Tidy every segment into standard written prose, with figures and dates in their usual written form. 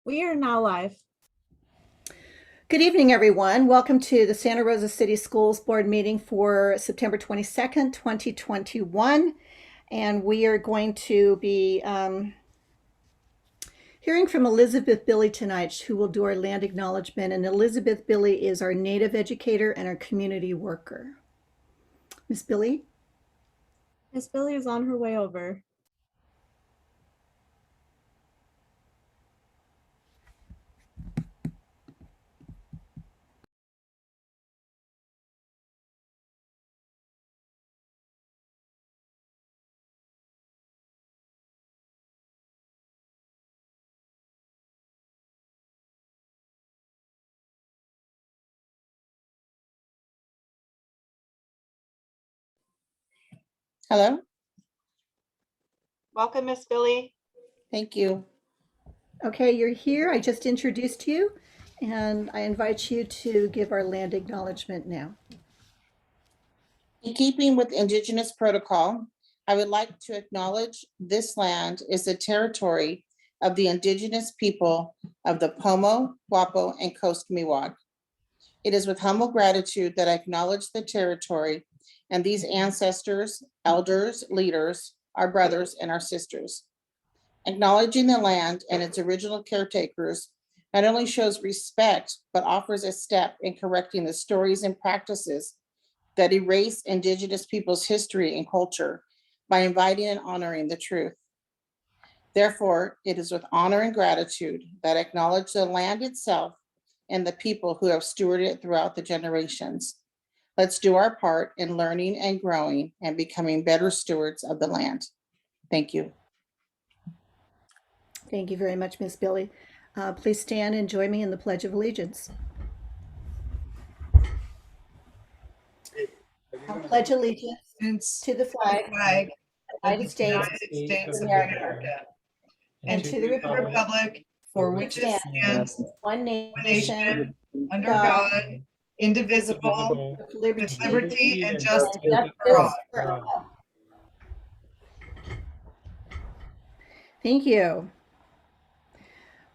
We are now live. Good evening, everyone. Welcome to the Santa Rosa City Schools Board meeting for September 22nd, 2021. And we are going to be hearing from Elizabeth Billy tonight, who will do our land acknowledgement. And Elizabeth Billy is our Native educator and our community worker. Miss Billy? Miss Billy is on her way over. Hello. Welcome, Miss Billy. Thank you. Okay, you're here. I just introduced you, and I invite you to give our land acknowledgement now. In keeping with Indigenous protocol, I would like to acknowledge this land is the territory of the Indigenous people of the Pomo, Wapo, and Coast Miwok. It is with humble gratitude that I acknowledge the territory and these ancestors, elders, leaders, our brothers, and our sisters. Acknowledging the land and its original caretakers not only shows respect, but offers a step in correcting the stories and practices that erase Indigenous people's history and culture by inviting and honoring the truth. Therefore, it is with honor and gratitude that I acknowledge the land itself and the people who have stewarded it throughout the generations. Let's do our part in learning and growing and becoming better stewards of the land. Thank you. Thank you very much, Miss Billy. Please stand and join me in the Pledge of Allegiance. I pledge allegiance to the flag of the United States of America and to the republic for which which it stands, one one nation, nation, under God, God, indivisible, with with liberty and and justice for justice all. for all. Thank you.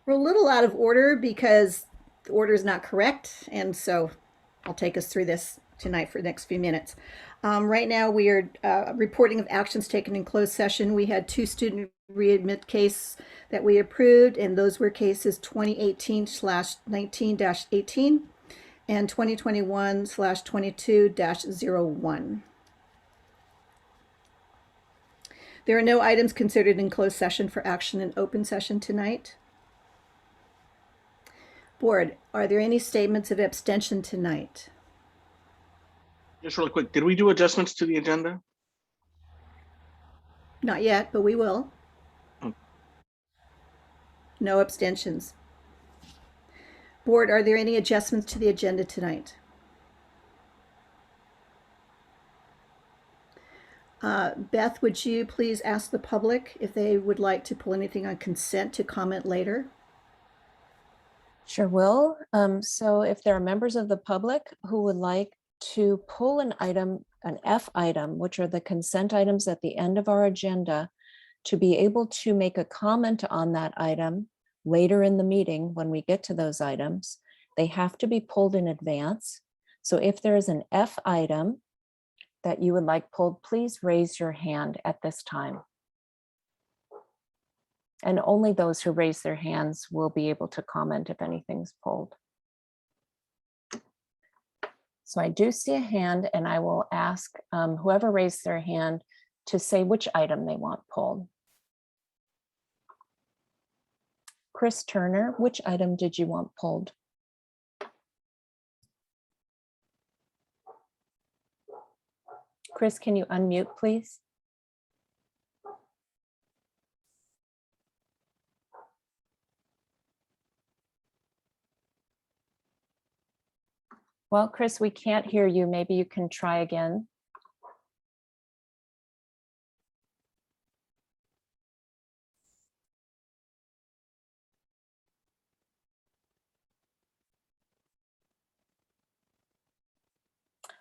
We're a little out of order because the order is not correct, and so I'll take us through this tonight for the next few minutes. Right now, we are reporting of actions taken in closed session. We had two student readmit cases that we approved, and those were cases 2018/19-18 and 2021/22-01. There are no items considered in closed session for action in open session tonight. Board, are there any statements of abstention tonight? Just really quick, did we do adjustments to the agenda? Not yet, but we will. No abstentions. Board, are there any adjustments to the agenda tonight? Beth, would you please ask the public if they would like to pull anything on consent to comment later? Sure will. So if there are members of the public who would like to pull an item, an F item, which are the consent items at the end of our agenda, to be able to make a comment on that item later in the meeting when we get to those items, they have to be pulled in advance. So if there is an F item that you would like pulled, please raise your hand at this time. And only those who raise their hands will be able to comment if anything's pulled. So I do see a hand, and I will ask whoever raised their hand to say which item they want pulled. Chris Turner, which item did you want pulled? Chris, can you unmute, please? Well, Chris, we can't hear you. Maybe you can try again.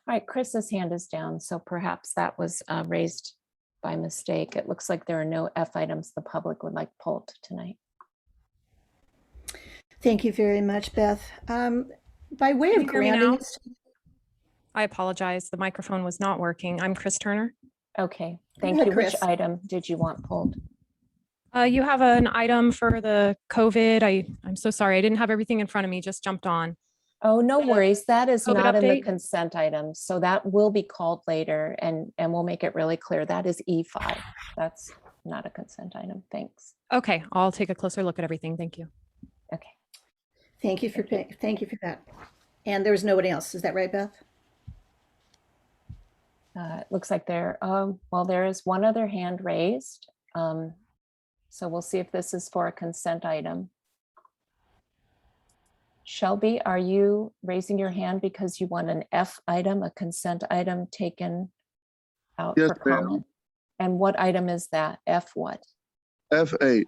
All right, Chris's hand is down, so perhaps that was raised by mistake. It looks like there are no F items the public would like pulled tonight. Thank you very much, Beth. By way Can of you hear me grounding now? us, I apologize. The microphone was not working. I'm Chris Turner. Okay, Go thank ahead, you. Which Chris. item did you want pulled? You have an item for the COVID. I'm so sorry. I didn't have everything in front of me. Just jumped on. Oh, no The worries. That is COVID not in the update? consent items. So that will be called later and we'll make it really clear. That is E5. That's not a consent item. Thanks. Okay, I'll take a closer look at everything. Thank you. Okay. Thank you for that. And there was nobody else. Is that right, Beth? It looks like well, there is one other hand raised. So we'll see if this is for a consent item. Shelby, are you raising your hand because you want an F item, a consent item taken out Yes, for ma'am. comment? And what item is that? F what? F8.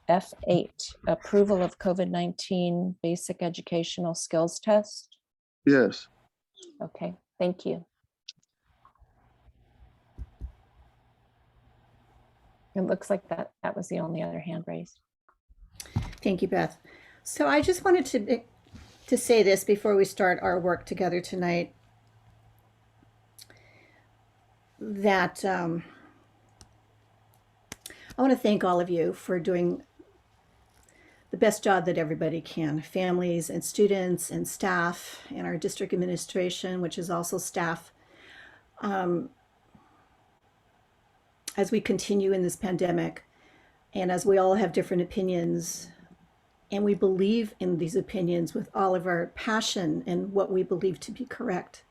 F8, approval of COVID-19 basic educational skills test. Yes. Okay, thank you. It looks like that was the only other hand raised. Thank you, Beth. So I just wanted to say this before we start our work together tonight, that I want to thank all of you for doing the best job that everybody can, families and students and staff and our district administration, which is also staff, as we continue in this pandemic and as we all have different opinions and we believe in these opinions with all of our passion and what we believe to be correct.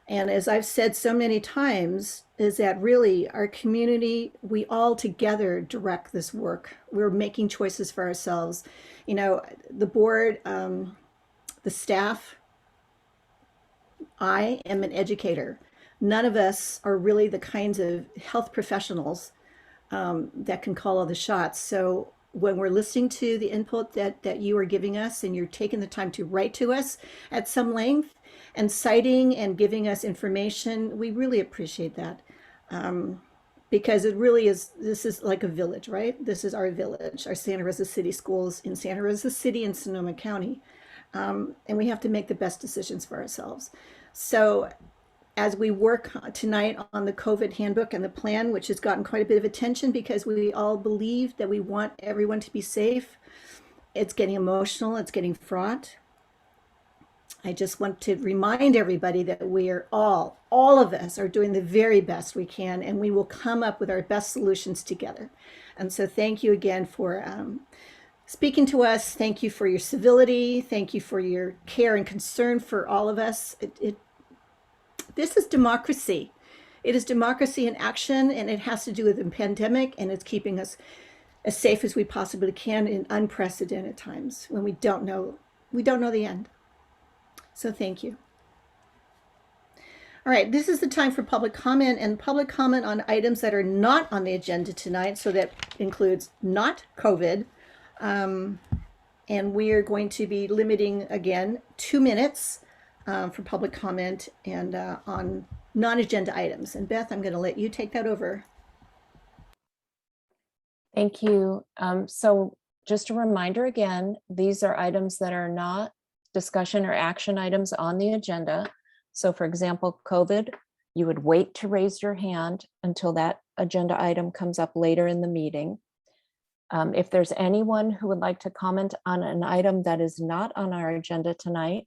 And as I've said so many times, is that really our community, we all together direct this work. We're making choices for ourselves. You know, the board, the staff, I am an educator. None of us are really the kinds of health professionals that can call all the shots. So when we're listening to the input that you are giving us and you're taking the time to write to us at some length and citing and giving us information, we really appreciate that. Because it really is, this is like a village, right? This is our village, our Santa Rosa City schools in Santa Rosa City and Sonoma County. And we have to make the best decisions for ourselves. So as we work tonight on the COVID handbook and the plan, which has gotten quite a bit of attention because we all believe that we want everyone to be safe, it's getting emotional, it's getting fraught. I just want to remind everybody that we are all of us are doing the very best we can, and we will come up with our best solutions together. And so thank you again for speaking to us. Thank you for your civility. Thank you for your care and concern for all of us. This is democracy. It is democracy in action, and it has to do with the pandemic, and it's keeping us as safe as we possibly can in unprecedented times when we don't know the end. So thank you. All right, this is the time for public comment, and public comment on items that are not on the agenda tonight. So that includes not COVID. And we are going to be limiting again 2 minutes for public comment and on non-agenda items. And Beth, I'm going to let you take that over. Thank you. So just a reminder again, these are items that are not discussion or action items on the agenda. So for example, COVID, you would wait to raise your hand until that agenda item comes up later in the meeting. If there's anyone who would like to comment on an item that is not on our agenda tonight,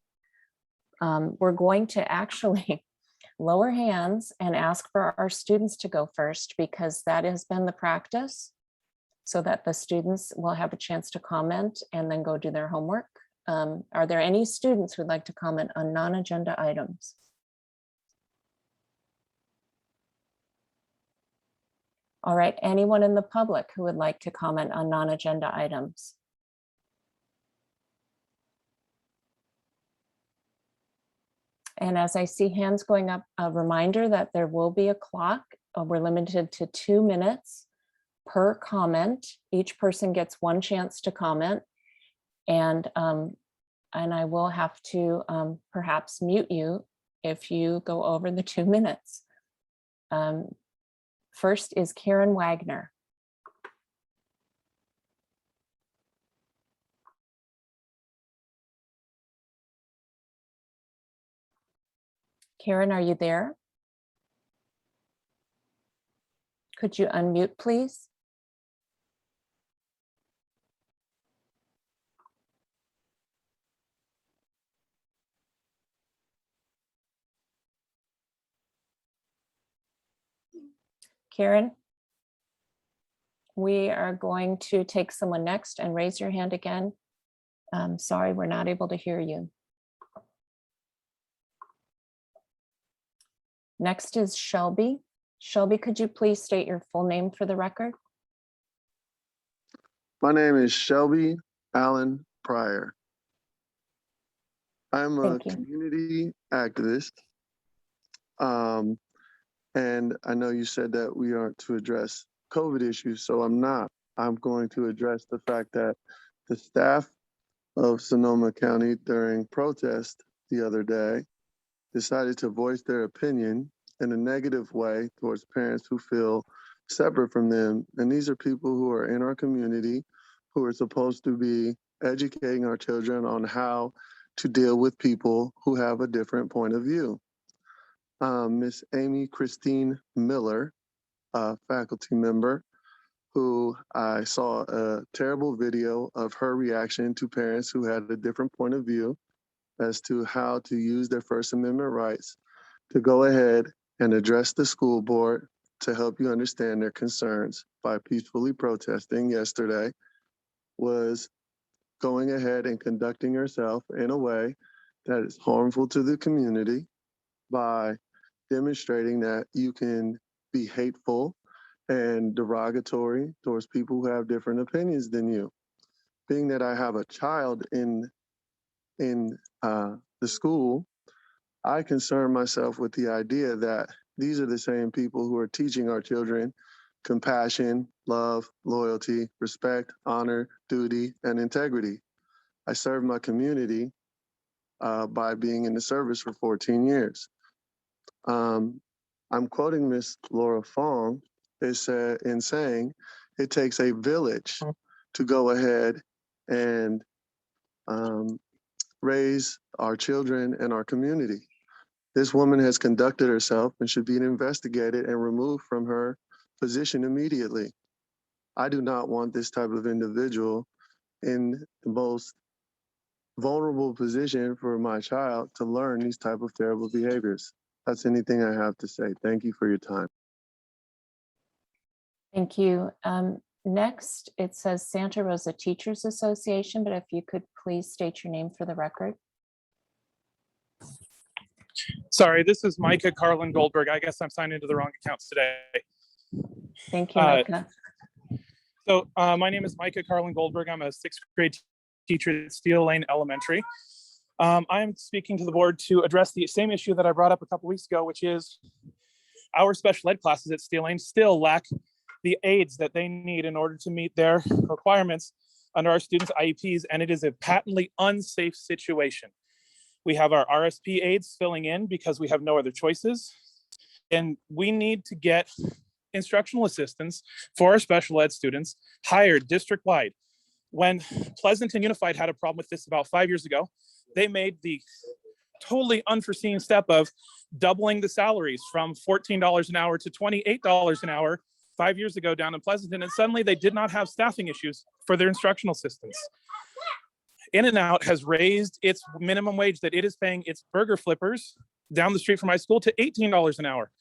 we're going to actually lower hands and ask for our students to go first, because that has been the practice, so that the students will have a chance to comment and then go do their homework. Are there any students who'd like to comment on non-agenda items? All right, anyone in the public who would like to comment on non-agenda items? And as I see hands going up, a reminder that there will be a clock. We're limited to 2 minutes per comment. Each person gets 1 chance to comment. And I will have to perhaps mute you if you go over the 2 minutes. First is Karen Wagner. Karen, are you there? Could you unmute, please? Karen? We are going to take someone next and raise your hand again. Sorry, we're not able to hear you. Next is Shelby. Shelby, could you please state your full name for the record? My name is Shelby Allen Pryor. I'm a Thank you. community activist. And I know you said that we aren't to address COVID issues, so I'm not. I'm going to address the fact that the staff of Sonoma County during protest the other day decided to voice their opinion in a negative way towards parents who feel separate from them. And these are people who are in our community who are supposed to be educating our children on how to deal with people who have a different point of view. Miss Amy Christine Miller, a faculty member, who I saw a terrible video of her reaction to parents who had a different point of view as to how to use their First Amendment rights to go ahead and address the school board to help you understand their concerns by peacefully protesting yesterday, was going ahead and conducting herself in a way that is harmful to the community by demonstrating that you can be hateful and derogatory towards people who have different opinions than you. Being that I have a child in the school, I concern myself with the idea that these are the same people who are teaching our children compassion, love, loyalty, respect, honor, duty, and integrity. I serve my community by being in the service for 14 years. I'm quoting Miss Laura Fong in saying it takes a village to go ahead and raise our children and our community. This woman has conducted herself and should be investigated and removed from her position immediately. I do not want this type of individual in the most vulnerable position for my child to learn these type of terrible behaviors. That's anything I have to say. Thank you for your time. Thank you. Next, it says Santa Rosa Teachers Association, but if you could please state your name for the record. Sorry, this is Micah Carlin Goldberg. I guess I'm signed into the wrong accounts today. Thank you, Micah. My name is Micah Carlin Goldberg. I'm a sixth grade teacher at Steel Lane Elementary. I'm speaking to the board to address the same issue that I brought up a couple weeks ago, which is our special ed classes at Steel Lane still lack the aids that they need in order to meet their requirements under our students' IEPs, and it is a patently unsafe situation. We have our RSP aides filling in because we have no other choices, and we need to get instructional assistants for our special ed students hired district-wide. When Pleasanton Unified had a problem with this about 5 years ago, they made the totally unforeseen step of doubling the salaries from $14 an hour to $28 an hour 5 years ago down in Pleasanton, and suddenly they did not have staffing issues for their instructional assistants. In-N-Out has raised its minimum wage that it is paying its burger flippers down the street from my school to $18 an hour.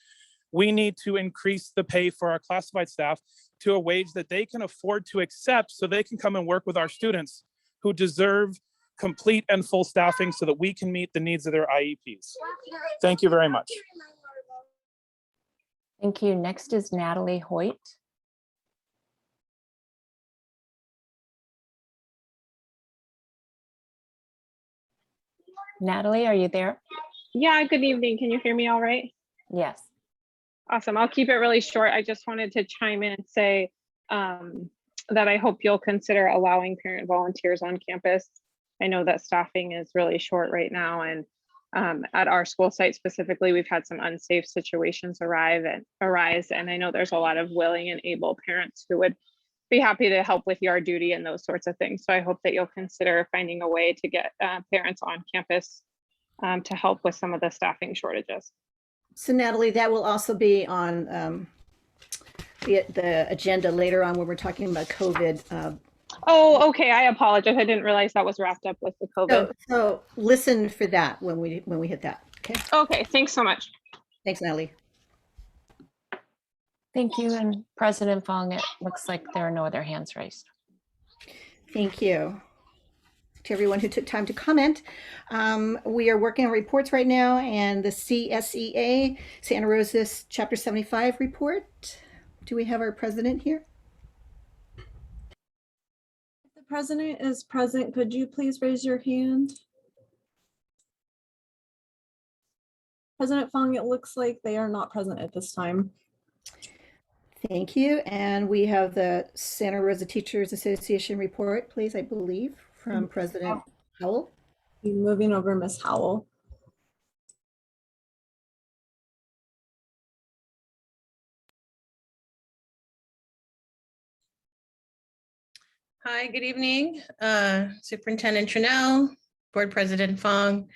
We need to increase the pay for our classified staff to a wage that they can afford to accept so they can come and work with our students who deserve complete and full staffing so that we can meet the needs of their IEPs. Thank you very much. Thank you. Next is Natalie Hoyt. Natalie, are you there? Yeah, good evening. Can you hear me all right? Yes. Awesome. I'll keep it really short. I just wanted to chime in and say that I hope you'll consider allowing parent volunteers on campus. I know that staffing is really short right now, and at our school site specifically, we've had some unsafe situations arise, and I know there's a lot of willing and able parents who would be happy to help with yard duty and those sorts of things. So I hope that you'll consider finding a way to get parents on campus to help with some of the staffing shortages. So Natalie, that will also be on the agenda later on when we're talking about COVID. Oh, okay. I apologize. I didn't realize that was wrapped up with the COVID. So listen for that when we hit that. Okay. Okay. Thanks so much. Thanks, Natalie. Thank you. And President Fong, it looks like there are no other hands raised. Thank you to everyone who took time to comment. We are working on reports right now, and the CSEA, Santa Rosa Chapter 75 report. Do we have our president here? If the president is present, could you please raise your hand? President Fong, it looks like they are not present at this time. Thank you. And we have the Santa Rosa Teachers Association report, please, I believe, from President Howell. Moving over Ms. Howell. Hi, good evening, Superintendent Tranel, Board President Fong,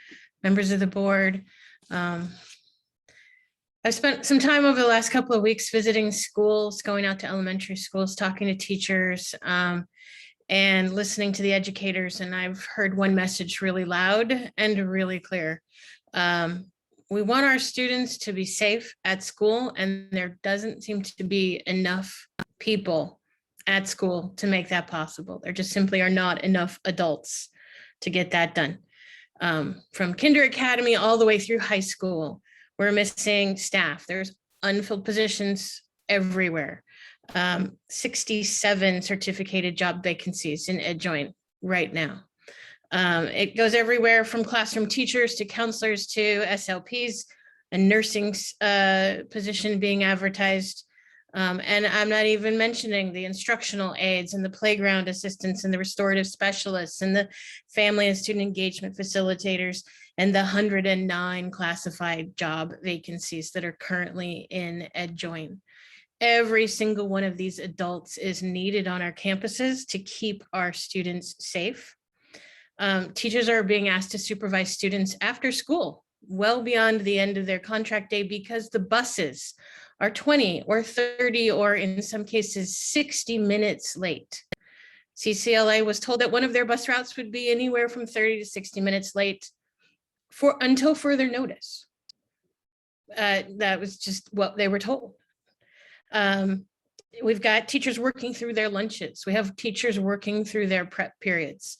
members of the board. I've spent some time over the last couple of weeks visiting schools, going out to elementary schools, talking to teachers, and listening to the educators. And I've heard one message really loud and really clear. We want our students to be safe at school, and there doesn't seem to be enough people at school to make that possible. There just simply are not enough adults to get that done. From kinder academy all the way through high school, we're missing staff. There's unfilled positions everywhere. 67 certificated job vacancies in EdJoin right now. It goes everywhere from classroom teachers to counselors to SLPs, a nursing position being advertised. And I'm not even mentioning the instructional aides and the playground assistants and the restorative specialists and the family and student engagement facilitators and the 109 classified job vacancies that are currently in EdJoin. Every single one of these adults is needed on our campuses to keep our students safe. Teachers are being asked to supervise students after school, well beyond the end of their contract day, because the buses are 20 or 30 or in some cases 60 minutes late. CCLA was told that one of their bus routes would be anywhere from 30 to 60 minutes late until further notice. That was just what they were told. We've got teachers working through their lunches. We have teachers working through their prep periods.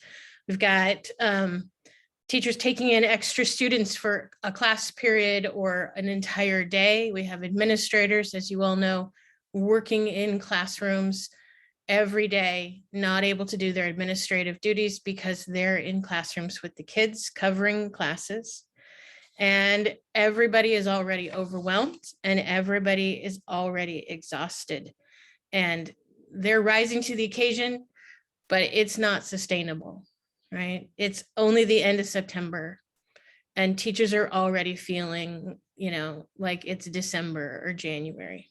We've got teachers taking in extra students for a class period or an entire day. We have administrators, as you all know, working in classrooms every day, not able to do their administrative duties because they're in classrooms with the kids covering classes. And everybody is already overwhelmed and everybody is already exhausted. And they're rising to the occasion, but it's not sustainable, right? It's only the end of September and teachers are already feeling, like it's December or January.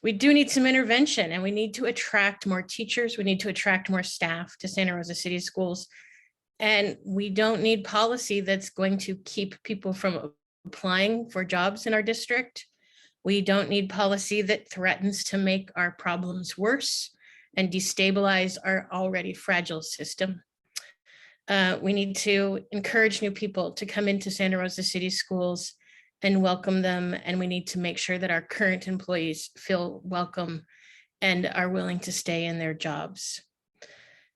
We do need some intervention and we need to attract more teachers. We need to attract more staff to Santa Rosa City Schools. And we don't need policy that's going to keep people from applying for jobs in our district. We don't need policy that threatens to make our problems worse and destabilize our already fragile system. We need to encourage new people to come into Santa Rosa City Schools and welcome them. And we need to make sure that our current employees feel welcome and are willing to stay in their jobs.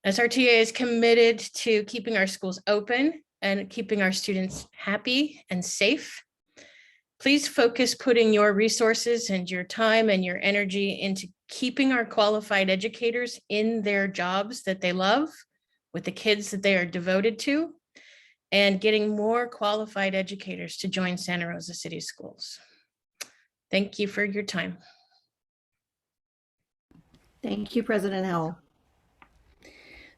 SRTA is committed to keeping our schools open and keeping our students happy and safe. Please focus putting your resources and your time and your energy into keeping our qualified educators in their jobs that they love with the kids that they are devoted to, and getting more qualified educators to join Santa Rosa City Schools. Thank you for your time. Thank you, President Howell.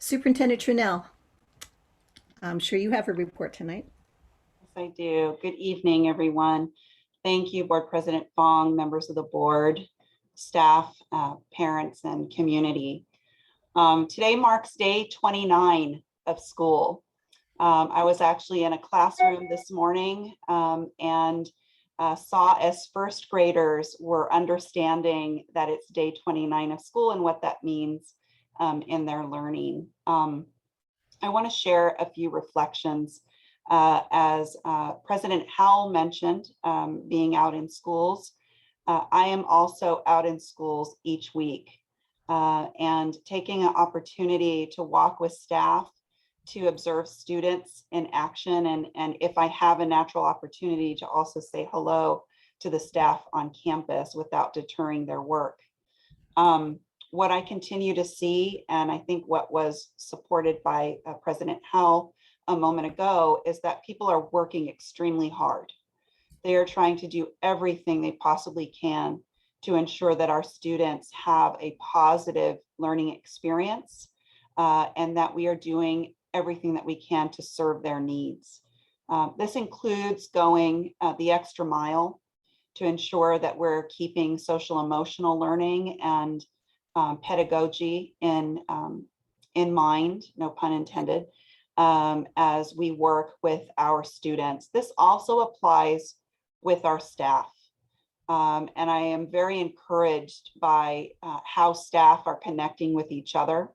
Superintendent Tranel, I'm sure you have a report tonight. Yes, I do. Good evening, everyone. Thank you, Board President Fong, members of the board, staff, parents, and community. Today marks day 29 of school. I was actually in a classroom this morning and saw as first graders were understanding that it's day 29 of school and what that means in their learning. I want to share a few reflections. As President Howell mentioned, being out in schools, I am also out in schools each week and taking an opportunity to walk with staff, to observe students in action, and if I have a natural opportunity to also say hello to the staff on campus without deterring their work. What I continue to see, and I think what was supported by President Howell a moment ago, is that people are working extremely hard. They are trying to do everything they possibly can to ensure that our students have a positive learning experience and that we are doing everything that we can to serve their needs. This includes going the extra mile to ensure that we're keeping social emotional learning and pedagogy in mind, no pun intended, as we work with our students. This also applies with our staff. And I am very encouraged by how staff are connecting with each other.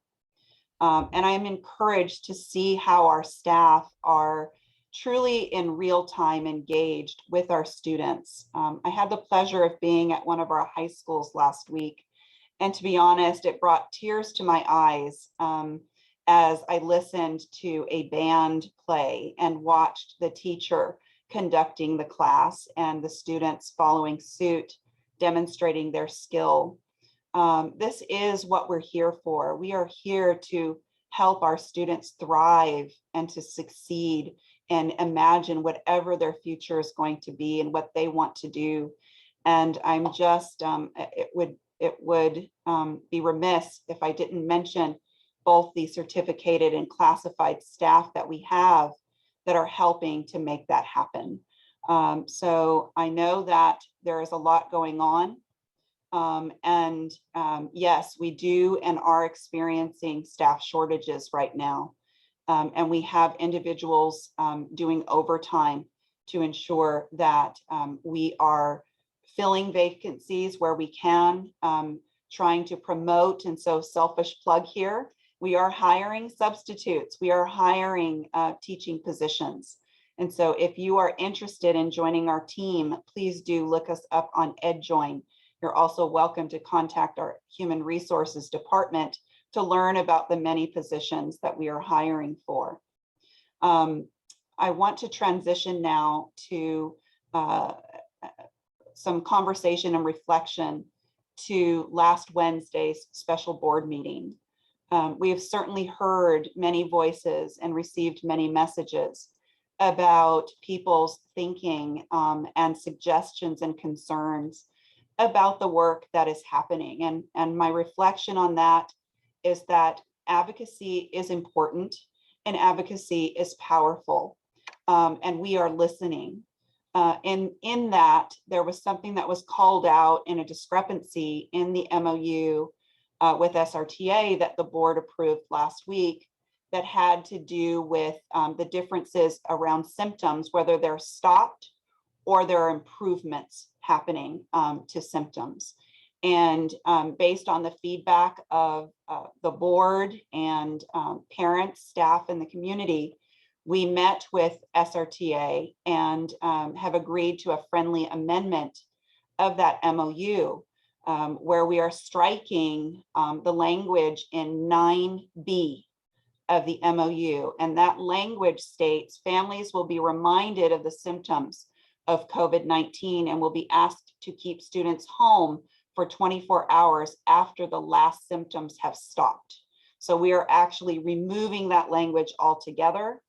And I am encouraged to see how our staff are truly in real time engaged with our students. I had the pleasure of being at one of our high schools last week. And to be honest, it brought tears to my eyes as I listened to a band play and watched the teacher conducting the class and the students following suit, demonstrating their skill. This is what we're here for. We are here to help our students thrive and to succeed and imagine whatever their future is going to be and what they want to do. And I'm just, it would be remiss if I didn't mention both the certificated and classified staff that we have that are helping to make that happen. So I know that there is a lot going on. Yes, we do and are experiencing staff shortages right now. And we have individuals doing overtime to ensure that we are filling vacancies where we can, trying to promote, and so selfish plug here, we are hiring substitutes, we are hiring teaching positions. And so if you are interested in joining our team, please do look us up on EdJoin. You're also welcome to contact our Human Resources Department to learn about the many positions that we are hiring for. I want to transition now to some conversation and reflection to last Wednesday's special board meeting. We have certainly heard many voices and received many messages about people's thinking and suggestions and concerns about the work that is happening. And my reflection on that is that advocacy is important and advocacy is powerful, and we are listening. In that, there was something that was called out in a discrepancy in the MOU with SRTA that the board approved last week that had to do with the differences around symptoms, whether they're stopped or there are improvements happening to symptoms. And based on the feedback of the board and parents, staff, and the community, we met with SRTA and have agreed to a friendly amendment of that MOU where we are striking the language in 9B of the MOU. And that language states families will be reminded of the symptoms of COVID-19 and will be asked to keep students home for 24 hours after the last symptoms have stopped. So we are actually removing that language altogether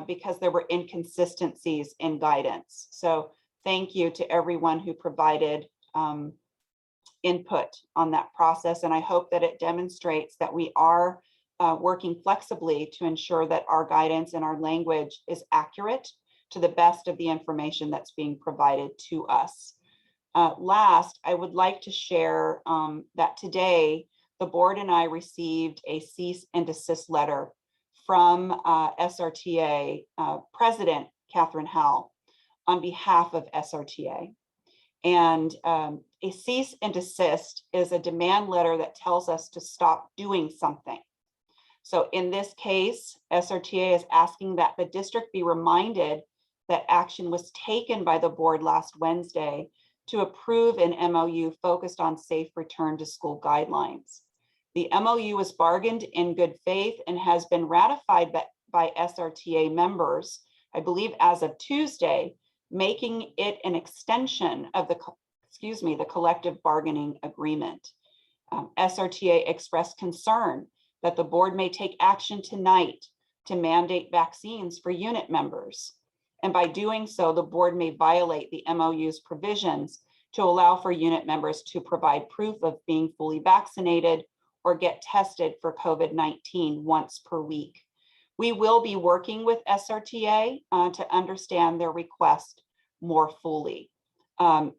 because there were inconsistencies in guidance. So thank you to everyone who provided input on that process. And I hope that it demonstrates that we are working flexibly to ensure that our guidance and our language is accurate to the best of the information that's being provided to us. Last, I would like to share that today, the board and I received a cease and desist letter from SRTA President Catherine Howell on behalf of SRTA. And a cease and desist is a demand letter that tells us to stop doing something. So in this case, SRTA is asking that the district be reminded that action was taken by the board last Wednesday to approve an MOU focused on safe return to school guidelines. The MOU was bargained in good faith and has been ratified by SRTA members, I believe as of Tuesday, making it an extension of the collective bargaining agreement. SRTA expressed concern that the board may take action tonight to mandate vaccines for unit members. And by doing so, the board may violate the MOU's provisions to allow for unit members to provide proof of being fully vaccinated or get tested for COVID-19 once per week. We will be working with SRTA to understand their request more fully.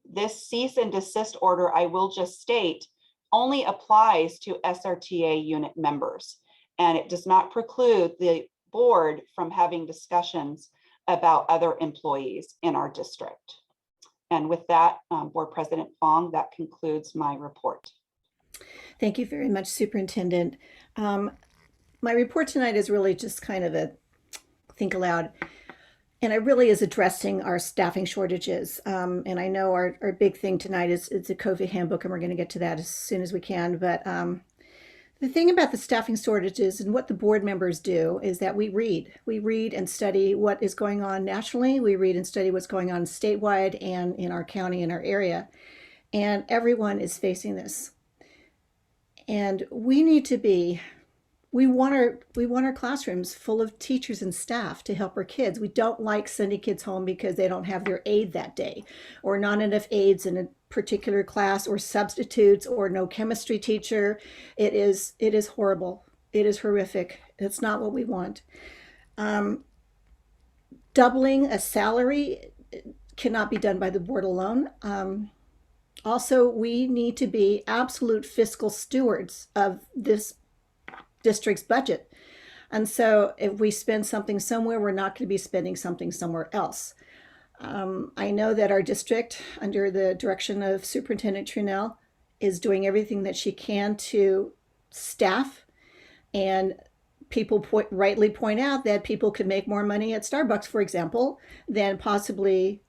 This cease and desist order, I will just state, only applies to SRTA unit members, and it does not preclude the board from having discussions about other employees in our district. And with that, Board President Fong, that concludes my report. Thank you very much, Superintendent. My report tonight is really just kind of a think aloud, and it really is addressing our staffing shortages. And I know our big thing tonight is it's a COVID handbook, and we're going to get to that as soon as we can. But the thing about the staffing shortages and what the board members do is that we read and study what is going on nationally. We read and study what's going on statewide and in our county, in our area. And everyone is facing this. And we need to be, we want our classrooms full of teachers and staff to help our kids. We don't like sending kids home because they don't have their aide that day, or not enough aides in a particular class, or substitutes, or no chemistry teacher. It is horrible. It is horrific. It's not what we want. Doubling a salary cannot be done by the board alone. Also, we need to be absolute fiscal stewards of this district's budget. And so if we spend something somewhere, we're not going to be spending something somewhere else. I know that our district, under the direction of Superintendent Trunell, is doing everything that she can to staff. And people rightly point out that people could make more money at Starbucks, for example, than possibly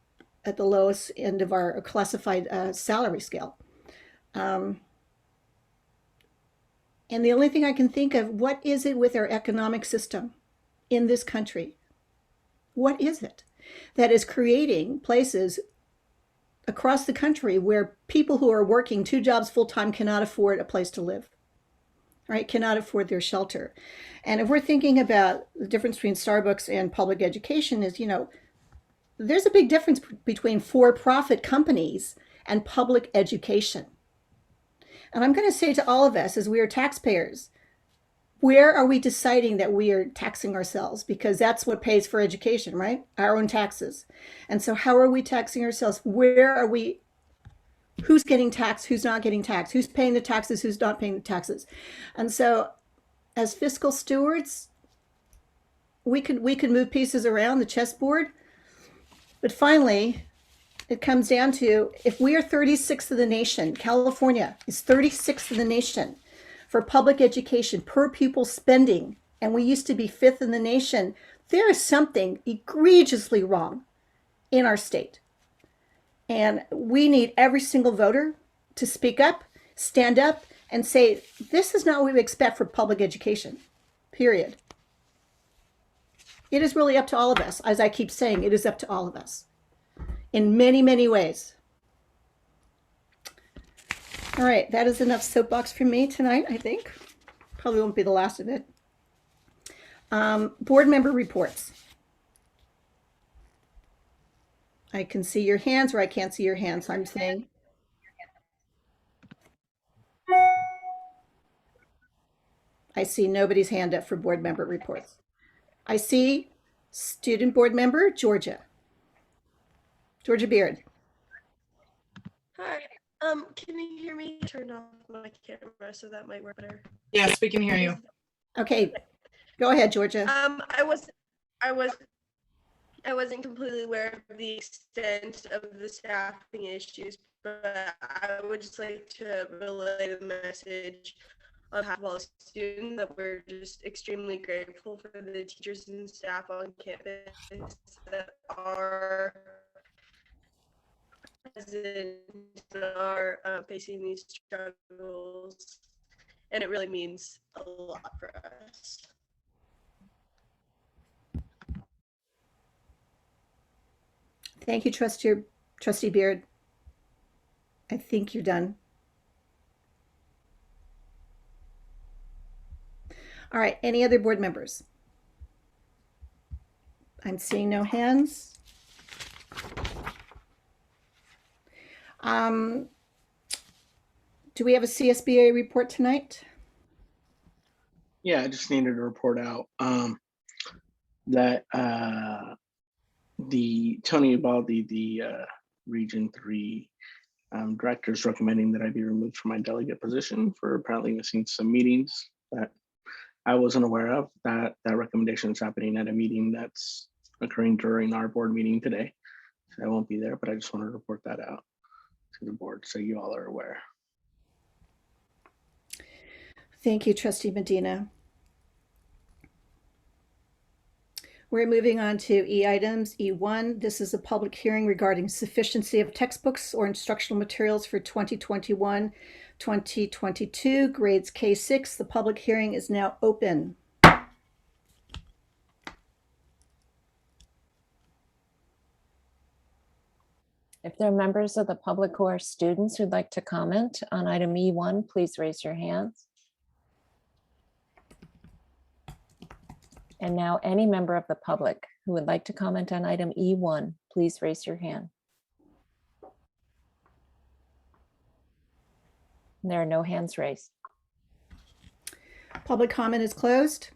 at the lowest end of our classified salary scale. And the only thing I can think of, what is it with our economic system in this country? What is it that is creating places across the country where people who are working 2 jobs full-time cannot afford a place to live, right? Cannot afford their shelter. And if we're thinking about the difference between Starbucks and public education is, there's a big difference between for-profit companies and public education. And I'm going to say to all of us, as we are taxpayers, where are we deciding that we are taxing ourselves? Because that's what pays for education, right? Our own taxes. And so how are we taxing ourselves? Where are we? Who's getting taxed? Who's not getting taxed? Who's paying the taxes? Who's not paying the taxes? And so as fiscal stewards, we could move pieces around the chessboard. But finally, it comes down to, if we are 36th of the nation, California is 36th of the nation for public education per pupil spending, and we used to be 5th in the nation, there is something egregiously wrong in our state. And we need every single voter to speak up, stand up, and say, this is not what we expect for public education, period. It is really up to all of us. As I keep saying, it is up to all of us in many, many ways. All right, that is enough soapbox for me tonight, I think. Probably won't be the last of it. Board member reports. I can see your hands, or I can't see your hands. I'm saying. I see nobody's hand up for board member reports. I see student board member, Georgia Beard. Hi, can you hear me? Turn off my camera so that might work better. Yes, we can hear you. Okay, Go ahead, Georgia. I wasn't completely aware of the extent of the staffing issues, but I would just like to relay the message on behalf of all the students that we're just extremely grateful for the teachers and staff on campus that are present and are facing these struggles, and it really means a lot for us. Thank you, Trustee Beard. I think you're done. All right, any other board members? I'm seeing no hands. Do we have a CSBA report tonight? Yeah, I just needed to report out that the Tony Ubaldi, the Region 3 director, is recommending that I be removed from my delegate position for apparently missing some meetings that I wasn't aware of. That recommendation is happening at a meeting that's occurring during our board meeting today. So I won't be there, but I just wanted to report that out to the board so you all are aware. Thank you, Trustee Medina. We're moving on to E items. E1, this is a public hearing regarding sufficiency of textbooks or instructional materials for 2021-2022, grades K6. The public hearing is now open. If there are members of the public who are students who'd like to comment on item E1, please raise your hands. And now any member of the public who would like to comment on item E1, please raise your hand. There are no hands raised. Public comment is closed.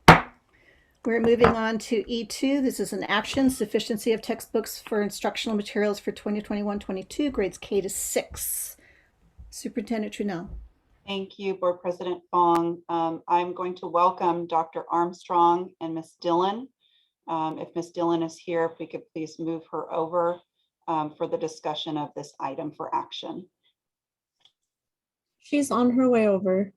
We're moving on to E2. This is an action, sufficiency of textbooks for instructional materials for 2021-22, grades K to 6. Superintendent Trunnell. Thank you, Board President Fong. I'm going to welcome Dr. Armstrong and Ms. Dillon. If Ms. Dillon is here, if we could please move her over for the discussion of this item for action. She's on her way over.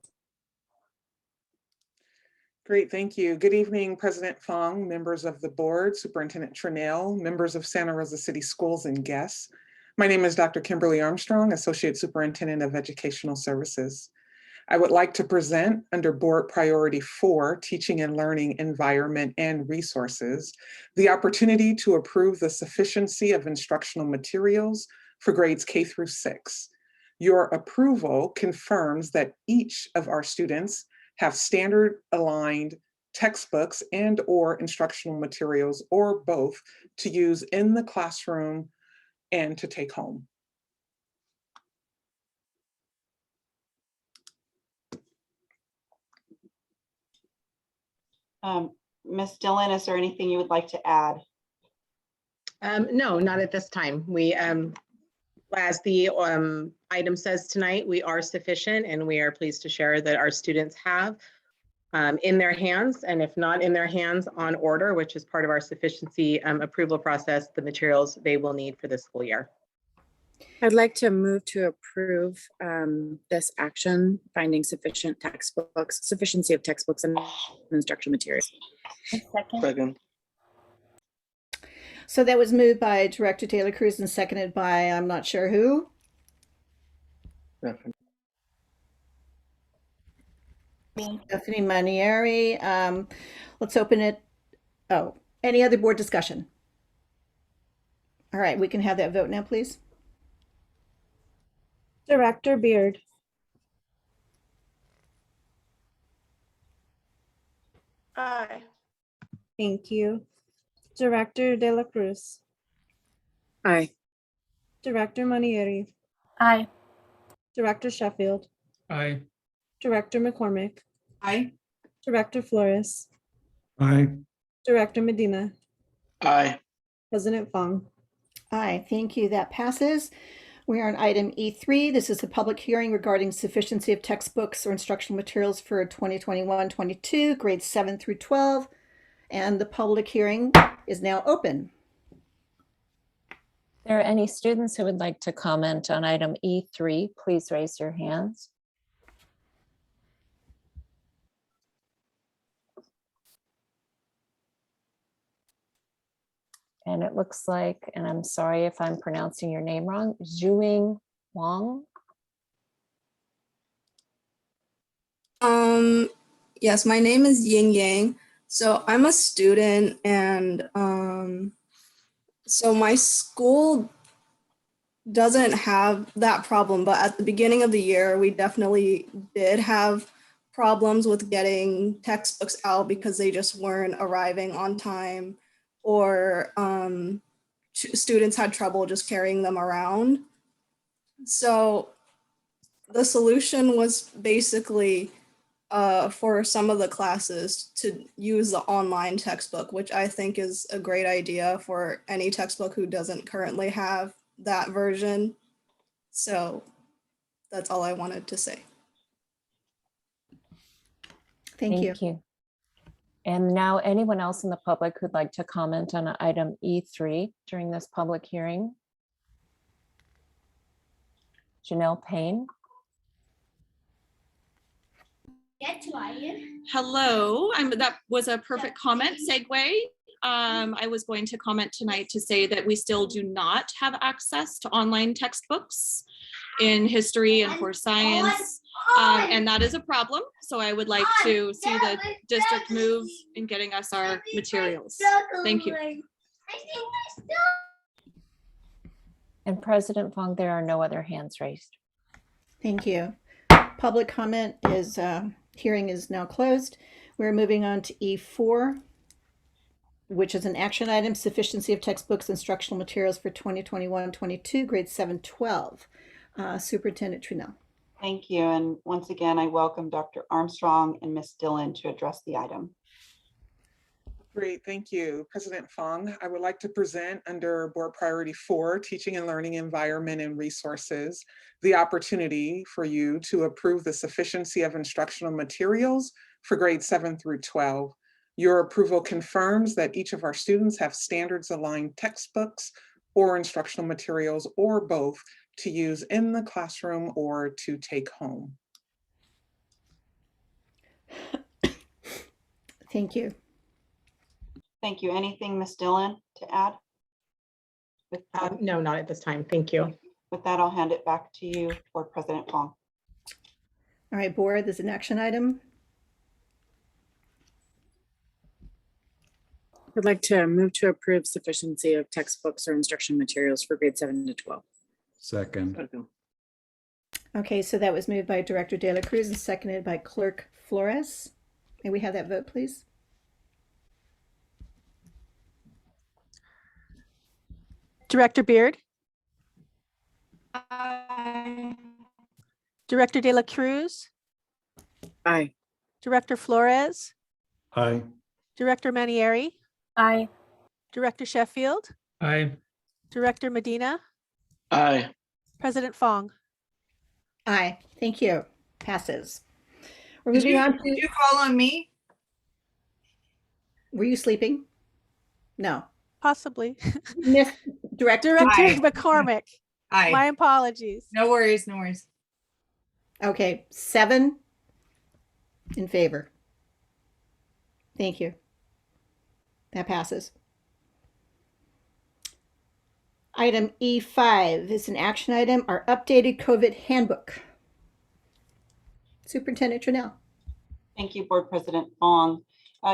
Great, thank you. Good evening, President Fong, members of the board, Superintendent Trunnell, members of Santa Rosa City Schools, and guests. My name is Dr. Kimberly Armstrong, Associate Superintendent of Educational Services. I would like to present under Board Priority 4, Teaching and Learning Environment and Resources, the opportunity to approve the sufficiency of instructional materials for grades K through 6. Your approval confirms that each of our students have standard aligned textbooks and or instructional materials, or both, to use in the classroom and to take home. Ms. Dillon, is there anything you would like to add? No, not at this time. We, as the item says tonight, we are sufficient, and we are pleased to share that our students have in their hands, and if not in their hands, on order, which is part of our sufficiency approval process, the materials they will need for this school year. I'd like to move to approve this action, finding sufficiency of textbooks and instructional materials. Second. So that was moved by Director Taylor Cruz and seconded by I'm not sure who. Stephanie Manieri. Let's open it. Oh, any other board discussion? All right, we can have that vote now, please. Director Beard. Aye. Thank you. Director De La Cruz. Aye. Director Manieri. Aye. Director Sheffield. Aye. Director McCormick. Aye. Director Flores. Aye. Director Medina. Aye. President Fong. Aye, thank you. That passes. We are on item E3. This is a public hearing regarding sufficiency of textbooks or instructional materials for 2021-22, grades 7 through 12. And the public hearing is now open. If there are any students who would like to comment on item E3, please raise your hands. And it looks like, and I'm sorry if I'm pronouncing your name wrong, Zhuing Wang. Yes, my name is Ying Yang. So I'm a student, and so my school doesn't have that problem, but at the beginning of the year, we definitely did have problems with getting textbooks out because they just weren't arriving on time, or students had trouble just carrying them around. So the solution was basically for some of the classes to use the online textbook, which I think is a great idea for any textbook who doesn't currently have that version. So that's all I wanted to say. Thank you. And now anyone else in the public who'd like to comment on item E3 during this public hearing? Janelle Payne. Hello, that was a perfect comment segue. I was going to comment tonight to say that we still do not have access to online textbooks in history and for science, and that is a problem. So I would like to see the district move in getting us our materials. Thank you. And President Fong, there are no other hands raised. Thank you. Public comment is, hearing is now closed. We're moving on to E4, which is an action item, sufficiency of textbooks, instructional materials for 2021-22, grade 7-12. Superintendent Trudeau. Thank you. And once again, I welcome Dr. Armstrong and Ms. Dillon to address the item. Great, thank you. President Fong, I would like to present under Board Priority 4, Teaching and Learning Environment and Resources, the opportunity for you to approve the sufficiency of instructional materials for grades 7-12. Your approval confirms that each of our students have standards-aligned textbooks or instructional materials or both to use in the classroom or to take home. Thank you. Thank you. Anything, Ms. Dillon, to add? No, not at this time. Thank you. With that, I'll hand it back to you, Board President Fong. All right, board, there's an action item. I'd like to move to approve sufficiency of textbooks or instruction materials for grade 7-12. Second. Okay, so that was moved by Director De La Cruz and seconded by Clerk Flores. May we have that vote, please? Director Beard. Aye. Director De La Cruz. Aye. Director Flores. Aye. Director Manieri. Aye. Director Sheffield. Aye. Director Medina. Aye. President Fong. Aye. Thank you. Passes. We're moving on to. Did you call on me? Were you sleeping? No. Possibly. Miss Director McCormick. Aye. My apologies. No worries, no worries. Okay, 7 in favor. Thank you. That passes. Item E5 is an action item, our updated COVID handbook. Superintendent Trudeau. Thank you, Board President Fong.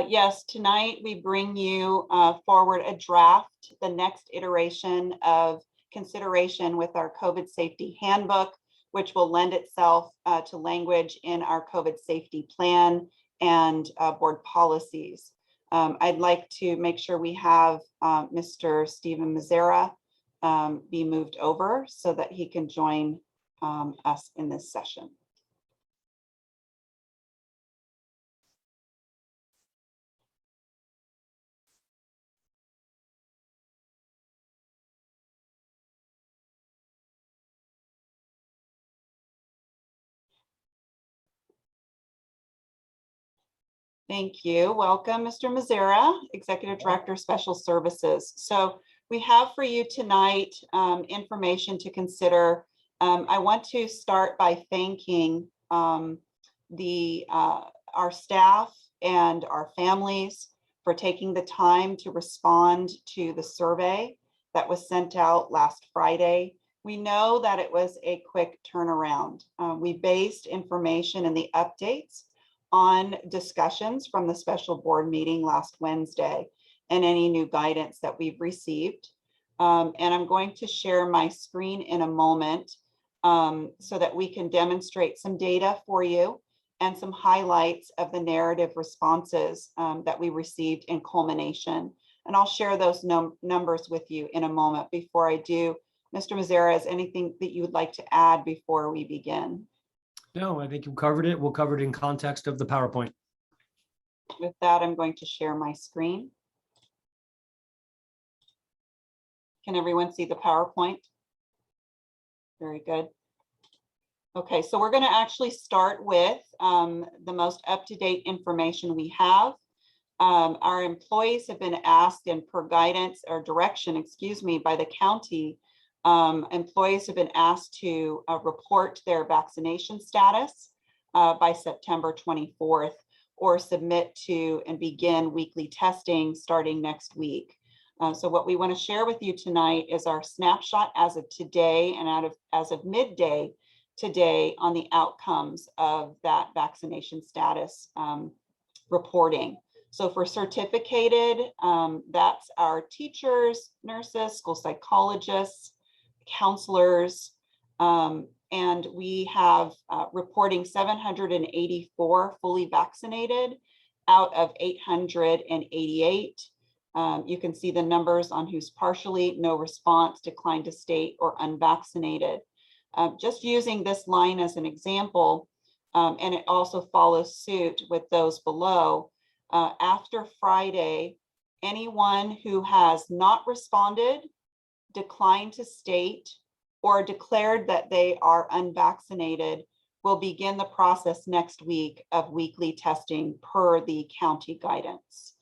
Yes, tonight we bring you forward a draft, the next iteration of consideration with our COVID safety handbook, which will lend itself to language in our COVID safety plan and board policies. I'd like to make sure we have Mr. Stephen Mazzara be moved over so that he can join us in this session. Thank you. Welcome, Mr. Mazzara, Executive Director, Special Services. So we have for you tonight information to consider. I want to start by thanking our staff and our families for taking the time to respond to the survey that was sent out last Friday. We know that it was a quick turnaround. We based information and the updates on discussions from the special board meeting last Wednesday and any new guidance that we've received. And I'm going to share my screen in a moment so that we can demonstrate some data for you and some highlights of the narrative responses that we received in culmination. And I'll share those numbers with you in a moment. Before I do, Mr. Mazzara, is anything that you would like to add before we begin? No, I think you covered it. We'll cover it in context of the PowerPoint. With that, I'm going to share my screen. Can everyone see the PowerPoint? Very good. Okay, so we're going to actually start with the most up-to-date information we have. Our employees have been asked, and per guidance or direction, excuse me, by the county, employees have been asked to report their vaccination status by September 24th, or submit to and begin weekly testing starting next week. So what we want to share with you tonight is our snapshot as of today and as of midday today on the outcomes of that vaccination status reporting. So for certificated, that's our teachers, nurses, school psychologists, counselors, and we have reporting 784 fully vaccinated out of 888. You can see the numbers on who's partially, no response, declined to state, or unvaccinated. Just using this line as an example, and it also follows suit with those below. After Friday, anyone who has not responded, declined to state, or declared that they are unvaccinated will begin the process next week of weekly testing per the county guidance.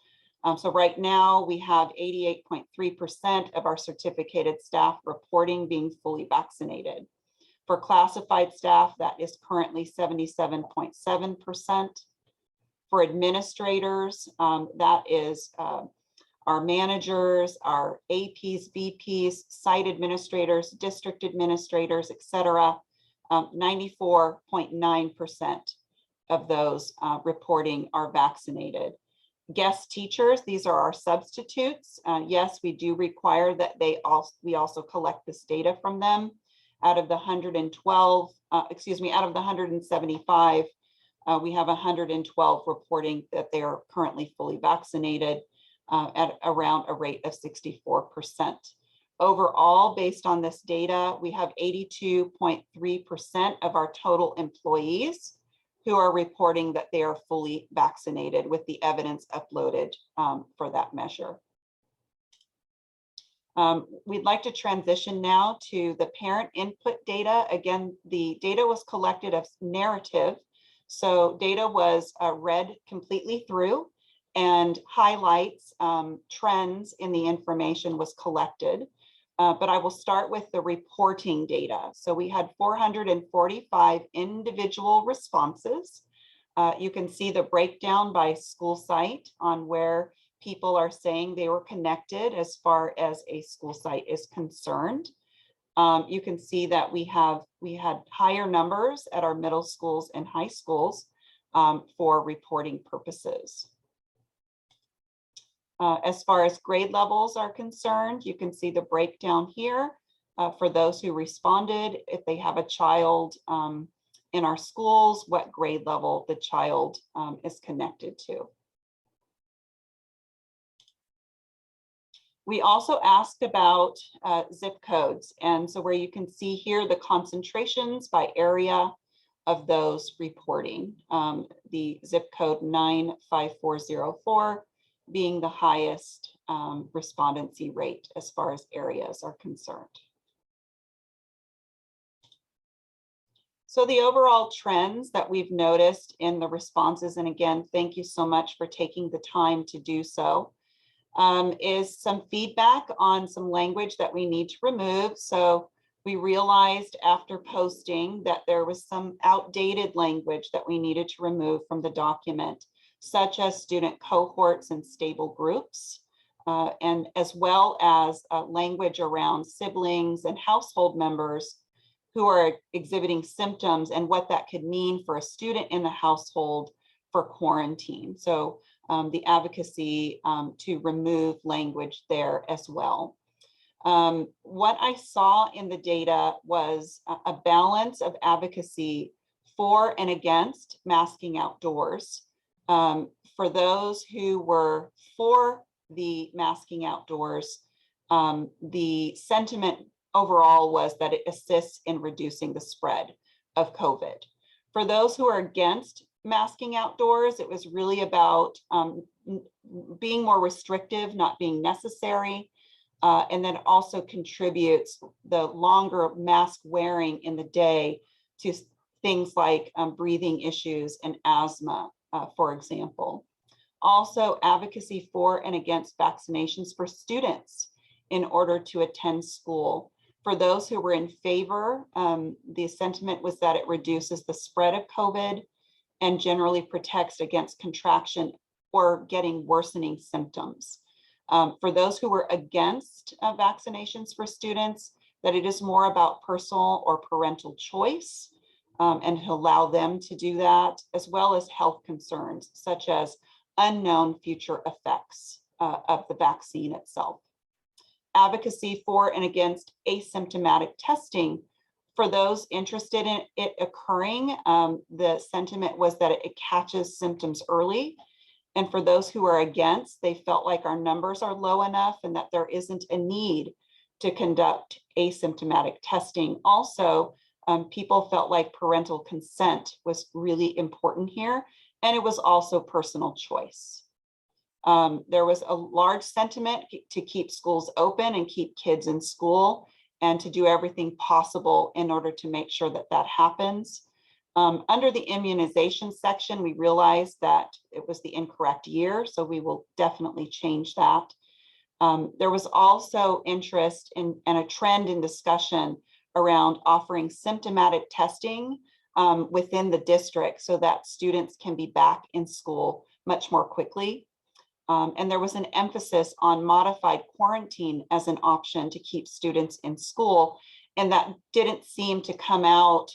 So right now we have 88.3% of our certificated staff reporting being fully vaccinated. For classified staff, that is currently 77.7%. For administrators, that is our managers, our APs, VPs, site administrators, district administrators, et cetera, 94.9% of those reporting are vaccinated. Guest teachers, these are our substitutes. Yes, we do require that we also collect this data from them. Out of the 112, out of the 175, we have 112 reporting that they are currently fully vaccinated at around a rate of 64%. Overall, based on this data, we have 82.3% of our total employees who are reporting that they are fully vaccinated with the evidence uploaded for that measure. We'd like to transition now to the parent input data. Again, the data was collected as narrative. So data was read completely through, and highlights, trends in the information was collected. But I will start with the reporting data. So we had 445 individual responses. You can see the breakdown by school site on where people are saying they were connected as far as a school site is concerned. You can see that we had higher numbers at our middle schools and high schools for reporting purposes. As far as grade levels are concerned, you can see the breakdown here for those who responded. If they have a child in our schools, what grade level the child is connected to. We also asked about zip codes. And so where you can see here the concentrations by area of those reporting, the zip code 95404 being the highest respondency rate as far as areas are concerned. So the overall trends that we've noticed in the responses, and again, thank you so much for taking the time to do so, is some feedback on some language that we need to remove. So we realized after posting that there was some outdated language that we needed to remove from the document, such as student cohorts and stable groups, and as well as language around siblings and household members who are exhibiting symptoms and what that could mean for a student in the household for quarantine. So the advocacy to remove language there as well. What I saw in the data was a balance of advocacy for and against masking outdoors. For those who were for the masking outdoors, the sentiment overall was that it assists in reducing the spread of COVID. For those who are against masking outdoors, it was really about being more restrictive, not being necessary, and then also contributes the longer mask wearing in the day to things like breathing issues and asthma, for example. Also, advocacy for and against vaccinations for students in order to attend school. For those who were in favor, the sentiment was that it reduces the spread of COVID and generally protects against contraction or getting worsening symptoms. For those who were against vaccinations for students, that it is more about personal or parental choice and to allow them to do that, as well as health concerns, such as unknown future effects of the vaccine itself. Advocacy for and against asymptomatic testing. For those interested in it occurring, the sentiment was that it catches symptoms early. And for those who are against, they felt like our numbers are low enough and that there isn't a need to conduct asymptomatic testing. Also, people felt like parental consent was really important here, and it was also personal choice. There was a large sentiment to keep schools open and keep kids in school and to do everything possible in order to make sure that that happens. Under the immunization section, we realized that it was the incorrect year, so we will definitely change that. There was also interest in and a trend in discussion around offering symptomatic testing within the district so that students can be back in school much more quickly. And there was an emphasis on modified quarantine as an option to keep students in school. And that didn't seem to come out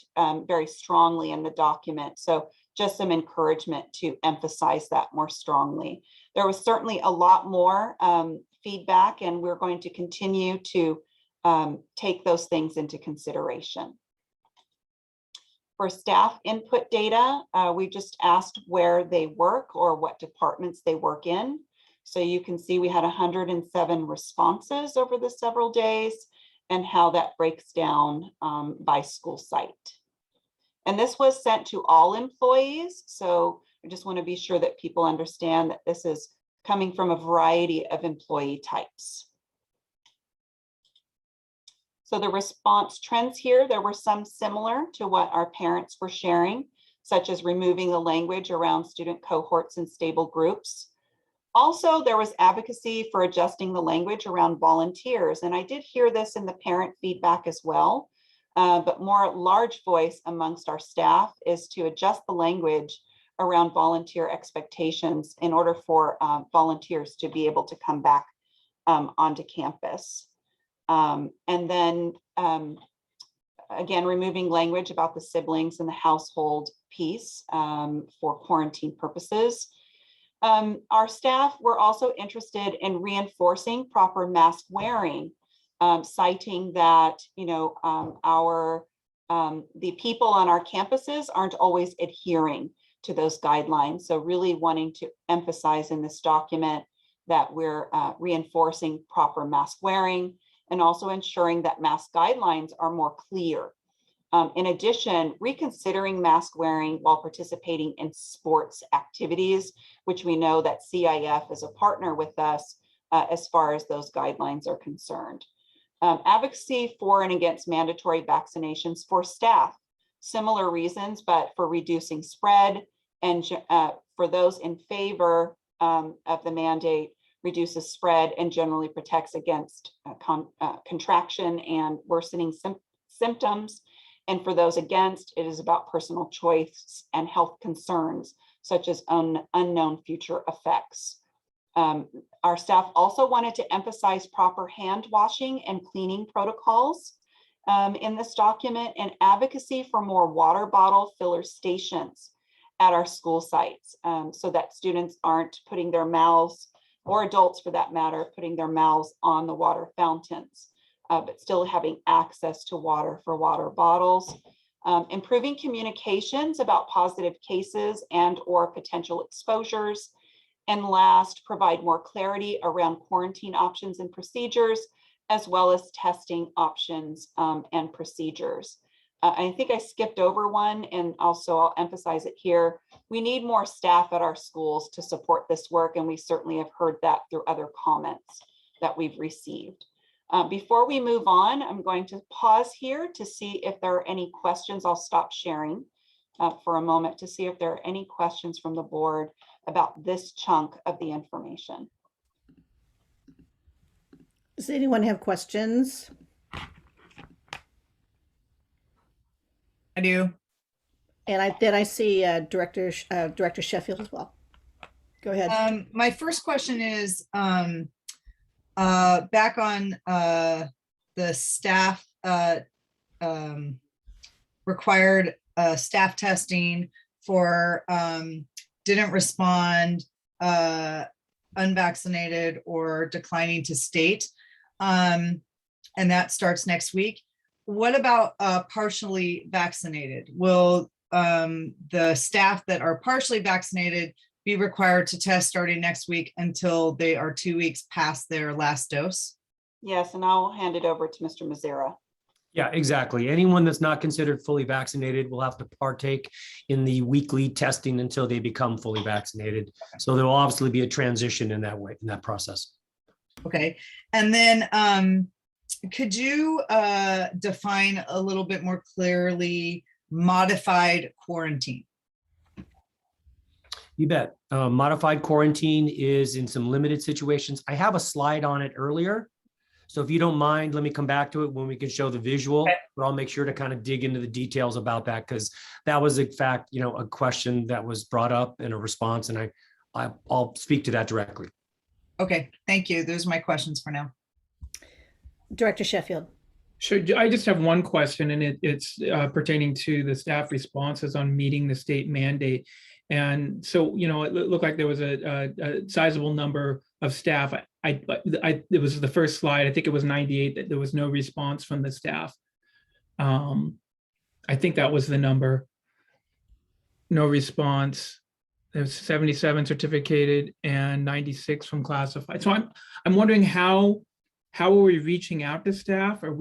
very strongly in the document. So just some encouragement to emphasize that more strongly. There was certainly a lot more feedback, and we're going to continue to take those things into consideration. For staff input data, we just asked where they work or what departments they work in. So you can see we had 107 responses over the several days and how that breaks down by school site. And this was sent to all employees. So I just want to be sure that people understand that this is coming from a variety of employee types. So the response trends here, there were some similar to what our parents were sharing, such as removing the language around student cohorts and stable groups. Also, there was advocacy for adjusting the language around volunteers. And I did hear this in the parent feedback as well, but more large voice amongst our staff is to adjust the language around volunteer expectations in order for volunteers to be able to come back onto campus. And then again, removing language about the siblings and the household piece for quarantine purposes. Our staff were also interested in reinforcing proper mask wearing, citing that, you know, the people on our campuses aren't always adhering to those guidelines. So really wanting to emphasize in this document that we're reinforcing proper mask wearing and also ensuring that mask guidelines are more clear. In addition, reconsidering mask wearing while participating in sports activities, which we know that CIF is a partner with us as far as those guidelines are concerned. Advocacy for and against mandatory vaccinations for staff. similar reasons, but for reducing spread, and for those in favor of the mandate, reduces spread and generally protects against contraction and worsening symptoms. And for those against, it is about personal choice and health concerns, such as unknown future effects. Our staff also wanted to emphasize proper hand washing and cleaning protocols in this document, and advocacy for more water bottle filler stations at our school sites, so that students aren't putting their mouths, or adults for that matter, putting their mouths on the water fountains, but still having access to water for water bottles. Improving communications about positive cases and or potential exposures. And last, provide more clarity around quarantine options and procedures, as well as testing options and procedures. I think I skipped over one, and also I'll emphasize it here. We need more staff at our schools to support this work, and we certainly have heard that through other comments that we've received. Before we move on, I'm going to pause here to see if there are any questions. I'll stop sharing for a moment to see if there are any questions from the board about this chunk of the information. Does anyone have questions? I do. And I see Director Sheffield as well. Go ahead. My first question is back on the staff required staff testing for didn't respond, unvaccinated, or declining to state. And that starts next week. What about partially vaccinated? Will the staff that are partially vaccinated be required to test starting next week until they are 2 weeks past their last dose? Yes, and I'll hand it over to Mr. Mazzara. Yeah, exactly. Anyone that's not considered fully vaccinated will have to partake in the weekly testing until they become fully vaccinated. So there will obviously be a transition in that way, in that process. Okay. And then could you define a little bit more clearly modified quarantine? You bet. Modified quarantine is in some limited situations. I have a slide on it earlier. So if you don't mind, let me come back to it when we can show the visual, but I'll make sure to kind of dig into the details about that, because that was in fact, a question that was brought up in a response, and I'll speak to that directly. Okay, thank you. Those are my questions for now. Director Sheffield. Sure. I just have one question, and it's pertaining to the staff responses on meeting the state mandate. And so, it looked like there was a sizable number of staff. It was the first slide. I think it was 98 that there was no response from the staff. I think that was the number. No response. There's 77 certificated and 96 from classified. So I'm wondering how are we reaching out to staff? Are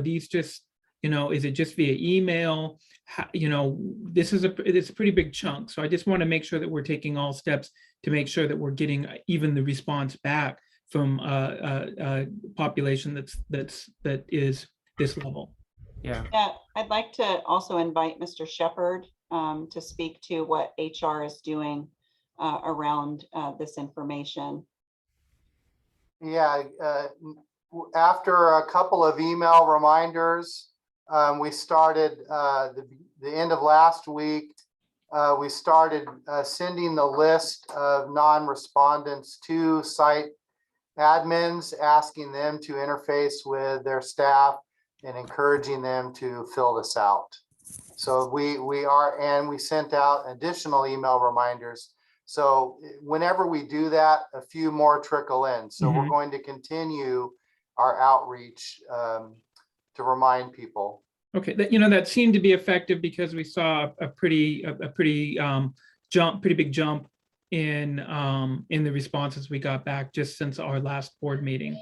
these just, is it just via email? It's a pretty big chunk. So I just want to make sure that we're taking all steps to make sure that we're getting even the response back from a population that is this level. Yeah, I'd like to also invite Mr. Shepherd to speak to what HR is doing around this information. Yeah, after a couple of email reminders, we started the end of last week. We started sending the list of non-respondents to site admins, asking them to interface with their staff and encouraging them to fill this out. So we sent out additional email reminders. So whenever we do that, a few more trickle in. So we're going to continue our outreach to remind people. Okay, that seemed to be effective because we saw a pretty big jump in the responses we got back just since our last board meeting.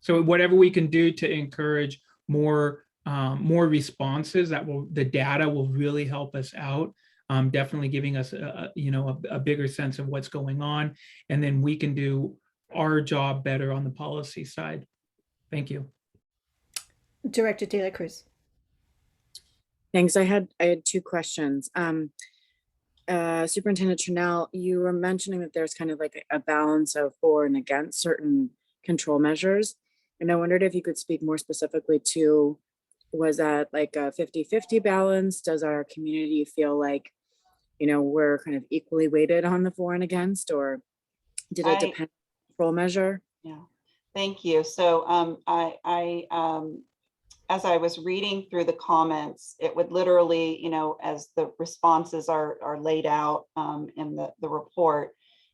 So whatever we can do to encourage more responses, the data will really help us out. Definitely giving us a bigger sense of what's going on, and then we can do our job better on the policy side. Thank you. Director De La Cruz. Thanks. I had two questions. Superintendent Chanel, you were mentioning that there's kind of like a balance of for and against certain control measures. And I wondered if you could speak more specifically to, was that like a 50-50 balance? Does our community feel like, we're kind of equally weighted on the for and against, or did it depend on the control measure? Yeah, thank you. So as I was reading through the comments, it would literally, as the responses are laid out in the report,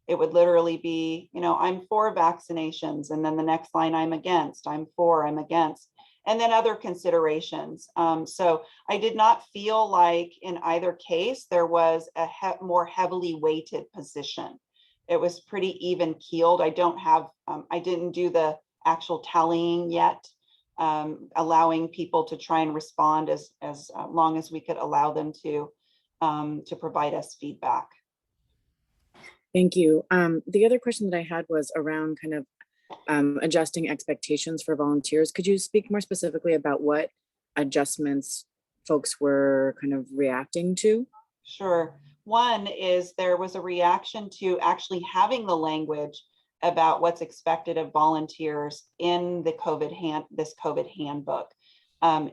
it would literally be, I'm for vaccinations. And then the next line, I'm against, I'm for, I'm against, and then other considerations. So I did not feel like in either case, there was a more heavily weighted position. It was pretty even keeled. I didn't do the actual tallying yet. Allowing people to try and respond as long as we could allow them to provide us feedback. Thank you. The other question that I had was around kind of adjusting expectations for volunteers. Could you speak more specifically about what adjustments folks were kind of reacting to? Sure. One is there was a reaction to actually having the language about what's expected of volunteers in this COVID handbook.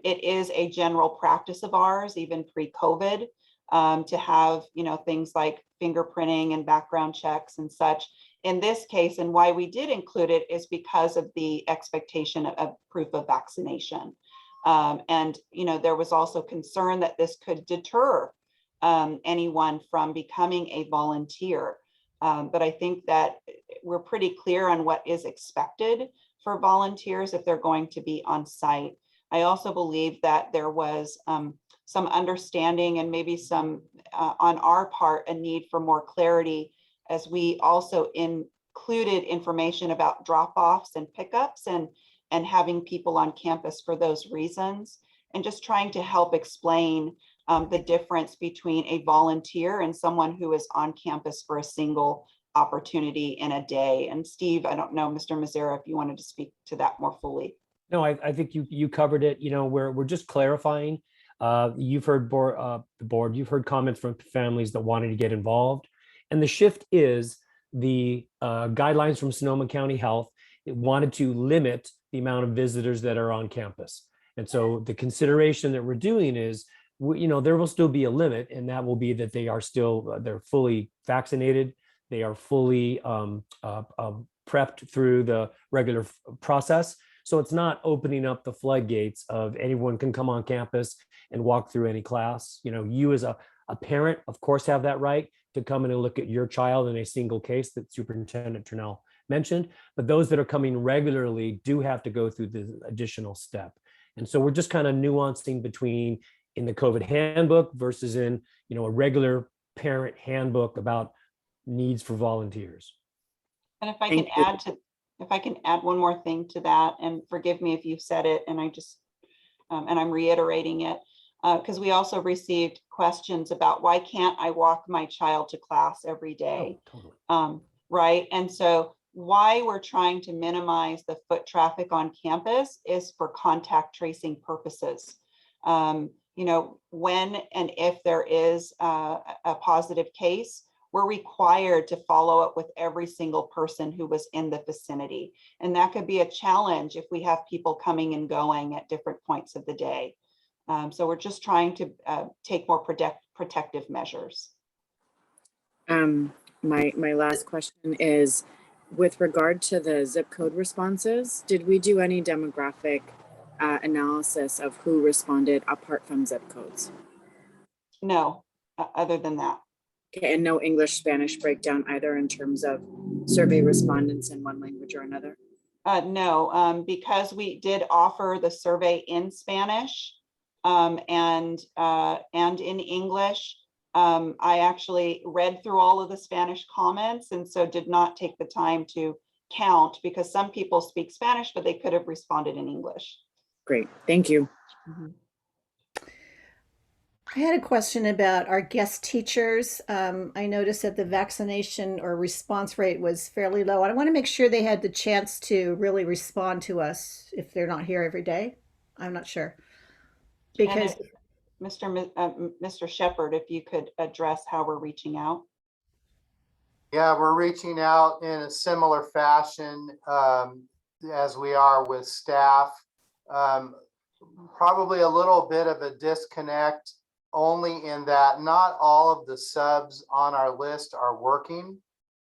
It is a general practice of ours, even pre-COVID, to have things like fingerprinting and background checks and such. In this case, and why we did include it is because of the expectation of proof of vaccination. And there was also concern that this could deter anyone from becoming a volunteer. But I think that we're pretty clear on what is expected for volunteers if they're going to be on site. I also believe that there was some understanding and maybe some, on our part, a need for more clarity as we also included information about drop-offs and pickups and having people on campus for those reasons, and just trying to help explain the difference between a volunteer and someone who is on campus for a single opportunity in a day. And Steve, I don't know, Mr. Mazzara, if you wanted to speak to that more fully. No, I think you covered it. We're just clarifying. You've heard the board, you've heard comments from families that wanted to get involved. And the shift is the guidelines from Sonoma County Health. It wanted to limit the amount of visitors that are on campus. And so the consideration that we're doing is, there will still be a limit, and that will be that they are still, they're fully vaccinated. They are fully prepped through the regular process. So it's not opening up the floodgates of anyone can come on campus and walk through any class. You as a parent, of course, have that right to come in and look at your child in a single case that Superintendent Turnell mentioned. But those that are coming regularly do have to go through the additional step. And so we're just kind of nuancing between in the COVID handbook versus in, a regular parent handbook about needs for volunteers. And if I can add one more thing to that, and forgive me if you've said it, and and I'm reiterating it, because we also received questions about why can't I walk my child to class every day? Oh, totally. Right. And so why we're trying to minimize the foot traffic on campus is for contact tracing purposes. When and if there is a positive case, we're required to follow up with every single person who was in the vicinity. And that could be a challenge if we have people coming and going at different points of the day. So we're just trying to take more protective measures. My last question is, with regard to the zip code responses, did we do any demographic analysis of who responded apart from zip codes? No, other than that. Okay, and no English, Spanish breakdown either in terms of survey respondents in one language or another? No, because we did offer the survey in Spanish and in English. I actually read through all of the Spanish comments, and so did not take the time to count, because some people speak Spanish, but they could have responded in English. Great, thank you. Mm-hmm. I had a question about our guest teachers. I noticed that the vaccination or response rate was fairly low. I want to make sure they had the chance to really respond to us if they're not here every day. I'm not sure. Because Mr. Shepherd, if you could address how we're reaching out. Yeah, we're reaching out in a similar fashion as we are with staff. Probably a little bit of a disconnect only in that not all of the subs on our list are working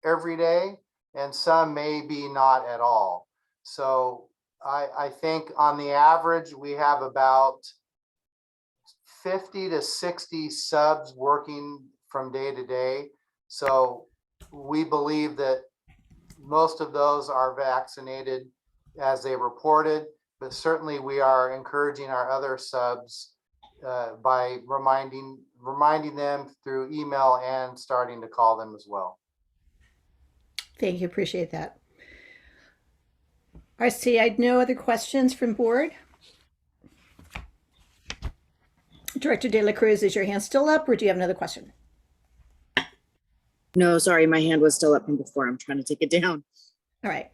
every day, and some may be not at all. So I think on the average, we have about 50 to 60 subs working from day to day. So we believe that most of those are vaccinated as they reported, but certainly we are encouraging our other subs by reminding them through email and starting to call them as well. Thank you. Appreciate that. I see. I had no other questions from board. Director De La Cruz, is your hand still up, or do you have another question? No, sorry, my hand was still up from before. I'm trying to take it down. All right.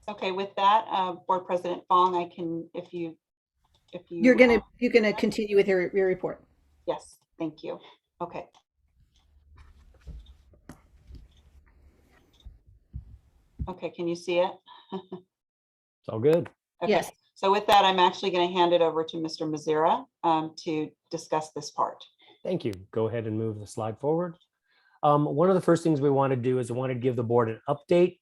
Okay, with that, Board President Fong, I can, if you You're gonna continue with your report. Yes, thank you. Okay. Okay, can you see it? It's all good. Okay. Yes. So with that, I'm actually going to hand it over to Mr. Mazira to discuss this part. Thank you. Go ahead and move the slide forward. One of the first things we want to do is I want to give the board an update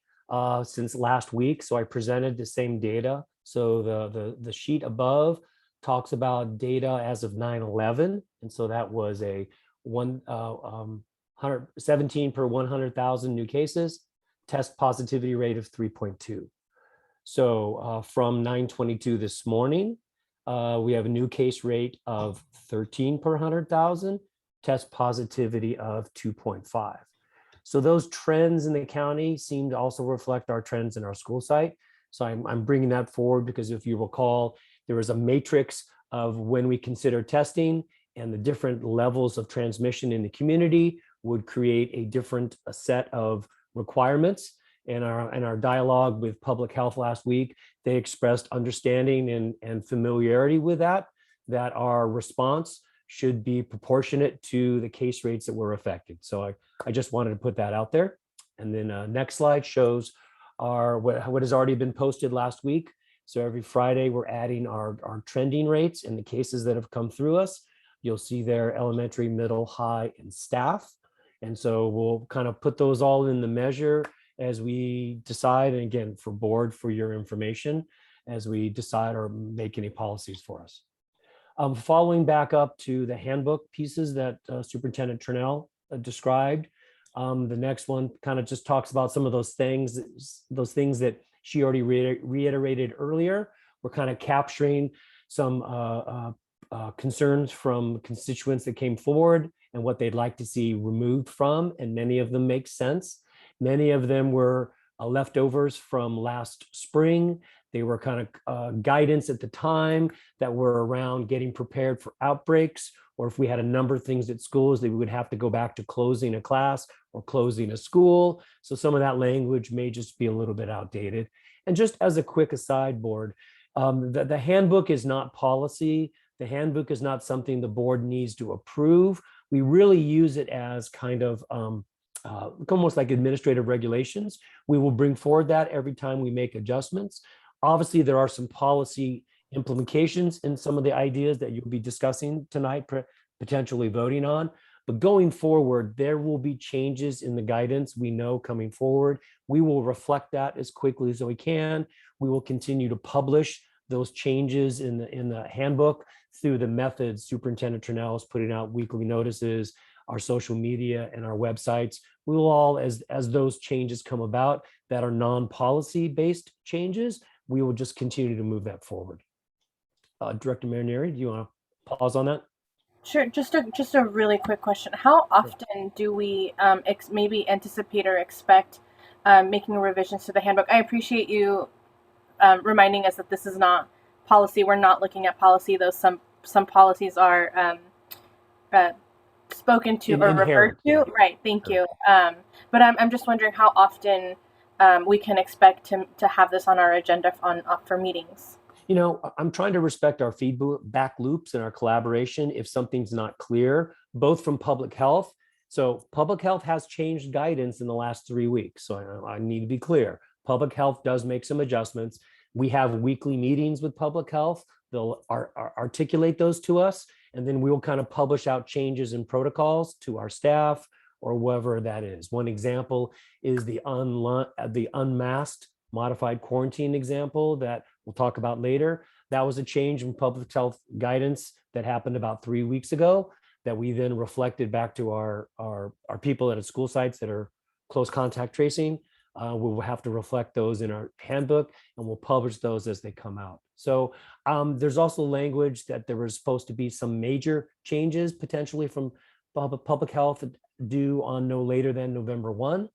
since last week. So I presented the same data. So the sheet above talks about data as of 9/11. And so that was a 117 per 100,000 new cases, test positivity rate of 3.2. So from 9/22 this morning, we have a new case rate of 13 per 100,000, test positivity of 2.5. So those trends in the county seem to also reflect our trends in our school site. So I'm bringing that forward because if you recall, there was a matrix of when we consider testing and the different levels of transmission in the community would create a different set of requirements. In our dialogue with public health last week, they expressed understanding and familiarity with that our response should be proportionate to the case rates that were affected. So I just wanted to put that out there. And then next slide shows what has already been posted last week. So every Friday, we're adding our trending rates and the cases that have come through us. You'll see there elementary, middle, high, and staff. And so we'll kind of put those all in the measure as we decide, and again, for board, for your information, as we decide or make any policies for us. Following back up to the handbook pieces that Superintendent Trinnell described, the next one kind of just talks about some of those things that she already reiterated earlier. We're kind of capturing some concerns from constituents that came forward and what they'd like to see removed from, and many of them make sense. Many of them were leftovers from last spring. They were kind of guidance at the time that were around getting prepared for outbreaks, or if we had a number of things at schools that we would have to go back to closing a class or closing a school. So some of that language may just be a little bit outdated. And just as a quick aside, board, the handbook is not policy. The handbook is not something the board needs to approve. We really use it as kind of almost like administrative regulations. We will bring forward that every time we make adjustments. Obviously, there are some policy implications in some of the ideas that you'll be discussing tonight, potentially voting on. But going forward, there will be changes in the guidance we know coming forward. We will reflect that as quickly as we can. We will continue to publish those changes in the handbook through the methods Superintendent Trinnell is putting out weekly notices, our social media, and our websites. We will all, as those changes come about that are non-policy based changes, we will just continue to move that forward. Director Marineri, do you want to pause on that? Sure. Just a really quick question. How often do we maybe anticipate or expect making revisions to the handbook? I appreciate you reminding us that this is not policy. We're not looking at policy, though some policies are spoken to or referred to. Right. Thank you. But I'm just wondering how often we can expect to have this on our agenda for meetings. I'm trying to respect our feedback loops and our collaboration if something's not clear, both from public health. So public health has changed guidance in the last 3 weeks. So I need to be clear. Public health does make some adjustments. We have weekly meetings with public health. They'll articulate those to us, and then we will kind of publish out changes in protocols to our staff or whoever that is. One example is the unmasked modified quarantine example that we'll talk about later. That was a change in public health guidance that happened about 3 weeks ago that we then reflected back to our people at school sites that are close contact tracing. We will have to reflect those in our handbook, and we'll publish those as they come out. So there's also language that there was supposed to be some major changes potentially from public health due on no later than November 1.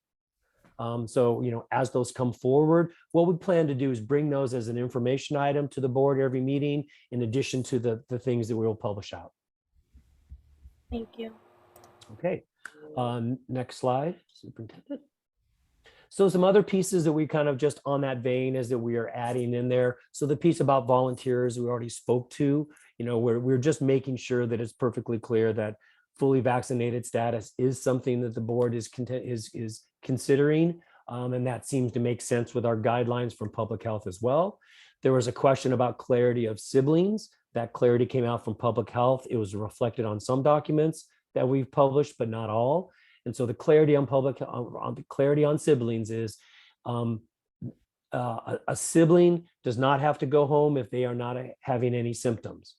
So, as those come forward, what we plan to do is bring those as an information item to the board every meeting, in addition to the things that we will publish out. Thank you. Okay, next slide, Superintendent. So some other pieces that we kind of just on that vein is that we are adding in there. So the piece about volunteers we already spoke to, we're just making sure that it's perfectly clear that fully vaccinated status is something that the board is considering. And that seems to make sense with our guidelines from public health as well. There was a question about clarity of siblings. That clarity came out from public health. It was reflected on some documents that we've published, but not all. And so the clarity on the clarity on siblings is a sibling does not have to go home if they are not having any symptoms.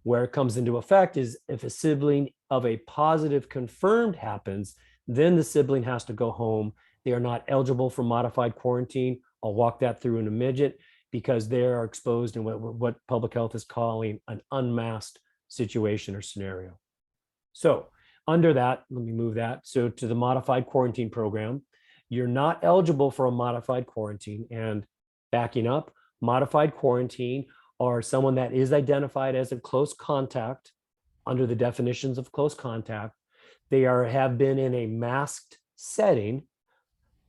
Where it comes into effect is if a sibling of a positive confirmed happens, then the sibling has to go home. They are not eligible for modified quarantine. I'll walk that through in a minute, because they are exposed in what public health is calling an unmasked situation or scenario. So under that, let me move that. So to the modified quarantine program, you're not eligible for a modified quarantine. And backing up, modified quarantine or someone that is identified as a close contact under the definitions of close contact. They have been in a masked setting,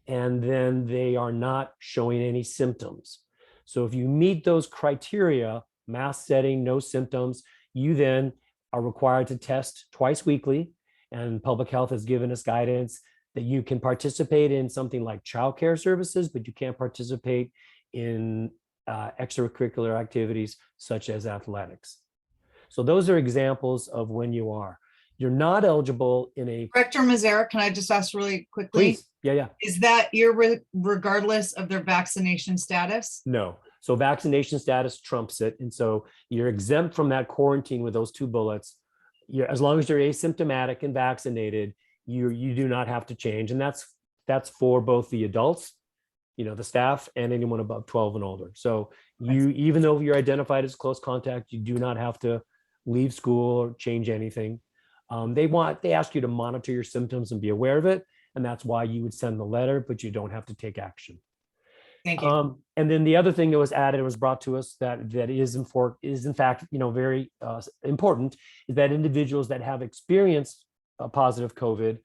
and then they are not showing any symptoms. So if you meet those criteria, mask setting, no symptoms, you then are required to test twice weekly. And public health has given us guidance that you can participate in something like childcare services, but you can't participate in extracurricular activities such as athletics. So those are examples of when you are. You're not eligible in a— Director Mazzara, can I just ask really quickly? Please. Yeah. Is that regardless of their vaccination status? No. So vaccination status trumps it. And so you're exempt from that quarantine with those two bullets. As long as you're asymptomatic and vaccinated, you do not have to change. And that's for both the adults, the staff, and anyone above 12 and older. So even though you're identified as close contact, you do not have to leave school or change anything. They ask you to monitor your symptoms and be aware of it. And that's why you would send the letter, but you don't have to take action. Thank you. And then the other thing that was added, was brought to us that is in fact, very important, is that individuals that have experienced a positive COVID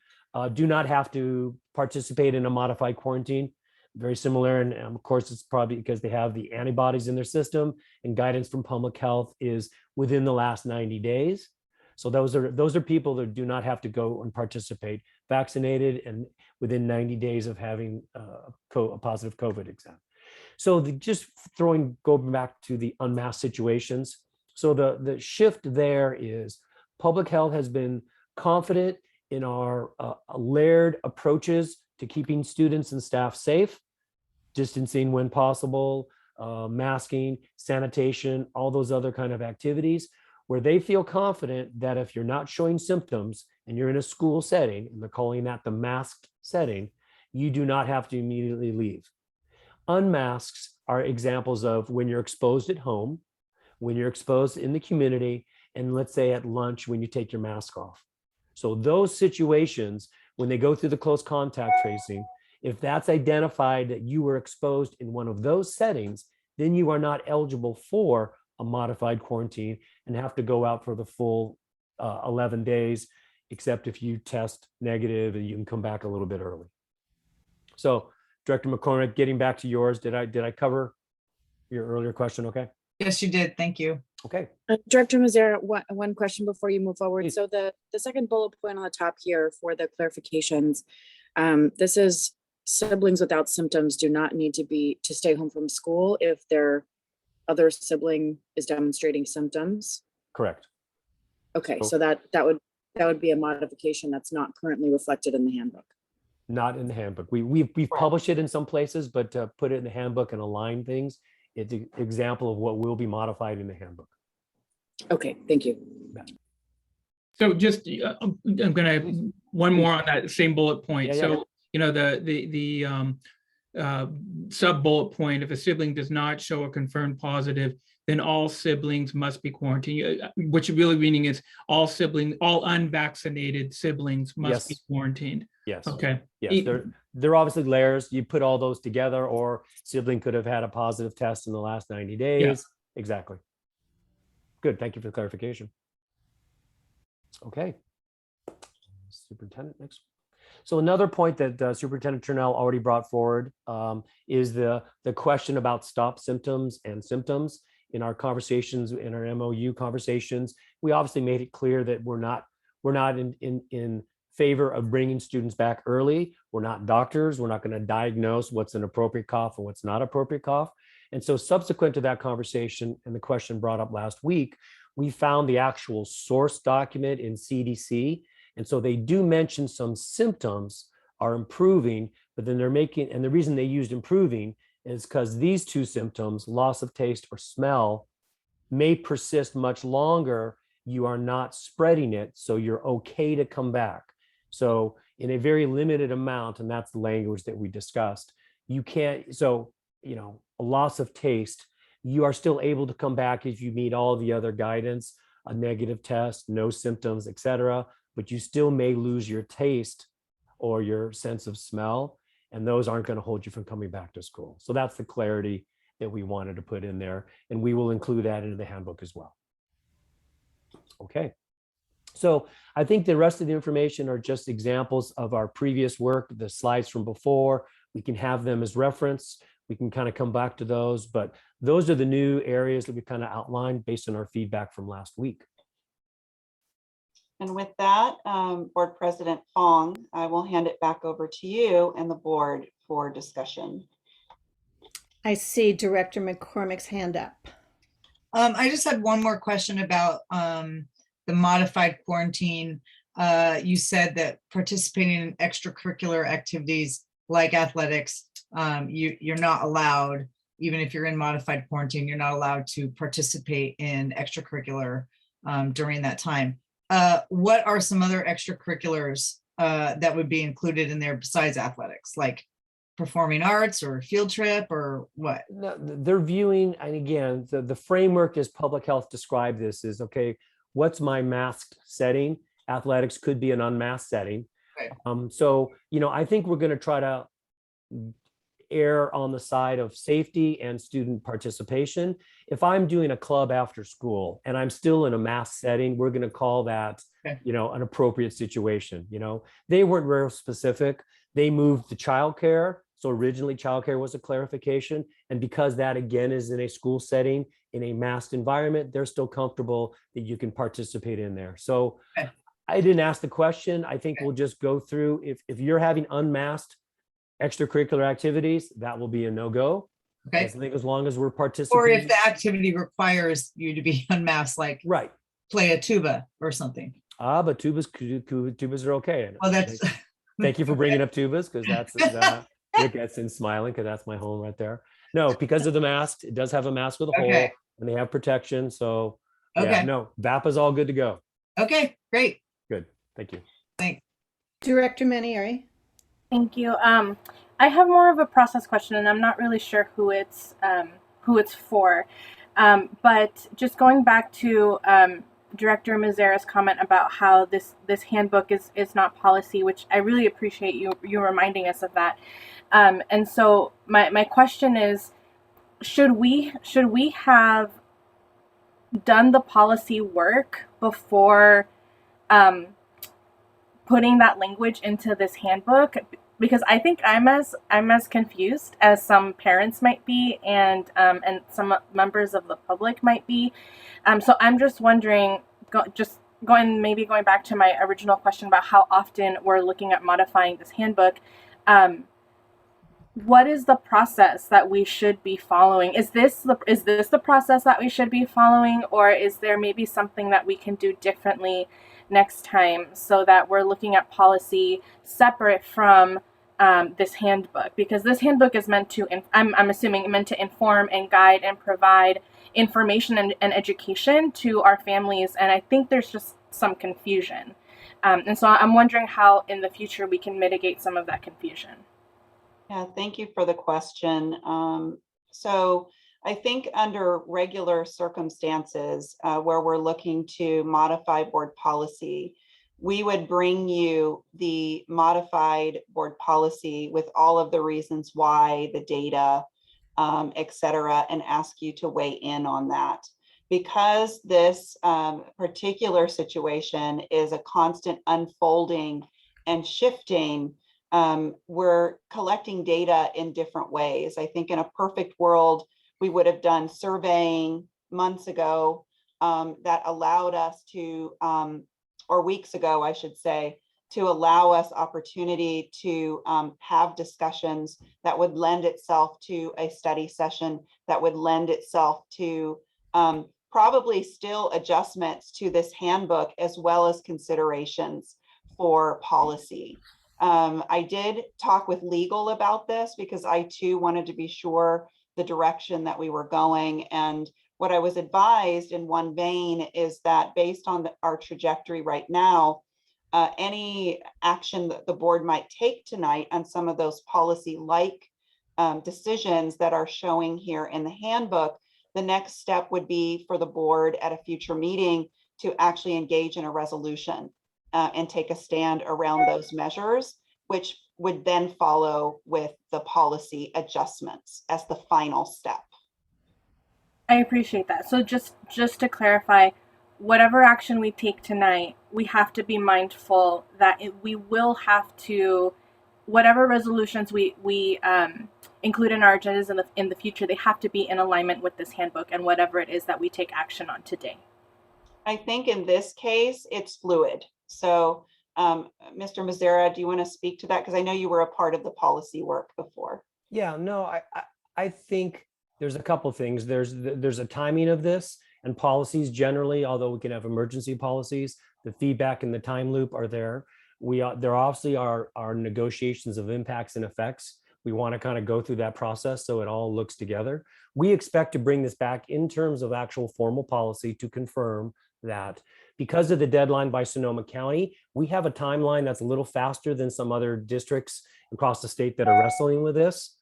do not have to participate in a modified quarantine. Very similar, and of course, it's probably because they have the antibodies in their system, and guidance from public health is within the last 90 days. So those are people that do not have to go and participate, vaccinated and within 90 days of having a positive COVID exam. So going back to the unmasked situations. So the shift there is public health has been confident in our layered approaches to keeping students and staff safe, distancing when possible, masking, sanitation, all those other kind of activities, where they feel confident that if you're not showing symptoms and you're in a school setting, and they're calling that the masked setting, you do not have to immediately leave. Unmasks are examples of when you're exposed at home, when you're exposed in the community, and let's say at lunch when you take your mask off. So those situations, when they go through the close contact tracing, if that's identified that you were exposed in one of those settings, then you are not eligible for a modified quarantine and have to go out for the full 11 days, except if you test negative and you can come back a little bit early. So Director McCormick, getting back to yours, did I cover your earlier question? Okay. Yes, you did. Thank you. Okay. Director Mazzara, one question before you move forward. Please. So the second bullet point on the top here for the clarifications, this is siblings without symptoms do not need to stay home from school if their other sibling is demonstrating symptoms. Correct. Okay, So- so that would be a modification that's not currently reflected in the handbook. Not in the handbook. We've published it in some places, but to put it in the handbook and align things, it's an example of what will be modified in the handbook. Okay, thank you. So just, I'm gonna, one more on that same bullet point. Yeah, yeah. So, you know, the sub bullet point, if a sibling does not show a confirmed positive, then all siblings must be quarantined, which really meaning is all unvaccinated siblings must be Yes. quarantined. Yes. Okay. Yes, there are obviously layers. You put all those together, or sibling could have had a positive test in the last 90 days. Exactly. Good. Thank you for the clarification. Okay. Superintendent next. So another point that Superintendent Turnell already brought forward is the question about stop symptoms and symptoms. In our conversations, in our MOU conversations, we obviously made it clear that we're not in favor of bringing students back early. We're not doctors. We're not going to diagnose what's an appropriate cough and what's not appropriate cough. And so subsequent to that conversation and the question brought up last week, we found the actual source document in CDC. And so they do mention some symptoms are improving, but then and the reason they used improving is because these two symptoms, loss of taste or smell, may persist much longer. You are not spreading it, so you're okay to come back. So in a very limited amount, and that's the language that we discussed, you can't, so, you know, a loss of taste, you are still able to come back if you meet all the other guidance, a negative test, no symptoms, etc., but you still may lose your taste or your sense of smell, and those aren't going to hold you from coming back to school. So that's the clarity that we wanted to put in there, and we will include that into the handbook as well. Okay. So I think the rest of the information are just examples of our previous work, the slides from before. We can have them as reference. We can kind of come back to those, but those are the new areas that we kind of outlined based on our feedback from last week. And with that, Board President Fong, I will hand it back over to you and the board for discussion. I see Director McCormick's hand up. I just had one more question about the modified quarantine. You said that participating in extracurricular activities like athletics, you're not allowed, even if you're in modified quarantine, you're not allowed to participate in extracurricular during that time. What are some other extracurriculars that would be included in there besides athletics, like performing arts or field trip or what? No, they're viewing, and again, the framework as public health described this is, okay, what's my masked setting? Athletics could be an unmasked setting. Okay. So, you know, I think we're going to try to err on the side of safety and student participation. If I'm doing a club after school and I'm still in a mask setting, we're going to call that, you know, an appropriate situation. You know, they weren't real specific. They moved to childcare. So originally childcare was a clarification. And because that again is in a school setting, in a masked environment, they're still comfortable that you can participate in there. So I didn't ask the question. I think we'll just go through, if you're having unmasked extracurricular activities, that will be a no-go. Okay. I think as long as we're participating. Or if the activity requires you to be unmasked, like play a tuba or something. But tubas are okay. Well, that's. Thank you for bringing up tubas, because that's Rick Edson smiling, because that's my home right there. No, because of the mask, it does have a mask with a hole, and they have protection. So yeah, no, VAPA's all good to go. Okay, great. Good, thank you. Thanks. Director Manieri. Thank you. I have more of a process question, and I'm not really sure who it's for. But just going back to Director Mazzara's comment about how this handbook is not policy, which I really appreciate you reminding us of that. And so my question is, should we have done the policy work before putting that language into this handbook? because I think I'm as confused as some parents might be, and some members of the public might be. So I'm just wondering, going back to my original question about how often we're looking at modifying this handbook. What is the process that we should be following? Is this the process that we should be following, or is there maybe something that we can do differently next time so that we're looking at policy separate from this handbook? Because this handbook is meant to, I'm assuming, meant to inform and guide and provide information and education to our families, and I think there's just some confusion. And so I'm wondering how in the future we can mitigate some of that confusion. Yeah, thank you for the question. So I think under regular circumstances where we're looking to modify board policy, we would bring you the modified board policy with all of the reasons why, the data, et cetera, and ask you to weigh in on that. Because this particular situation is a constant unfolding and shifting, we're collecting data in different ways. I think in a perfect world, we would have done surveying months ago that allowed us to, or weeks ago, I should say, to allow us opportunity to have discussions that would lend itself to a study session, that would lend itself to probably still adjustments to this handbook, as well as considerations for policy. I did talk with legal about this because I too wanted to be sure the direction that we were going. And what I was advised in one vein is that based on our trajectory right now, any action that the board might take tonight on some of those policy-like decisions that are showing here in the handbook, the next step would be for the board at a future meeting to actually engage in a resolution and take a stand around those measures, which would then follow with the policy adjustments as the final step. I appreciate that. So just to clarify, whatever action we take tonight, we have to be mindful that we will have to, whatever resolutions we include in our agendas in the future, they have to be in alignment with this handbook and whatever it is that we take action on today. I think in this case, it's fluid. So Mr. Mazzara, do you want to speak to that? Because I know you were a part of the policy work before. Yeah, no, I think there's a couple things. There's a timing of this, and policies generally, although we can have emergency policies, the feedback and the time loop are there. There obviously are negotiations of impacts and effects. We want to kind of go through that process so it all looks together. We expect to bring this back in terms of actual formal policy to confirm that. Because of the deadline by Sonoma County, we have a timeline that's a little faster than some other districts across the state that are wrestling with this.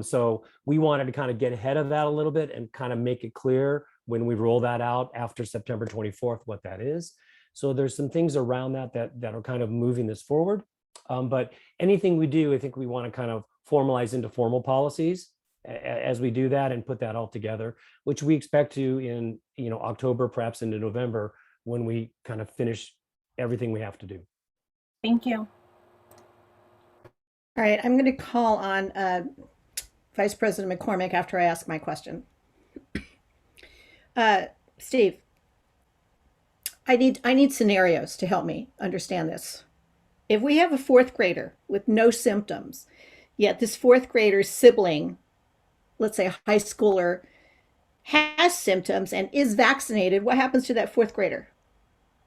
So we wanted to kind of get ahead of that a little bit and kind of make it clear when we roll that out after September 24th, what that is. So there's some things around that are kind of moving this forward. But anything we do, I think we want to kind of formalize into formal policies as we do that and put that all together, which we expect to in October, perhaps into November, when we kind of finish everything we have to do. Thank you. All right, I'm going to call on Vice President McCormick after I ask my question. Steve, I need scenarios to help me understand this. If we have a fourth grader with no symptoms, yet this fourth grader's sibling, let's say a high schooler, has symptoms and is vaccinated, what happens to that fourth grader?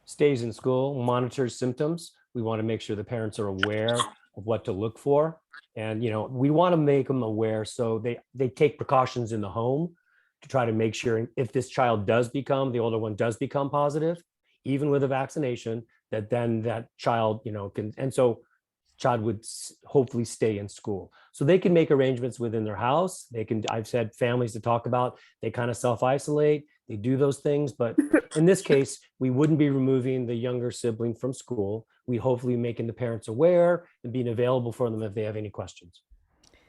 Stays in school, monitors symptoms. We want to make sure the parents are aware of what to look for. And, we want to make them aware so they take precautions in the home to try to make sure if this child the older one does become positive, even with a vaccination, that then that child, can, and so child would hopefully stay in school. So they can make arrangements within their house. I've said families to talk about, they kind of self-isolate, they do those things. But in this case, we wouldn't be removing the younger sibling from school. We hopefully making the parents aware and being available for them if they have any questions.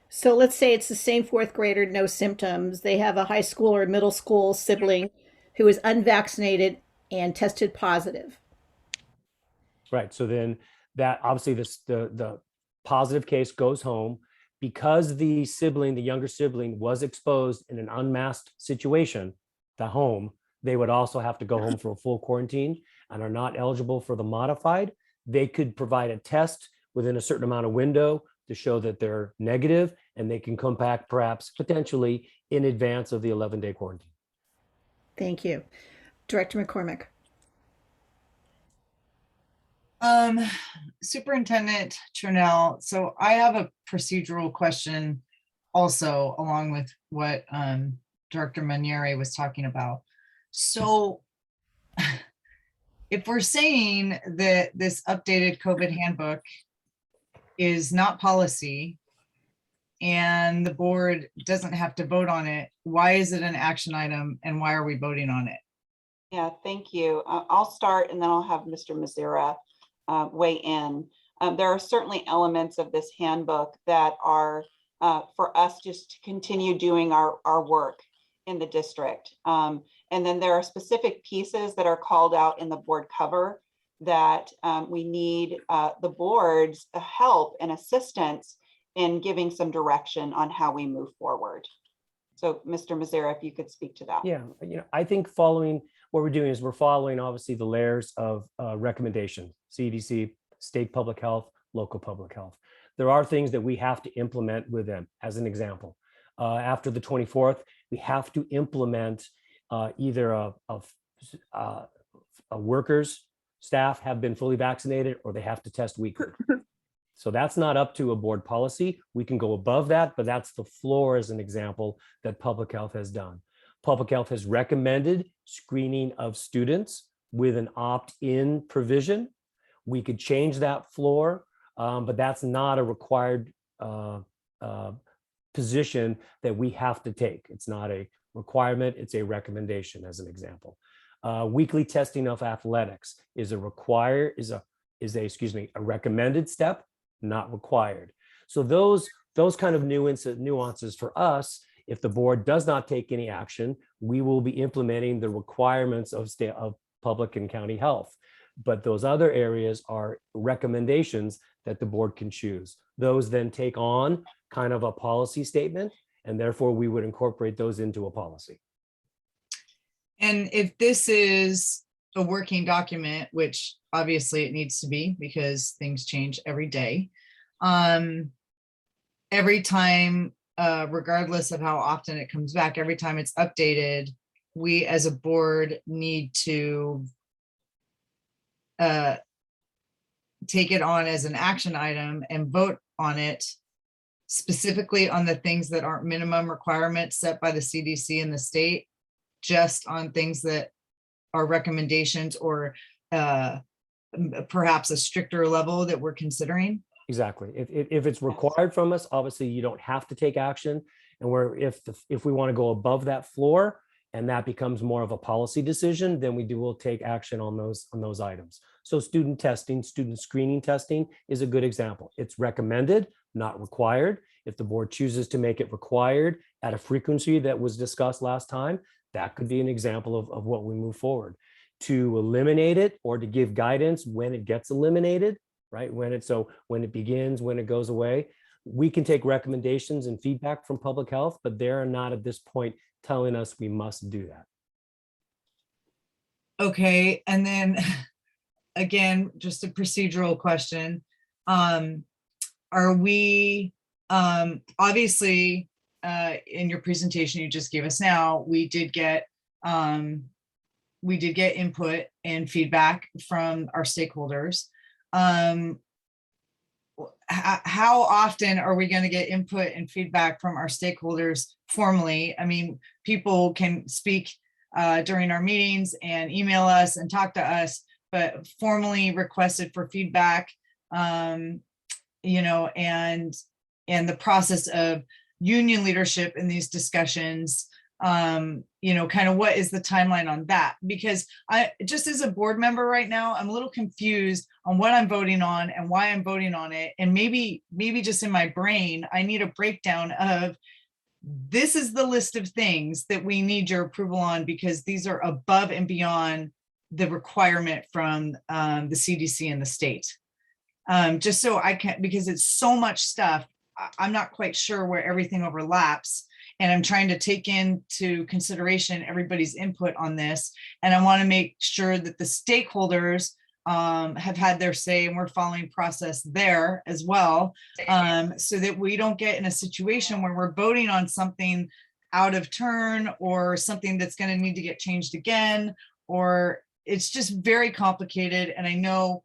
So let's say it's the same fourth grader, no symptoms. They have a high school or middle school sibling who is unvaccinated and tested positive. Right. So then that obviously the positive case goes home, because the sibling, the younger sibling, was exposed in an unmasked situation, the home, they would also have to go home for a full quarantine and are not eligible for the modified. They could provide a test within a certain amount of window to show that they're negative, and they can come back perhaps potentially in advance of the 11-day quarantine. Thank you. Director McCormick. Superintendent Trinnell, so I have a procedural question also along with what Director Manieri was talking about. So if we're saying that this updated COVID handbook is not policy and the board doesn't have to vote on it, why is it an action item and why are we voting on it? Yeah, thank you. I'll start and then I'll have Mr. Mazzara weigh in. There are certainly elements of this handbook that are for us just to continue doing our work in the district. And then there are specific pieces that are called out in the board cover that we need the board's help and assistance in giving some direction on how we move forward. So Mr. Mazzara, if you could speak to that. Yeah, I think following what we're doing is we're following obviously the layers of recommendation, CDC, state public health, local public health. There are things that we have to implement with them. As an example, after the 24th, we have to implement either a workers, staff have been fully vaccinated, or they have to test weekly. So that's not up to a board policy. We can go above that, but that's the floor as an example that public health has done. Public health has recommended screening of students with an opt-in provision. We could change that floor, but that's not a required position that we have to take. It's not a requirement, it's a recommendation as an example. Weekly testing of athletics is a recommended step, not required. So those kind of nuances for us, if the board does not take any action, we will be implementing the requirements of public and county health. But those other areas are recommendations that the board can choose. Those then take on kind of a policy statement, and therefore we would incorporate those into a policy. And if this is a working document, which obviously it needs to be because things change every day, every time, regardless of how often it comes back, every time it's updated, we as a board need to take it on as an action item and vote on it specifically on the things that aren't minimum requirements set by the CDC and the state, just on things that are recommendations or perhaps a stricter level that we're considering. Exactly. If it's required from us, obviously you don't have to take action. And if we want to go above that floor and that becomes more of a policy decision, then we'll take action on those items. So student testing, student screening testing is a good example. It's recommended, not required. If the board chooses to make it required at a frequency that was discussed last time, that could be an example of what we move forward. To eliminate it or to give guidance when it gets eliminated, right? When it begins, when it goes away, we can take recommendations and feedback from public health, but they're not at this point telling us we must do that. Okay, and then again, just a procedural question. Are we, obviously, in your presentation you just gave us now, we did get input and feedback from our stakeholders. How often are we going to get input and feedback from our stakeholders formally? I mean, people can speak during our meetings and email us and talk to us, but formally requested for feedback, you know, and the process of union leadership in these discussions, you know, kind of what is the timeline on that? Because I just as a board member right now, I'm a little confused on what I'm voting on and why I'm voting on it. And maybe just in my brain, I need a breakdown of this is the list of things that we need your approval on because these are above and beyond the requirement from the CDC and the state. Just so I can, because it's so much stuff, I'm not quite sure where everything overlaps. And I'm trying to take into consideration everybody's input on this. And I want to make sure that the stakeholders have had their say and we're following process there as well, so that we don't get in a situation where we're voting on something out of turn or something that's going to need to get changed again, or it's just very complicated. And I know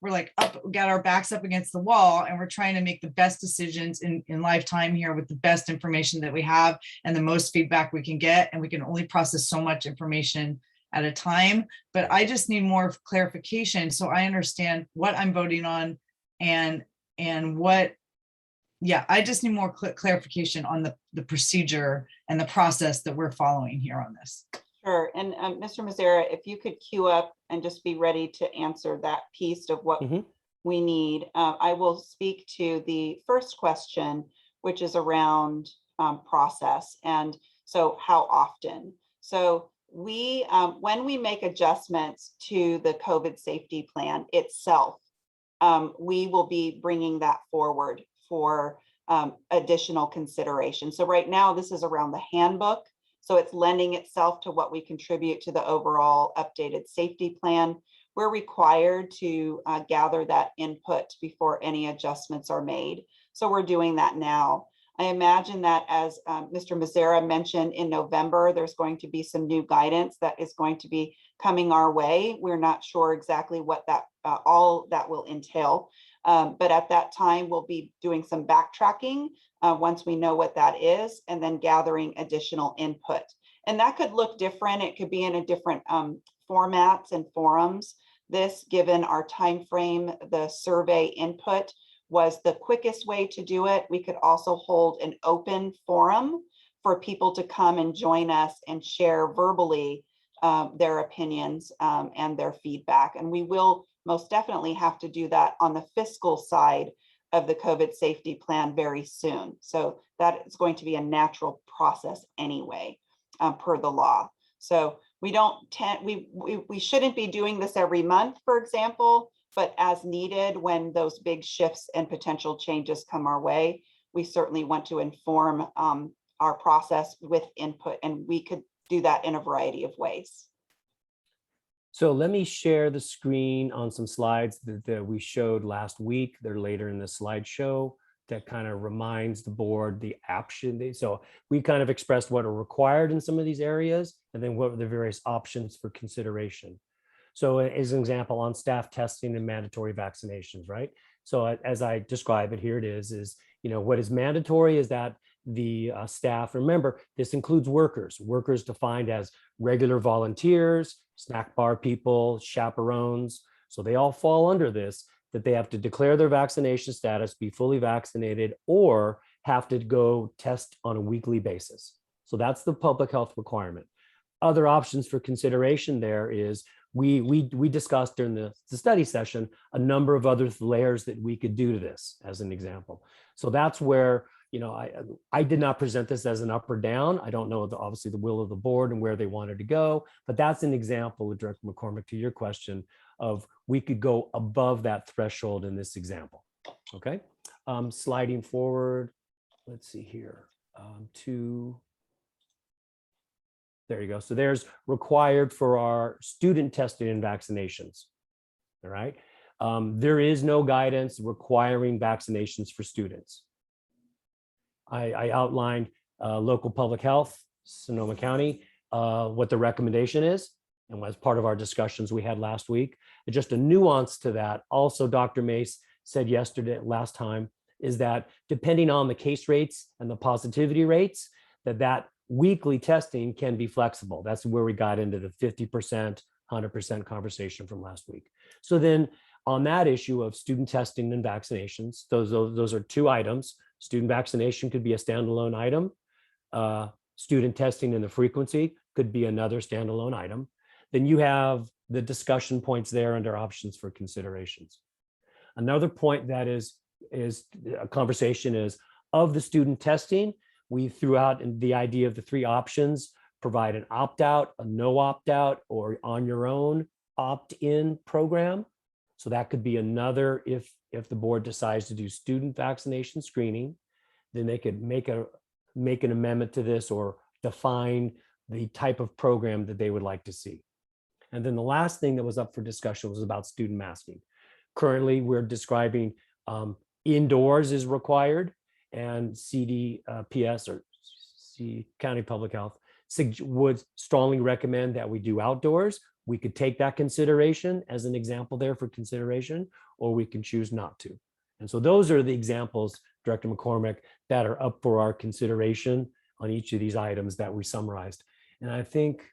we're like up, got our backs up against the wall, and we're trying to make the best decisions in lifetime here with the best information that we have and the most feedback we can get. And we can only process so much information at a time, but I just need more clarification so I understand what I'm voting on and what, yeah, I just need more clarification on the procedure and the process that we're following here on this. Sure. And Mr. Mazzara, if you could queue up and just be ready to answer that piece of what we need. I will speak to the first question, which is around process. And so how often? So we, when we make adjustments to the COVID safety plan itself, we will be bringing that forward for additional consideration. So right now, this is around the handbook. So it's lending itself to what we contribute to the overall updated safety plan. We're required to gather that input before any adjustments are made. So we're doing that now. I imagine that, as Mr. Mazzara mentioned, in November, there's going to be some new guidance that is going to be coming our way. We're not sure exactly what that all that will entail. But at that time, we'll be doing some backtracking once we know what that is, and then gathering additional input. And that could look different. It could be in a different formats and forums. This, given our time frame, the survey input was the quickest way to do it. We could also hold an open forum for people to come and join us and share verbally their opinions and their feedback. And we will most definitely have to do that on the fiscal side of the COVID safety plan very soon. So that is going to be a natural process anyway, per the law. So we don't tend, we shouldn't be doing this every month, for example, but as needed when those big shifts and potential changes come our way, we certainly want to inform our process with input, and we could do that in a variety of ways. So let me share the screen on some slides that we showed last week. They're later in the slideshow that kind of reminds the board the option. So we kind of expressed what are required in some of these areas, and then what are the various options for consideration. So as an example, on staff testing and mandatory vaccinations, right? So as I describe it, here it is, what is mandatory is that the staff, remember, this includes workers defined as regular volunteers, snack bar people, chaperones. So they all fall under this, that they have to declare their vaccination status, be fully vaccinated, or have to go test on a weekly basis. So that's the public health requirement. Other options for consideration there is we discussed during the study session a number of other layers that we could do to this, as an example. So that's where, I did not present this as an up or down. I don't know obviously the will of the board and where they wanted to go, but that's an example, Director McCormick, to your question of we could go above that threshold in this example. Okay, sliding forward. Let's see here. There you go. So there's required for our student testing and vaccinations. All right. There is no guidance requiring vaccinations for students. I outlined local public health, Sonoma County, what the recommendation is, and was part of our discussions we had last week. And just a nuance to that, also Dr. Mace said last time, is that depending on the case rates and the positivity rates, that weekly testing can be flexible. That's where we got into the 50%, 100% conversation from last week. So then on that issue of student testing and vaccinations, those are two items. Student vaccination could be a standalone item. Student testing and the frequency could be another standalone item. Then you have the discussion points there under options for considerations. Another point that is a conversation is of the student testing. We threw out the idea of the three options: provide an opt-out, a no opt-out, or on your own opt-in program. So that could be another, if the board decides to do student vaccination screening, then they could make an amendment to this or define the type of program that they would like to see. And then the last thing that was up for discussion was about student masking. Currently, we're describing indoors is required, and CDPS or County Public Health would strongly recommend that we do outdoors. We could take that consideration as an example there for consideration, or we can choose not to. And so those are the examples, Director McCormick, that are up for our consideration on each of these items that we summarized. And I think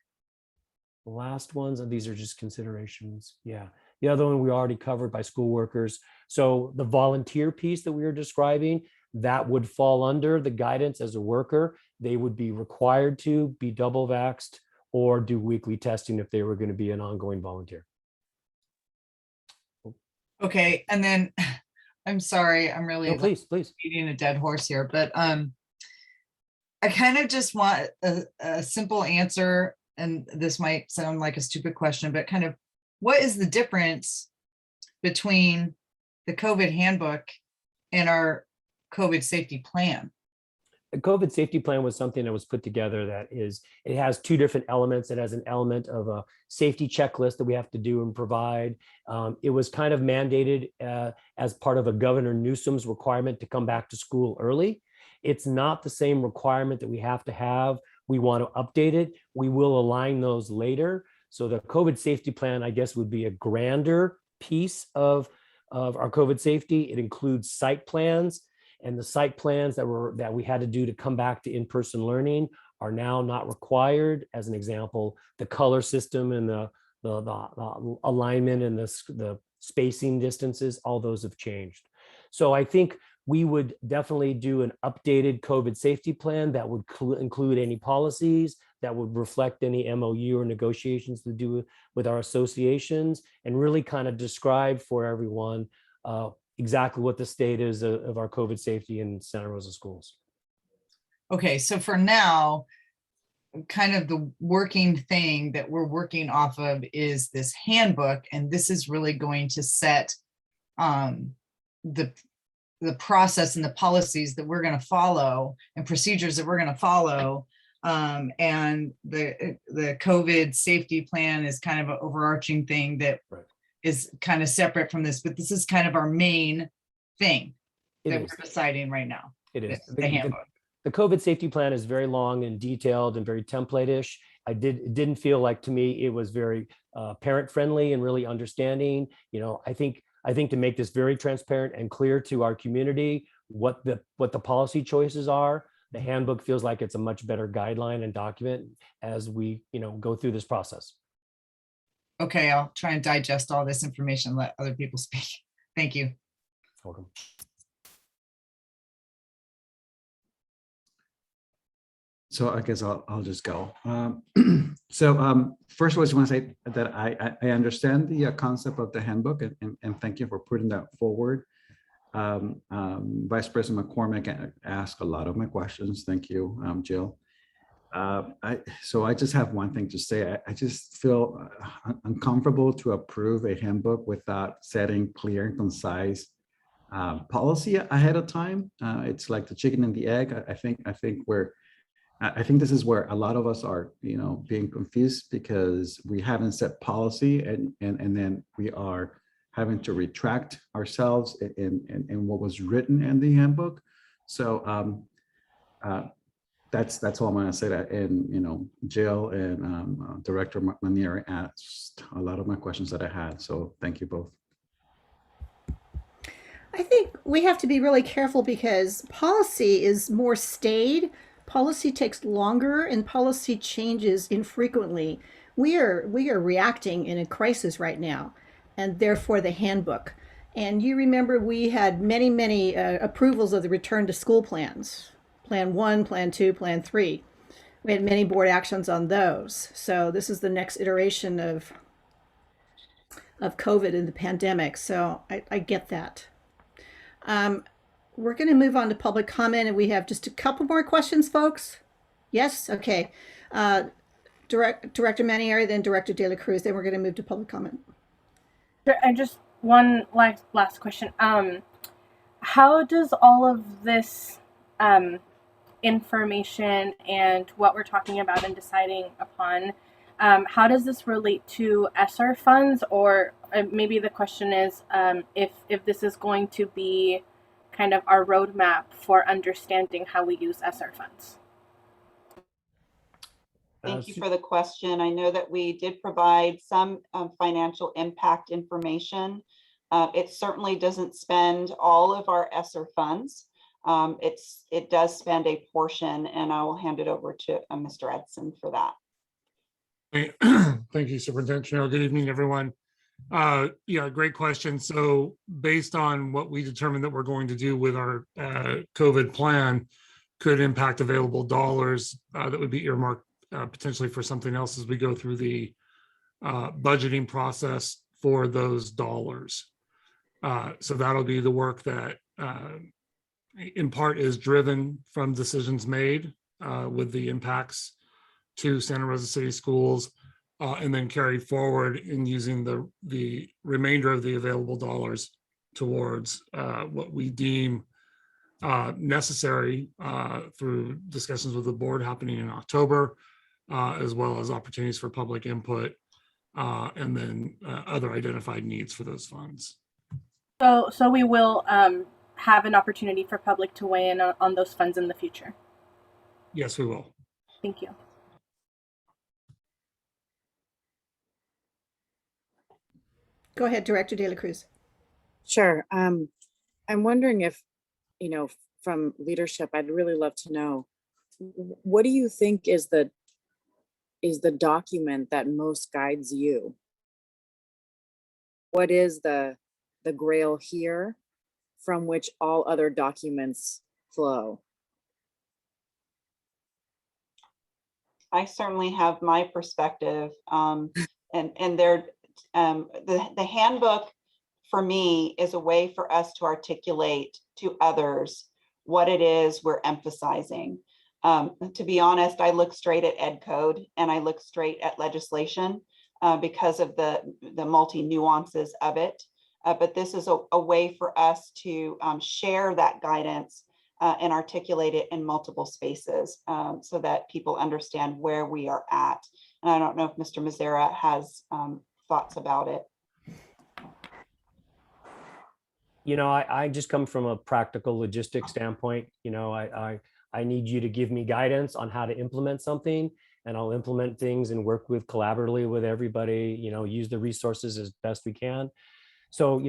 the last ones, and these are just considerations. Yeah. The other one we already covered by school workers. So the volunteer piece that we were describing, that would fall under the guidance as a worker. They would be required to be double vaxxed or do weekly testing if they were going to be an ongoing volunteer. Okay, and then I'm sorry, I'm really No, please beating a dead horse here, but I kind of just want a simple answer, and this might sound like a stupid question, but kind of what is the difference between the COVID handbook and our COVID safety plan? The COVID safety plan was something that was put together that it has two different elements. It has an element of a safety checklist that we have to do and provide. It was kind of mandated as part of a Governor Newsom's requirement to come back to school early. It's not the same requirement that we have to have. We want to update it. We will align those later. So the COVID safety plan, I guess, would be a grander piece of our COVID safety. It includes site plans. And the site plans that we had to do to come back to in-person learning are now not required. As an example, the color system and the alignment and the spacing distances, all those have changed. So I think we would definitely do an updated COVID safety plan that would include any policies that would reflect any MOU or negotiations to do with our associations, and really kind of describe for everyone exactly what the state is of our COVID safety in Santa Rosa schools. Okay, so for now, kind of the working thing that we're working off of is this handbook, and this is really going to set the process and the policies that we're going to follow and procedures that we're going to follow. And the COVID safety plan is kind of an overarching thing that is kind of separate from this, but this is kind of our main thing that we're deciding right now. It is. The handbook. The COVID safety plan is very long and detailed and very template-ish. It didn't feel like, to me, it was very parent friendly and really understanding. You know, I think to make this very transparent and clear to our community what the policy choices are, the handbook feels like it's a much better guideline and document as we, go through this process. Okay, I'll try and digest all this information, let other people speak. Thank you. Welcome. So I guess I'll just go. First of all, I just want to say that I understand the concept of the handbook, and thank you for putting that forward. Vice President McCormick asked a lot of my questions. Thank you, Jill. So I just have one thing to say. I just feel uncomfortable to approve a handbook without setting clear and concise policy ahead of time. It's like the chicken and the egg. I think this is where a lot of us are, being confused because we haven't set policy and then we are having to retract ourselves in what was written in the handbook. So that's all I'm going to say. That, and Jill and Director Manieri asked a lot of my questions that I had. So thank you both. I think we have to be really careful because policy is more staid. Policy takes longer and policy changes infrequently. We are reacting in a crisis right now, and therefore the handbook. And you remember we had many approvals of the return to school plans. Plan 1, Plan 2, Plan 3. We had many board actions on those. So this is the next iteration of COVID and the pandemic. So I get that. We're going to move on to public comment, and we have just a couple more questions, folks. Yes? Okay. Director Manieri, then Director De La Cruz, then we're going to move to public comment. And just one last question. How does all of this information and what we're talking about and deciding upon, how does this relate to ESSER funds? Or maybe the question is if this is going to be kind of our roadmap for understanding how we use ESSER funds. Thank you for the question. I know that we did provide some financial impact information. It certainly doesn't spend all of our ESSER funds. It does spend a portion, and I will hand it over to Mr. Edson for that. Thank you, Superintendent Chanel. Good evening, everyone. Yeah, great question. So based on what we determined that we're going to do with our COVID plan could impact available dollars that would be earmarked potentially for something else as we go through the budgeting process for those dollars. So that'll be the work that in part is driven from decisions made with the impacts to Santa Rosa City Schools, and then carried forward in using the remainder of the available dollars towards what we deem necessary through discussions with the board happening in October, as well as opportunities for public input, and then other identified needs for those funds. So we will have an opportunity for public to weigh in on those funds in the future. Yes, we will. Thank you. Go ahead, Director De La Cruz. Sure. I'm wondering if, from leadership, I'd really love to know, what do you think is the document that most guides you? What is the grail here from which all other documents flow? I certainly have my perspective, and there. The handbook for me is a way for us to articulate to others what it is we're emphasizing. To be honest, I look straight at ed code and I look straight at legislation because of the multi nuances of it. But this is a way for us to share that guidance and articulate it in multiple spaces so that people understand where we are at. And I don't know if Mr. Mazzara has thoughts about it. I just come from a practical logistics standpoint. I need you to give me guidance on how to implement something, and I'll implement things and work collaboratively with everybody, use the resources as best we can. So,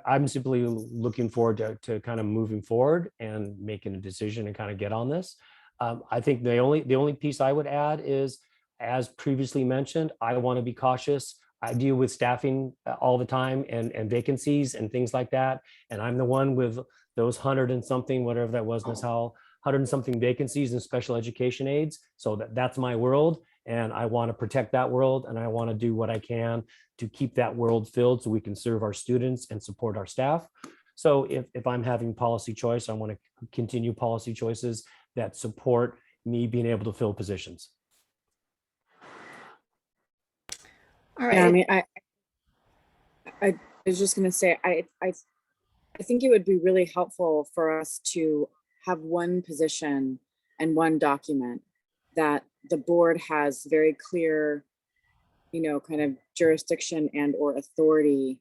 I'm simply looking forward to kind of moving forward and making a decision and kind of get on this. I think the only piece I would add is, as previously mentioned, I want to be cautious. I deal with staffing all the time and vacancies and things like that. And I'm the one with those 100 and something, whatever that was, Ms. Howell, 100 and something vacancies in special education aides. So that's my world. And I want to protect that world. And I want to do what I can to keep that world filled so we can serve our students and support our staff. So if I'm having policy choice, I want to continue policy choices that support me being able to fill positions. All right. Yeah, I mean, I was just going to say, I think it would be really helpful for us to have one position and one document that the board has very clear, kind of jurisdiction and or authority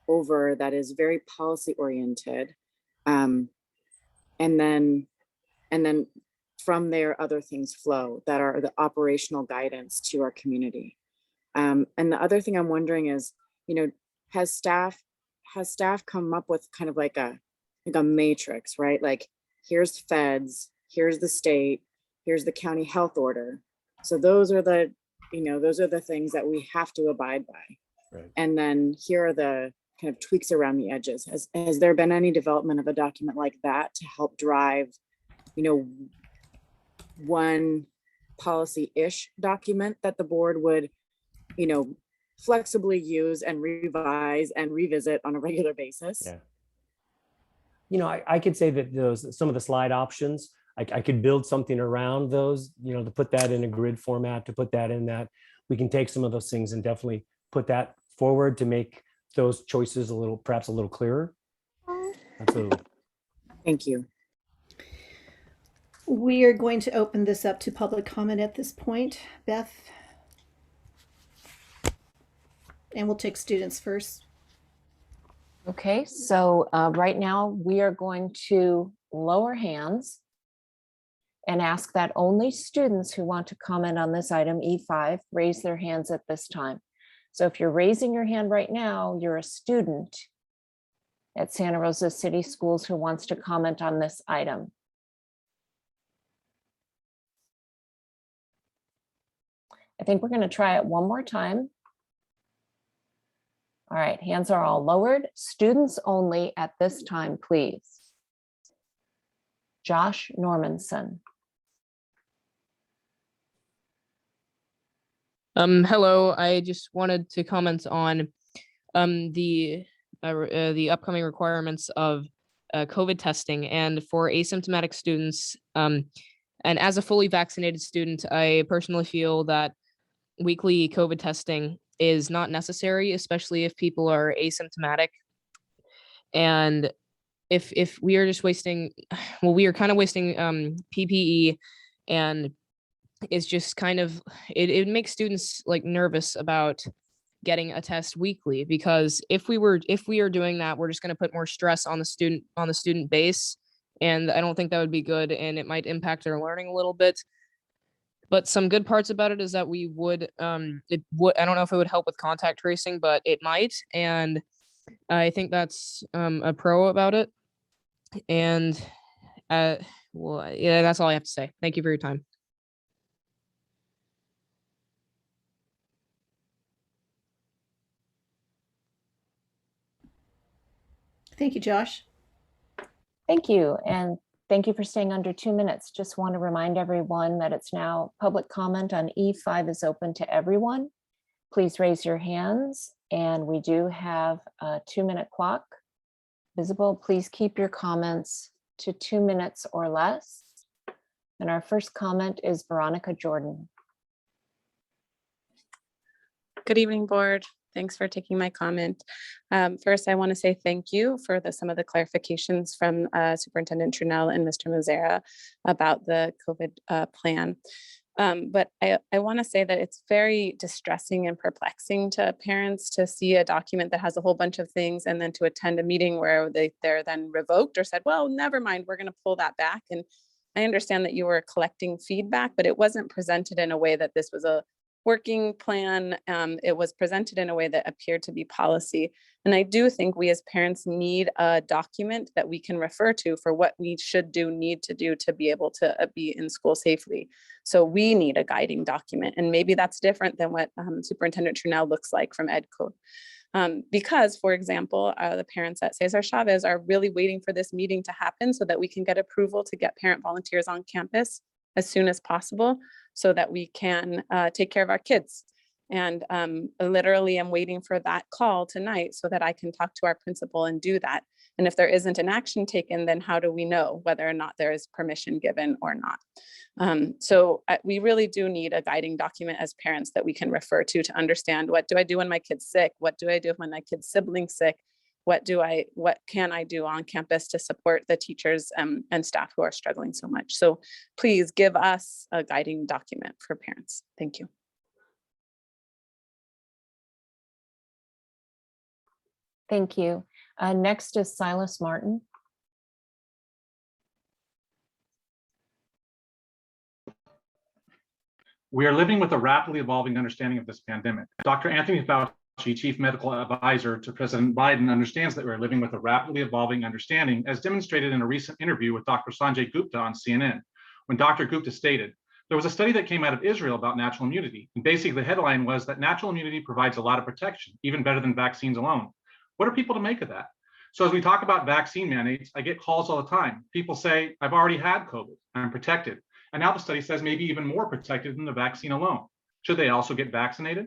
over, that is very policy oriented. And then from there, other things flow that are the operational guidance to our community. And the other thing I'm wondering is, has staff come up with kind of like a matrix, right? Like, here's feds, here's the state, here's the county health order. So those are the things that we have to abide by. Right. And then here are the kind of tweaks around the edges. Has there been any development of a document like that to help drive, one policy-ish document that the board would, flexibly use and revise and revisit on a regular basis? Yeah. I could say that some of the slide options, I could build something around those, to put that in a grid format, to put that in that. We can take some of those things and definitely put that forward to make those choices perhaps a little clearer. Absolutely. Thank you. We are going to open this up to public comment at this point. Beth? And we'll take students first. Okay, so right now we are going to lower hands and ask that only students who want to comment on this item E5 raise their hands at this time. So if you're raising your hand right now, you're a student at Santa Rosa City Schools who wants to comment on this item. I think we're going to try it one more time. All right, hands are all lowered. Students only at this time, please. Josh Normanson. Hello, I just wanted to comment on the upcoming requirements of COVID testing, and for asymptomatic students. And as a fully vaccinated student, I personally feel that weekly COVID testing is not necessary, especially if people are asymptomatic. And if we are just wasting, well, we are kind of wasting PPE, and it's just kind of, it makes students like nervous about getting a test weekly, because if we are doing that, we're just going to put more stress on the student base, and I don't think that would be good, and it might impact their learning a little bit. But some good parts about it is that we would, I don't know if it would help with contact tracing, but it might. And I think that's a pro about it. And well, yeah, that's all I have to say. Thank you for your time. Thank you, Josh. Thank you. And thank you for staying under 2 minutes. Just want to remind everyone that it's now public comment on E5 is open to everyone. Please raise your hands. And we do have a 2-minute clock visible. Please keep your comments to 2 minutes or less. And our first comment is Veronica Jordan. Good evening, board. Thanks for taking my comment. First, I want to say thank you for some of the clarifications from Superintendent Trunell and Mr. Mazzara about the COVID plan. But I want to say that it's very distressing and perplexing to parents to see a document that has a whole bunch of things and then to attend a meeting where they're then revoked or said, well, never mind, we're going to pull that back. And I understand that you were collecting feedback, but it wasn't presented in a way that this was a working plan. It was presented in a way that appeared to be policy. And I do think we as parents need a document that we can refer to for what we need to do to be able to be in school safely. So we need a guiding document. And maybe that's different than what Superintendent Trunell looks like from EdCode. Because, for example, the parents at Cesar Chavez are really waiting for this meeting to happen so that we can get approval to get parent volunteers on campus as soon as possible, so that we can take care of our kids. And literally I'm waiting for that call tonight so that I can talk to our principal and do that. And if there isn't an action taken, then how do we know whether or not there is permission given or not? So we really do need a guiding document as parents that we can refer to understand, what do I do when my kid's sick? What do I do when my kid's sibling's sick? What can I do on campus to support the teachers and staff who are struggling so much? So please give us a guiding document for parents. Thank you. Thank you. Next is Silas Martin. We are living with a rapidly evolving understanding of this pandemic. Dr. Anthony Fauci, Chief Medical Advisor to President Biden, understands that we're living with a rapidly evolving understanding, as demonstrated in a recent interview with Dr. Sanjay Gupta on CNN, when Dr. Gupta stated, there was a study that came out of Israel about natural immunity. And basically the headline was that natural immunity provides a lot of protection, even better than vaccines alone. What are people to make of that? So as we talk about vaccine mandates, I get calls all the time. People say, I've already had COVID, I'm protected. And now the study says maybe even more protected than the vaccine alone. Should they also get vaccinated?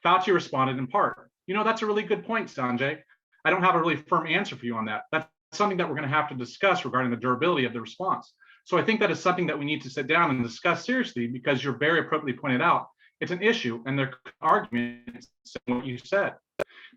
Fauci responded in part, that's a really good point, Sanjay. I don't have a really firm answer for you on that. That's something that we're going to have to discuss regarding the durability of the response. So I think that is something that we need to sit down and discuss seriously, because you're very appropriately pointed out, it's an issue and there are arguments in what you said.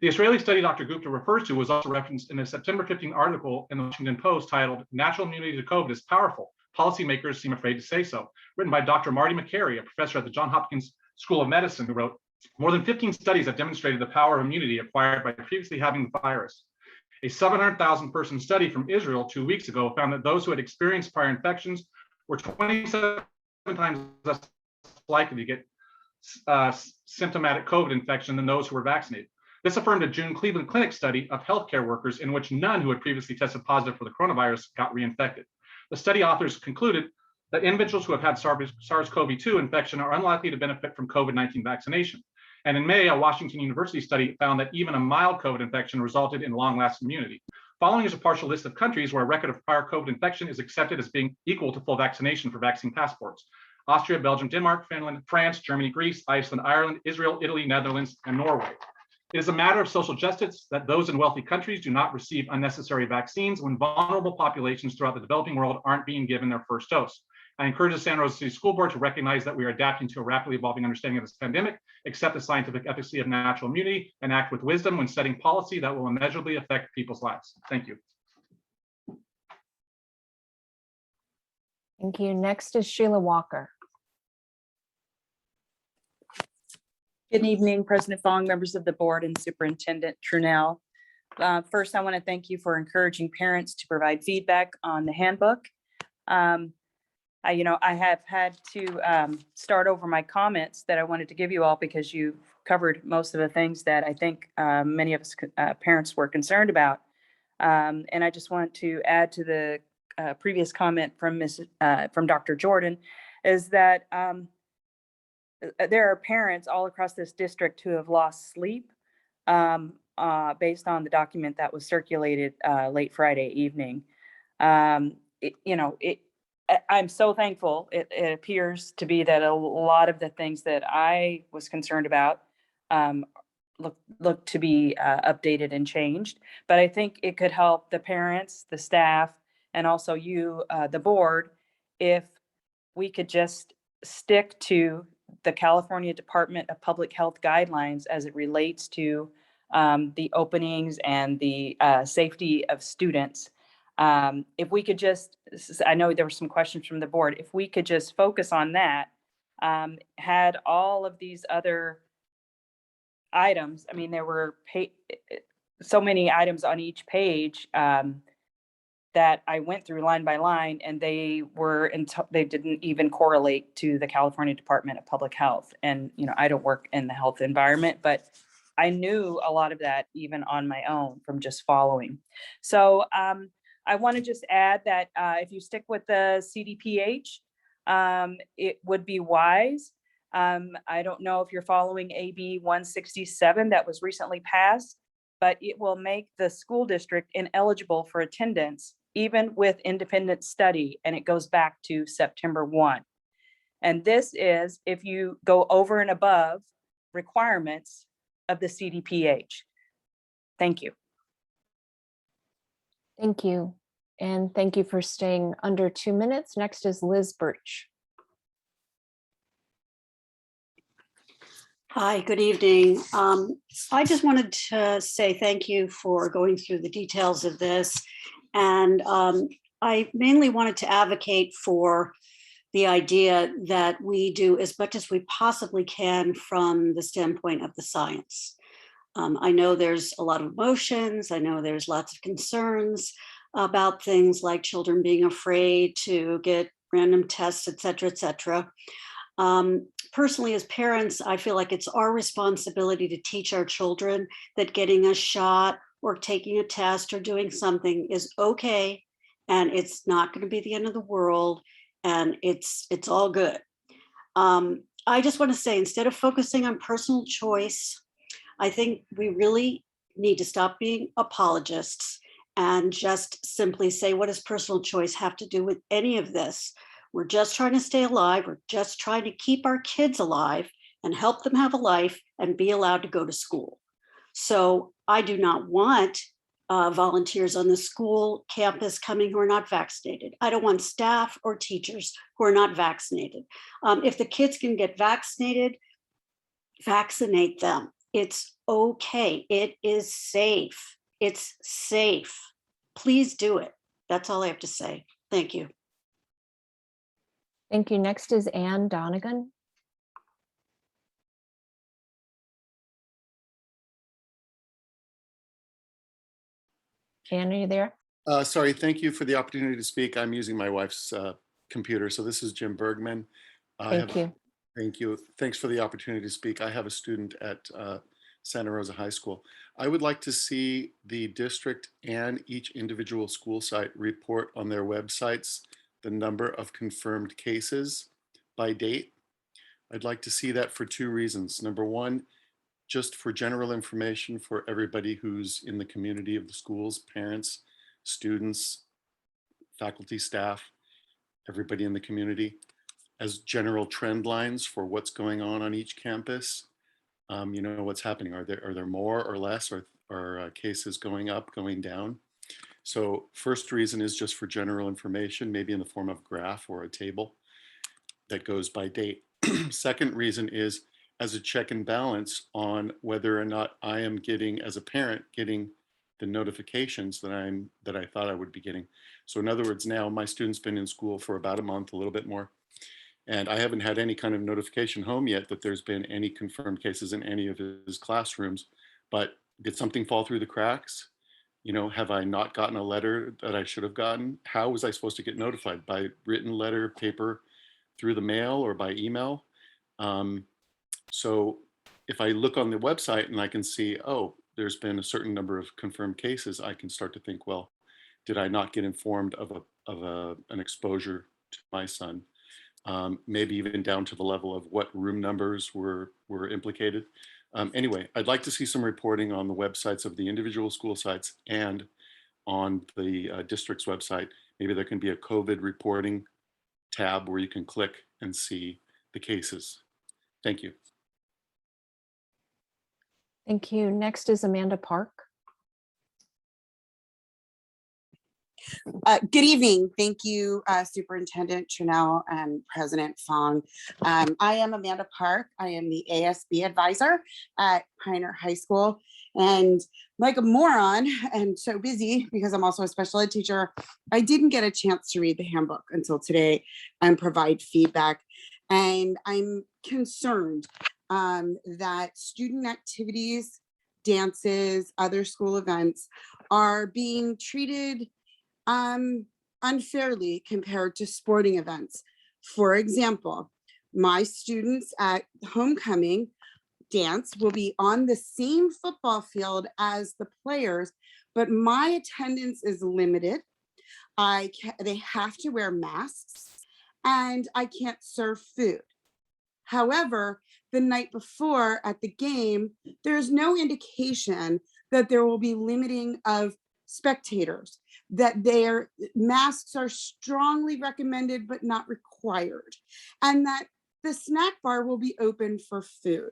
The Israeli study Dr. Gupta refers to was also referenced in a September 15 article in the Washington Post titled "Natural Immunity to COVID is Powerful. Policymakers Seem Afraid to Say So," written by Dr. Marty McCary, a professor at the Johns Hopkins School of Medicine, who wrote, "More than 15 studies have demonstrated the power of immunity acquired by previously having the virus. A 700,000 person study from Israel 2 weeks ago found that those who had experienced prior infections were 27 times less likely to get symptomatic COVID infection than those who were vaccinated. This affirmed a June Cleveland Clinic study of healthcare workers in which none who had previously tested positive for the coronavirus got reinfected. The study authors concluded that individuals who have had SARS-CoV-2 infection are unlikely to benefit from COVID-19 vaccination. And in May, a Washington University study found that even a mild COVID infection resulted in long-lasting immunity. Following is a partial list of countries where a record of prior COVID infection is accepted as being equal to full vaccination for vaccine passports: Austria, Belgium, Denmark, Finland, France, Germany, Greece, Iceland, Ireland, Israel, Italy, Netherlands, and Norway. It is a matter of social justice that those in wealthy countries do not receive unnecessary vaccines when vulnerable populations throughout the developing world aren't being given their first dose. I encourage the Santa Rosa City School Board to recognize that we are adapting to a rapidly evolving understanding of this pandemic, accept the scientific efficacy of natural immunity, and act with wisdom when setting policy that will immeasurably affect people's lives. Thank you. Thank you. Next is Sheila Walker. Good evening, President Fong, members of the board, and Superintendent Trunell. First, I want to thank you for encouraging parents to provide feedback on the handbook. I have had to start over my comments that I wanted to give you all because you covered most of the things that I think many of us parents were concerned about. And I just want to add to the previous comment from Dr. Jordan is that there are parents all across this district who have lost sleep based on the document that was circulated late Friday evening. I'm so thankful. It appears to be that a lot of the things that I was concerned about look to be updated and changed. But I think it could help the parents, the staff, and also you, the board, if we could just stick to the California Department of Public Health guidelines as it relates to the openings and the safety of students. If we could just, I know there were some questions from the board, if we could just focus on that, had all of these other items, I mean, there were so many items on each page that I went through line by line, and they didn't even correlate to the California Department of Public Health. And, I don't work in the health environment, but I knew a lot of that even on my own from just following. So I want to just add that if you stick with the CDPH, it would be wise. I don't know if you're following AB 167 that was recently passed, but it will make the school district ineligible for attendance, even with independent study, and it goes back to September 1. And this is if you go over and above requirements of the CDPH. Thank you. Thank you. And thank you for staying under 2 minutes. Next is Liz Birch. Hi, good evening. I just wanted to say thank you for going through the details of this. And I mainly wanted to advocate for the idea that we do as much as we possibly can from the standpoint of the science. I know there's a lot of emotions. I know there's lots of concerns about things like children being afraid to get random tests, et cetera, et cetera. Personally, as parents, I feel like it's our responsibility to teach our children that getting a shot or taking a test or doing something is okay, and it's not going to be the end of the world, and it's all good. I just want to say, instead of focusing on personal choice, I think we really need to stop being apologists and just simply say, what does personal choice have to do with any of this? We're just trying to stay alive. We're just trying to keep our kids alive and help them have a life and be allowed to go to school. So I do not want volunteers on the school campus coming who are not vaccinated. I don't want staff or teachers who are not vaccinated. If the kids can get vaccinated, vaccinate them. It's okay. It is safe. It's safe. Please do it. That's all I have to say. Thank you. Thank you. Next is Ann Donegan. Ann, are you there? Sorry, thank you for the opportunity to speak. I'm using my wife's computer. So this is Jim Bergman. Thank you. Thank you. Thanks for the opportunity to speak. I have a student at Santa Rosa High School. I would like to see the district and each individual school site report on their websites the number of confirmed cases by date. I'd like to see that for two reasons. Number one, just for general information for everybody who's in the community of the schools, parents, students, faculty, staff, everybody in the community, as general trend lines for what's going on each campus. You know, what's happening. Are there more or less, or cases going up, going down? So first reason is just for general information, maybe in the form of a graph or a table that goes by date. Second reason is as a check and balance on whether or not I am getting, as a parent, getting the notifications that I thought I would be getting. So in other words, now my student's been in school for about a month, a little bit more, and I haven't had any kind of notification home yet that there's been any confirmed cases in any of his classrooms. But did something fall through the cracks? You know, have I not gotten a letter that I should have gotten? How was I supposed to get notified? By written letter, paper, through the mail, or by email? So if I look on the website and I can see, oh, there's been a certain number of confirmed cases, I can start to think, well, did I not get informed of an exposure to my son? Maybe even down to the level of what room numbers were implicated. Anyway, I'd like to see some reporting on the websites of the individual school sites and on the district's website. Maybe there can be a COVID reporting tab where you can click and see the cases. Thank you. Thank you. Next is Amanda Park. Good evening. Thank you, Superintendent Chanel and President Fong. I am Amanda Park. I am the ASB advisor at Pioneer High School. And like a moron and so busy because I'm also a special ed teacher, I didn't get a chance to read the handbook until today and provide feedback. And I'm concerned that student activities, dances, other school events are being treated unfairly compared to sporting events. For example, my students at homecoming dance will be on the same football field as the players, but my attendance is limited. They have to wear masks and I can't serve food. However, the night before at the game, there's no indication that there will be limiting of spectators, that their masks are strongly recommended but not required, and that the snack bar will be open for food.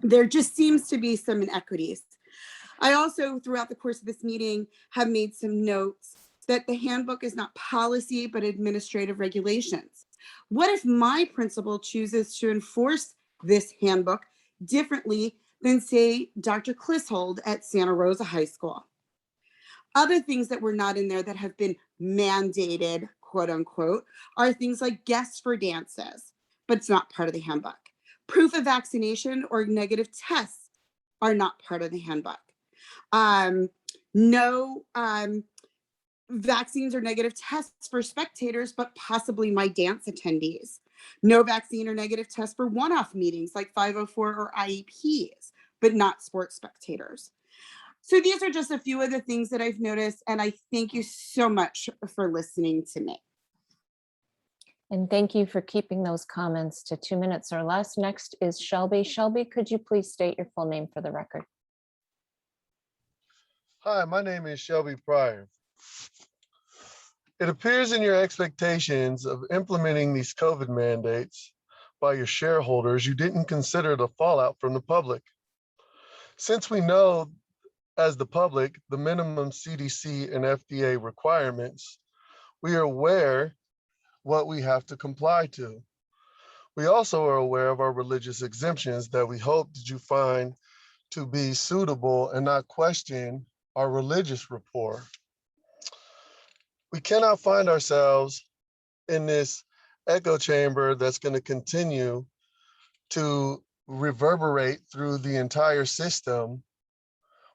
There just seems to be some inequities. I also, throughout the course of this meeting, have made some notes that the handbook is not policy but administrative regulations. What if my principal chooses to enforce this handbook differently than, say, Dr. Clishold at Santa Rosa High School? Other things that were not in there that have been mandated, quote unquote, are things like guests for dances, but it's not part of the handbook. Proof of vaccination or negative tests are not part of the handbook. No vaccines or negative tests for spectators, but possibly my dance attendees. No vaccine or negative test for one-off meetings like 504 or IEPs, but not sports spectators. So these are just a few of the things that I've noticed, and I thank you so much for listening to me. And thank you for keeping those comments to 2 minutes or less. Next is Shelby. Shelby, could you please state your full name for the record? Hi, my name is Shelby Pryor. It appears in your expectations of implementing these COVID mandates by your shareholders, you didn't consider the fallout from the public. Since we know as the public, the minimum CDC and FDA requirements, we are aware what we have to comply to. We also are aware of our religious exemptions that we hope that you find to be suitable and not question our religious rapport. We cannot find ourselves in this echo chamber that's going to continue to reverberate through the entire system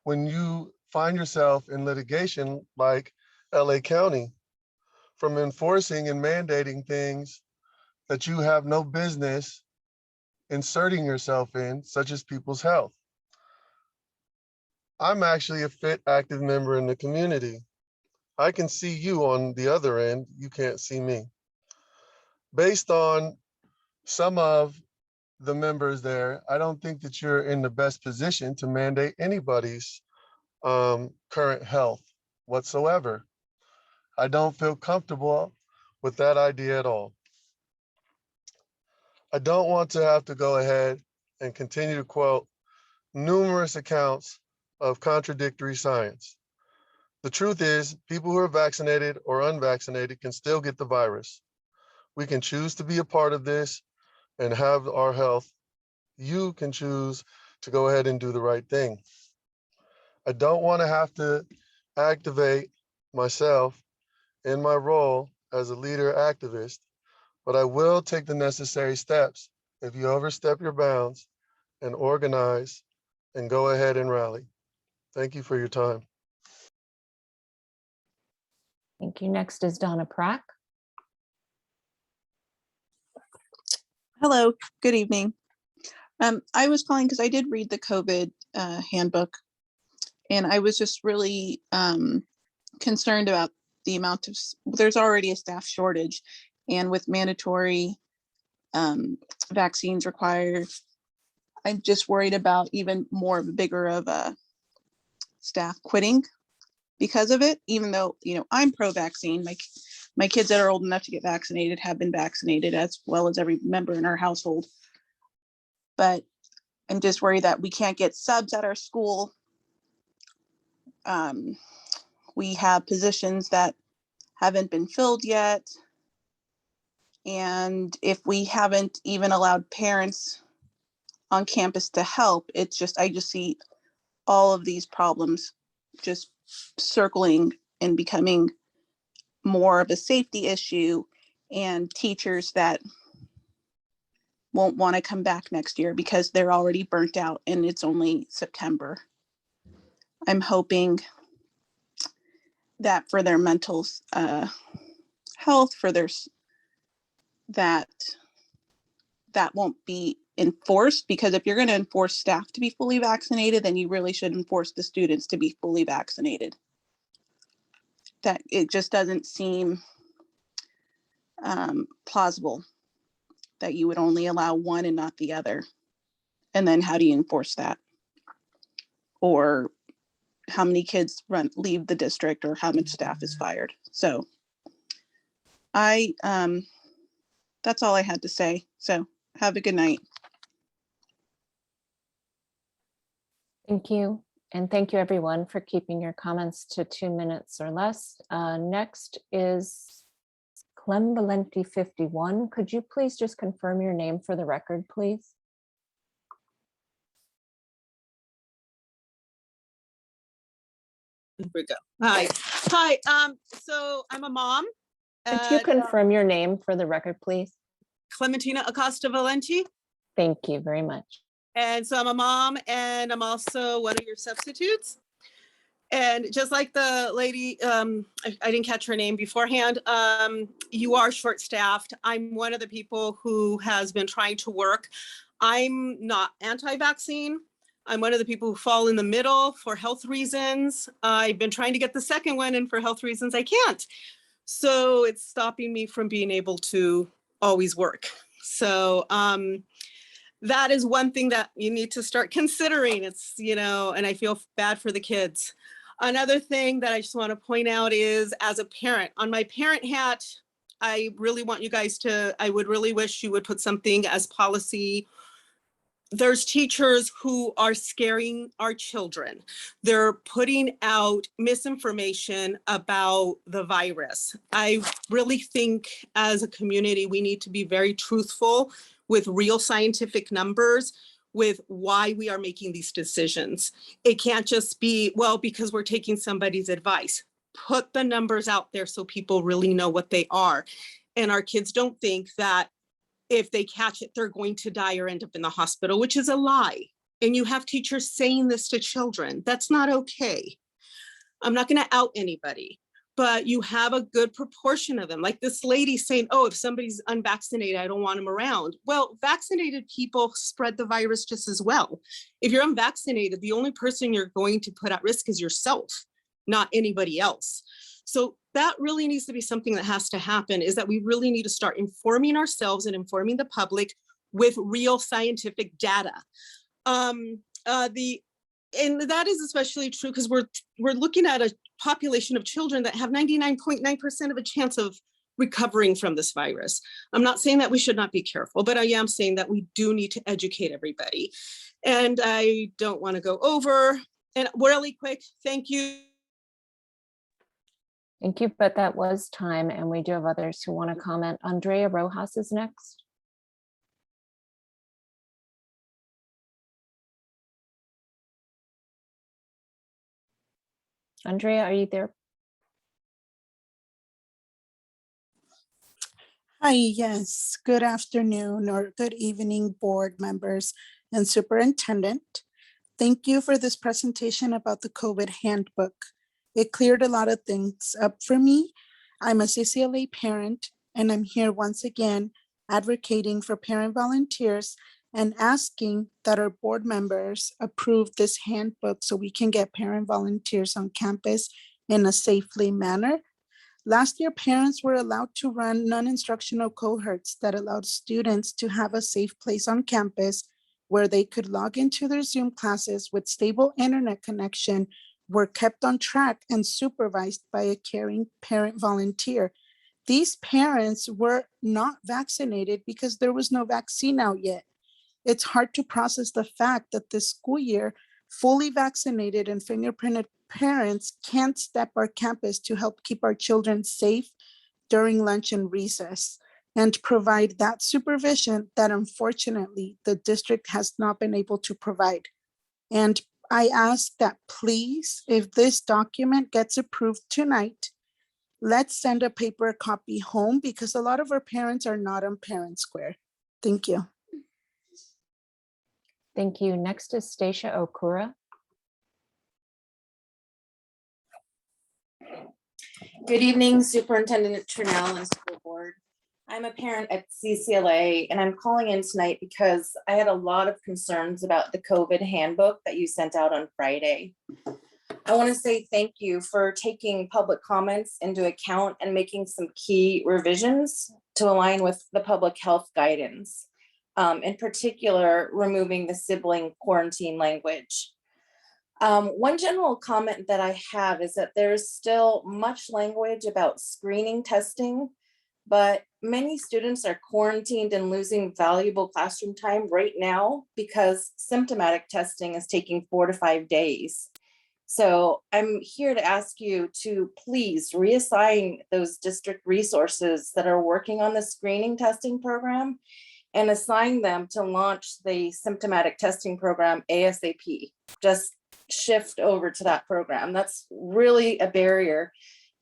when you find yourself in litigation like LA County from enforcing and mandating things that you have no business inserting yourself in, such as people's health. I'm actually a fit, active member in the community. I can see you on the other end, you can't see me. Based on some of the members there, I don't think that you're in the best position to mandate anybody's current health whatsoever. I don't feel comfortable with that idea at all. I don't want to have to go ahead and continue to quote numerous accounts of contradictory science. The truth is, people who are vaccinated or unvaccinated can still get the virus. We can choose to be a part of this and have our health. You can choose to go ahead and do the right thing. I don't want to have to activate myself in my role as a leader activist, but I will take the necessary steps if you overstep your bounds and organize and go ahead and rally. Thank you for your time. Thank you. Next is Donna Prack. Hello, good evening. I was calling because I did read the COVID handbook, and I was just really concerned about the amount of, there's already a staff shortage, and with mandatory vaccines required, I'm just worried about even more of a bigger of a staff quitting because of it, even though, you know, I'm pro-vaccine. My kids that are old enough to get vaccinated have been vaccinated, as well as every member in our household. But I'm just worried that we can't get subs at our school. We have positions that haven't been filled yet. And if we haven't even allowed parents on campus to help, it's just, I just see all of these problems just circling and becoming more of a safety issue, and teachers that won't want to come back next year because they're already burnt out and it's only September. I'm hoping that for their mental health, for their that won't be enforced, because if you're going to enforce staff to be fully vaccinated, then you really should enforce the students to be fully vaccinated. That it just doesn't seem plausible that you would only allow one and not the other. And then how do you enforce that? Or how many kids leave the district, or how much staff is fired? So that's all I had to say. So have a good night. Thank you. And thank you everyone for keeping your comments to 2 minutes or less. Next is Clem Valenti 51. Could you please just confirm your name for the record, please? Here we go. Hi. So I'm a mom. Could you confirm your name for the record, please? Clementina Acosta Valenti. Thank you very much. And so I'm a mom, and I'm also one of your substitutes. And just like the lady, I didn't catch her name beforehand, you are short-staffed. I'm one of the people who has been trying to work. I'm not anti-vaccine. I'm one of the people who fall in the middle for health reasons. I've been trying to get the second one, and for health reasons, I can't. So it's stopping me from being able to always work. So that is one thing that you need to start considering. It's, you know, and I feel bad for the kids. Another thing that I just want to point out is, as a parent, on my parent hat, I really want you guys to, I would really wish you would put something as policy. There's teachers who are scaring our children. They're putting out misinformation about the virus. I really think as a community, we need to be very truthful with real scientific numbers. with why we are making these decisions. It can't just be, well, because we're taking somebody's advice. Put the numbers out there so people really know what they are. And our kids don't think that if they catch it, they're going to die or end up in the hospital, which is a lie. And you have teachers saying this to children. That's not okay. I'm not going to out anybody, but you have a good proportion of them. Like this lady saying, oh, if somebody's unvaccinated, I don't want them around. Well, vaccinated people spread the virus just as well. If you're unvaccinated, the only person you're going to put at risk is yourself, not anybody else. So that really needs to be something that has to happen, is that we really need to start informing ourselves and informing the public with real scientific data. And that is especially true because we're looking at a population of children that have 99.9% of a chance of recovering from this virus. I'm not saying that we should not be careful, but I am saying that we do need to educate everybody. And I don't want to go over. And really quick, thank you. Thank you, but that was time, and we do have others who want to comment. Andrea Rojas is next. Andrea, are you there? Hi, yes. Good afternoon or good evening, board members and superintendent. Thank you for this presentation about the COVID handbook. It cleared a lot of things up for me. I'm a CCLA parent, and I'm here once again advocating for parent volunteers and asking that our board members approve this handbook so we can get parent volunteers on campus in a safely manner. Last year, parents were allowed to run non-instructional cohorts that allowed students to have a safe place on campus where they could log into their Zoom classes with stable internet connection, were kept on track and supervised by a caring parent volunteer. These parents were not vaccinated because there was no vaccine out yet. It's hard to process the fact that this school year, fully vaccinated and fingerprinted parents can't step our campus to help keep our children safe during lunch and recess and provide that supervision that unfortunately the district has not been able to provide. And I ask that please, if this document gets approved tonight, let's send a paper copy home because a lot of our parents are not on Parent Square. Thank you. Thank you. Next is Stacia Okura. Good evening, Superintendent Trinnell and School Board. I'm a parent at CCLA, and I'm calling in tonight because I had a lot of concerns about the COVID handbook that you sent out on Friday. I want to say thank you for taking public comments into account and making some key revisions to align with the public health guidance. In particular, removing the sibling quarantine language. One general comment that I have is that there's still much language about screening testing, but many students are quarantined and losing valuable classroom time right now because symptomatic testing is taking 4 to 5 days. So I'm here to ask you to please reassign those district resources that are working on the screening testing program and assign them to launch the symptomatic testing program ASAP. Just shift over to that program. That's really a barrier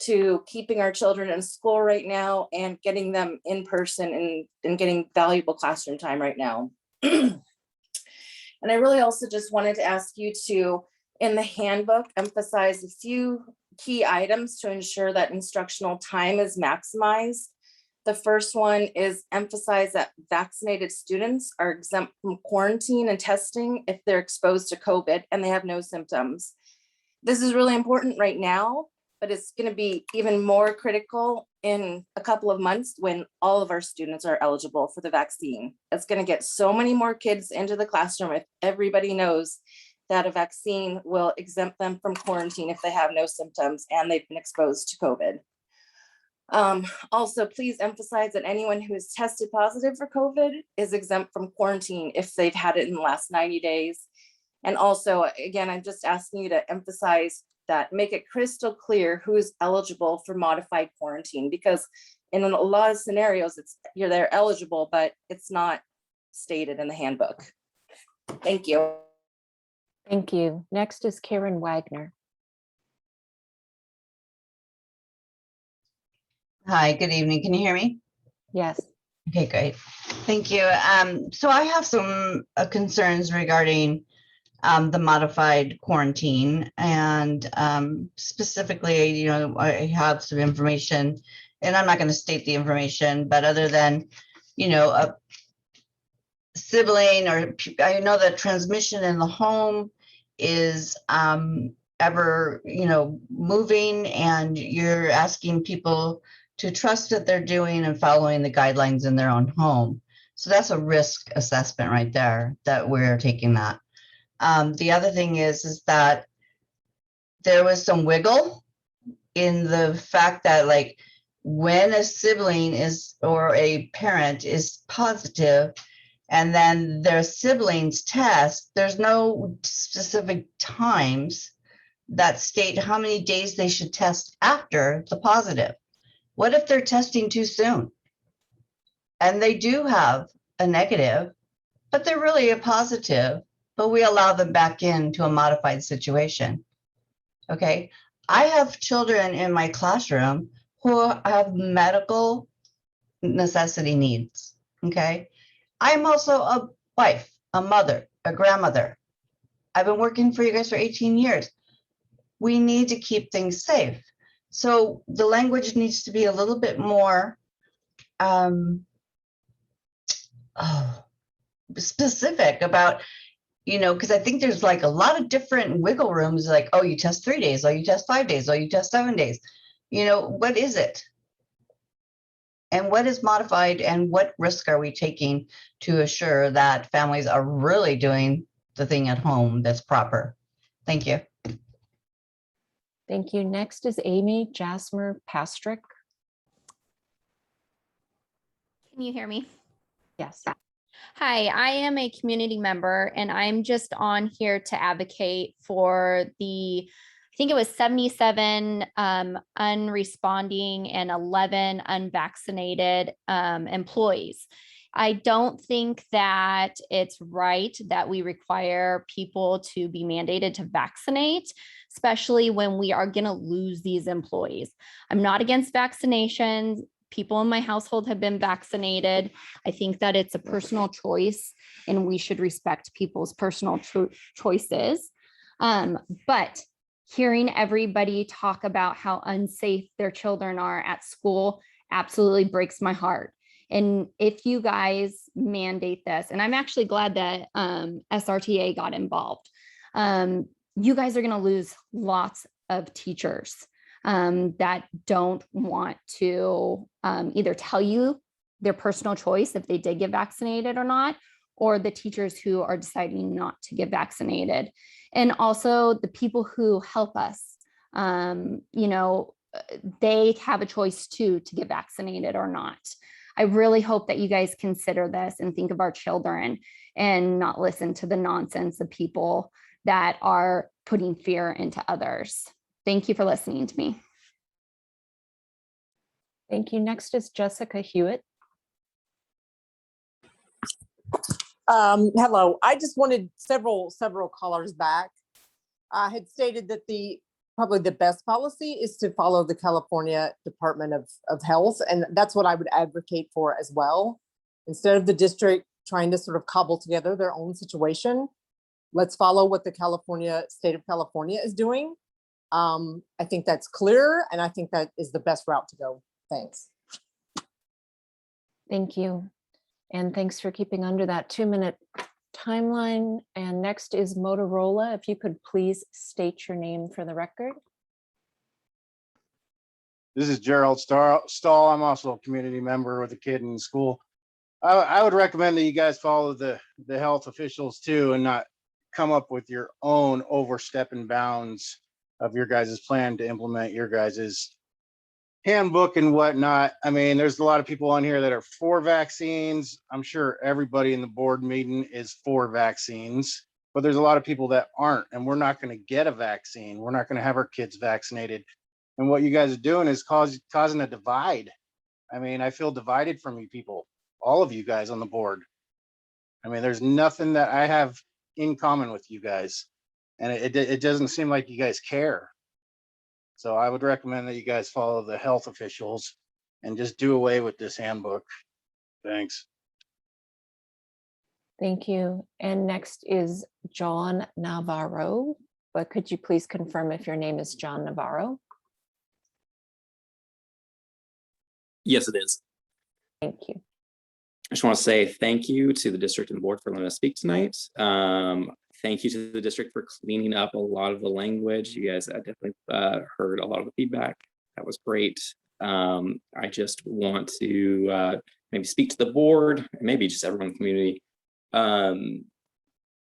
to keeping our children in school right now and getting them in person and getting valuable classroom time right now. And I really also just wanted to ask you to, in the handbook, emphasize a few key items to ensure that instructional time is maximized. The first one is emphasize that vaccinated students are exempt from quarantine and testing if they're exposed to COVID and they have no symptoms. This is really important right now, but it's going to be even more critical in a couple of months when all of our students are eligible for the vaccine. It's going to get so many more kids into the classroom if everybody knows that a vaccine will exempt them from quarantine if they have no symptoms and they've been exposed to COVID. Also, please emphasize that anyone who is tested positive for COVID is exempt from quarantine if they've had it in the last 90 days. And also, again, I'm just asking you to emphasize that, make it crystal clear who is eligible for modified quarantine, because in a lot of scenarios, they're eligible, but it's not stated in the handbook. Thank you. Thank you. Next is Karen Wagner. Hi, good evening. Can you hear me? Yes. Okay, great. Thank you. So I have some concerns regarding the modified quarantine, and specifically, you know, I have some information, and I'm not going to state the information, but other than, you know, a sibling, or I know that transmission in the home is ever, you know, moving, and you're asking people to trust what they're doing and following the guidelines in their own home. So that's a risk assessment right there that we're taking that. The other thing is that there was some wiggle in the fact that, like, when a sibling is, or a parent is positive, and then their siblings test, there's no specific times that state how many days they should test after the positive. What if they're testing too soon and they do have a negative, but they're really a positive, but we allow them back into a modified situation? Okay. I have children in my classroom who have medical necessity needs. Okay. I'm also a wife, a mother, a grandmother. I've been working for you guys for 18 years. We need to keep things safe. So the language needs to be a little bit more specific about, you know, because I think there's like a lot of different wiggle rooms, like, oh, you test 3 days, oh, you test 5 days, oh, you test 7 days. You know, what is it? And what is modified, and what risk are we taking to assure that families are really doing the thing at home that's proper? Thank you. Thank you. Next is Amy Jasmer Pastrick. Can you hear me? Yes. Hi, I am a community member, and I'm just on here to advocate for the, I think it was 77 unresponding and 11 unvaccinated employees. I don't think that it's right that we require people to be mandated to vaccinate, especially when we are going to lose these employees. I'm not against vaccinations. People in my household have been vaccinated. I think that it's a personal choice, and we should respect people's personal choices. But hearing everybody talk about how unsafe their children are at school absolutely breaks my heart. And if you guys mandate this, and I'm actually glad that SRTA got involved, you guys are going to lose lots of teachers that don't want to either tell you their personal choice if they did get vaccinated or not, or the teachers who are deciding not to get vaccinated. And also the people who help us, you know, they have a choice too to get vaccinated or not. I really hope that you guys consider this and think of our children and not listen to the nonsense of people that are putting fear into others. Thank you for listening to me. Thank you. Next is Jessica Hewitt. Hello. I just wanted several callers back. I had stated that probably the best policy is to follow the California Department of Health, and that's what I would advocate for as well. Instead of the district trying to sort of cobble together their own situation, let's follow what the state of California is doing. I think that's clear, and I think that is the best route to go. Thanks. Thank you. And thanks for keeping under that 2-minute timeline. And next is Motorola. If you could please state your name for the record. This is Gerald Stahl. I'm also a community member with a kid in school. I would recommend that you guys follow the health officials too, and not come up with your own overstepping bounds of your guys' plan to implement your guys' handbook and whatnot. I mean, there's a lot of people on here that are for vaccines. I'm sure everybody in the board meeting is for vaccines, but there's a lot of people that aren't, and we're not going to get a vaccine. We're not going to have our kids vaccinated. And what you guys are doing is causing a divide. I mean, I feel divided from you people, all of you guys on the board. I mean, there's nothing that I have in common with you guys. And it doesn't seem like you guys care. So I would recommend that you guys follow the health officials and just do away with this handbook. Thanks. Thank you. And next is John Navarro. But could you please confirm if your name is John Navarro? Yes, it is. Thank you. I just want to say thank you to the district and the board for letting us speak tonight. Thank you to the district for cleaning up a lot of the language. You guys definitely heard a lot of the feedback. That was great. I just want to maybe speak to the board, maybe just everyone in the community.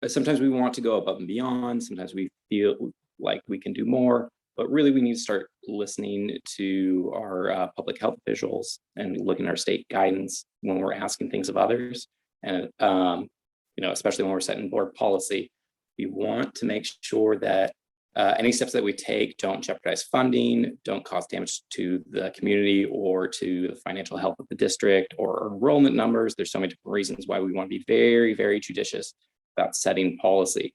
Sometimes we want to go above and beyond. Sometimes we feel like we can do more, but really we need to start listening to our public health officials and looking at our state guidance when we're asking things of others. And, especially when we're setting board policy, we want to make sure that any steps that we take don't jeopardize funding, don't cause damage to the community or to the financial health of the district or enrollment numbers. There's so many different reasons why we want to be very, very judicious about setting policy.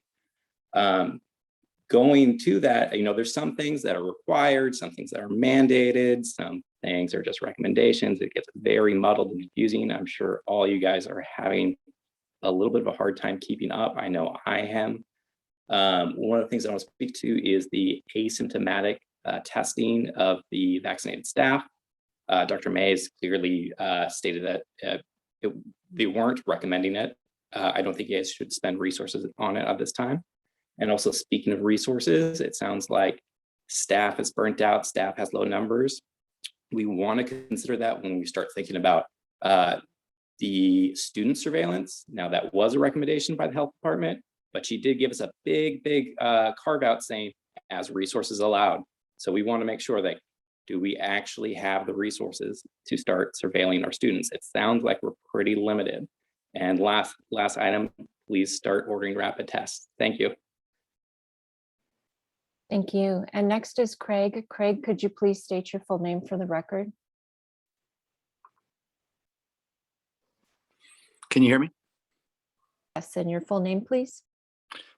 Going to that, there's some things that are required, some things that are mandated, some things are just recommendations. It gets very muddled and confusing. I'm sure all you guys are having a little bit of a hard time keeping up. I know I am. One of the things I want to speak to is the asymptomatic testing of the vaccinated staff. Dr. Mays clearly stated that they weren't recommending it. I don't think you guys should spend resources on it at this time. And also, speaking of resources, it sounds like staff is burnt out, staff has low numbers. We want to consider that when we start thinking about the student surveillance. Now, that was a recommendation by the health department, but she did give us a big carve out saying as resources allowed. So we want to make sure that, do we actually have the resources to start surveilling our students? It sounds like we're pretty limited. And last item, please start ordering rapid tests. Thank you. Thank you. And next is Craig. Craig, could you please state your full name for the record? Can you hear me? Yes, and your full name, please.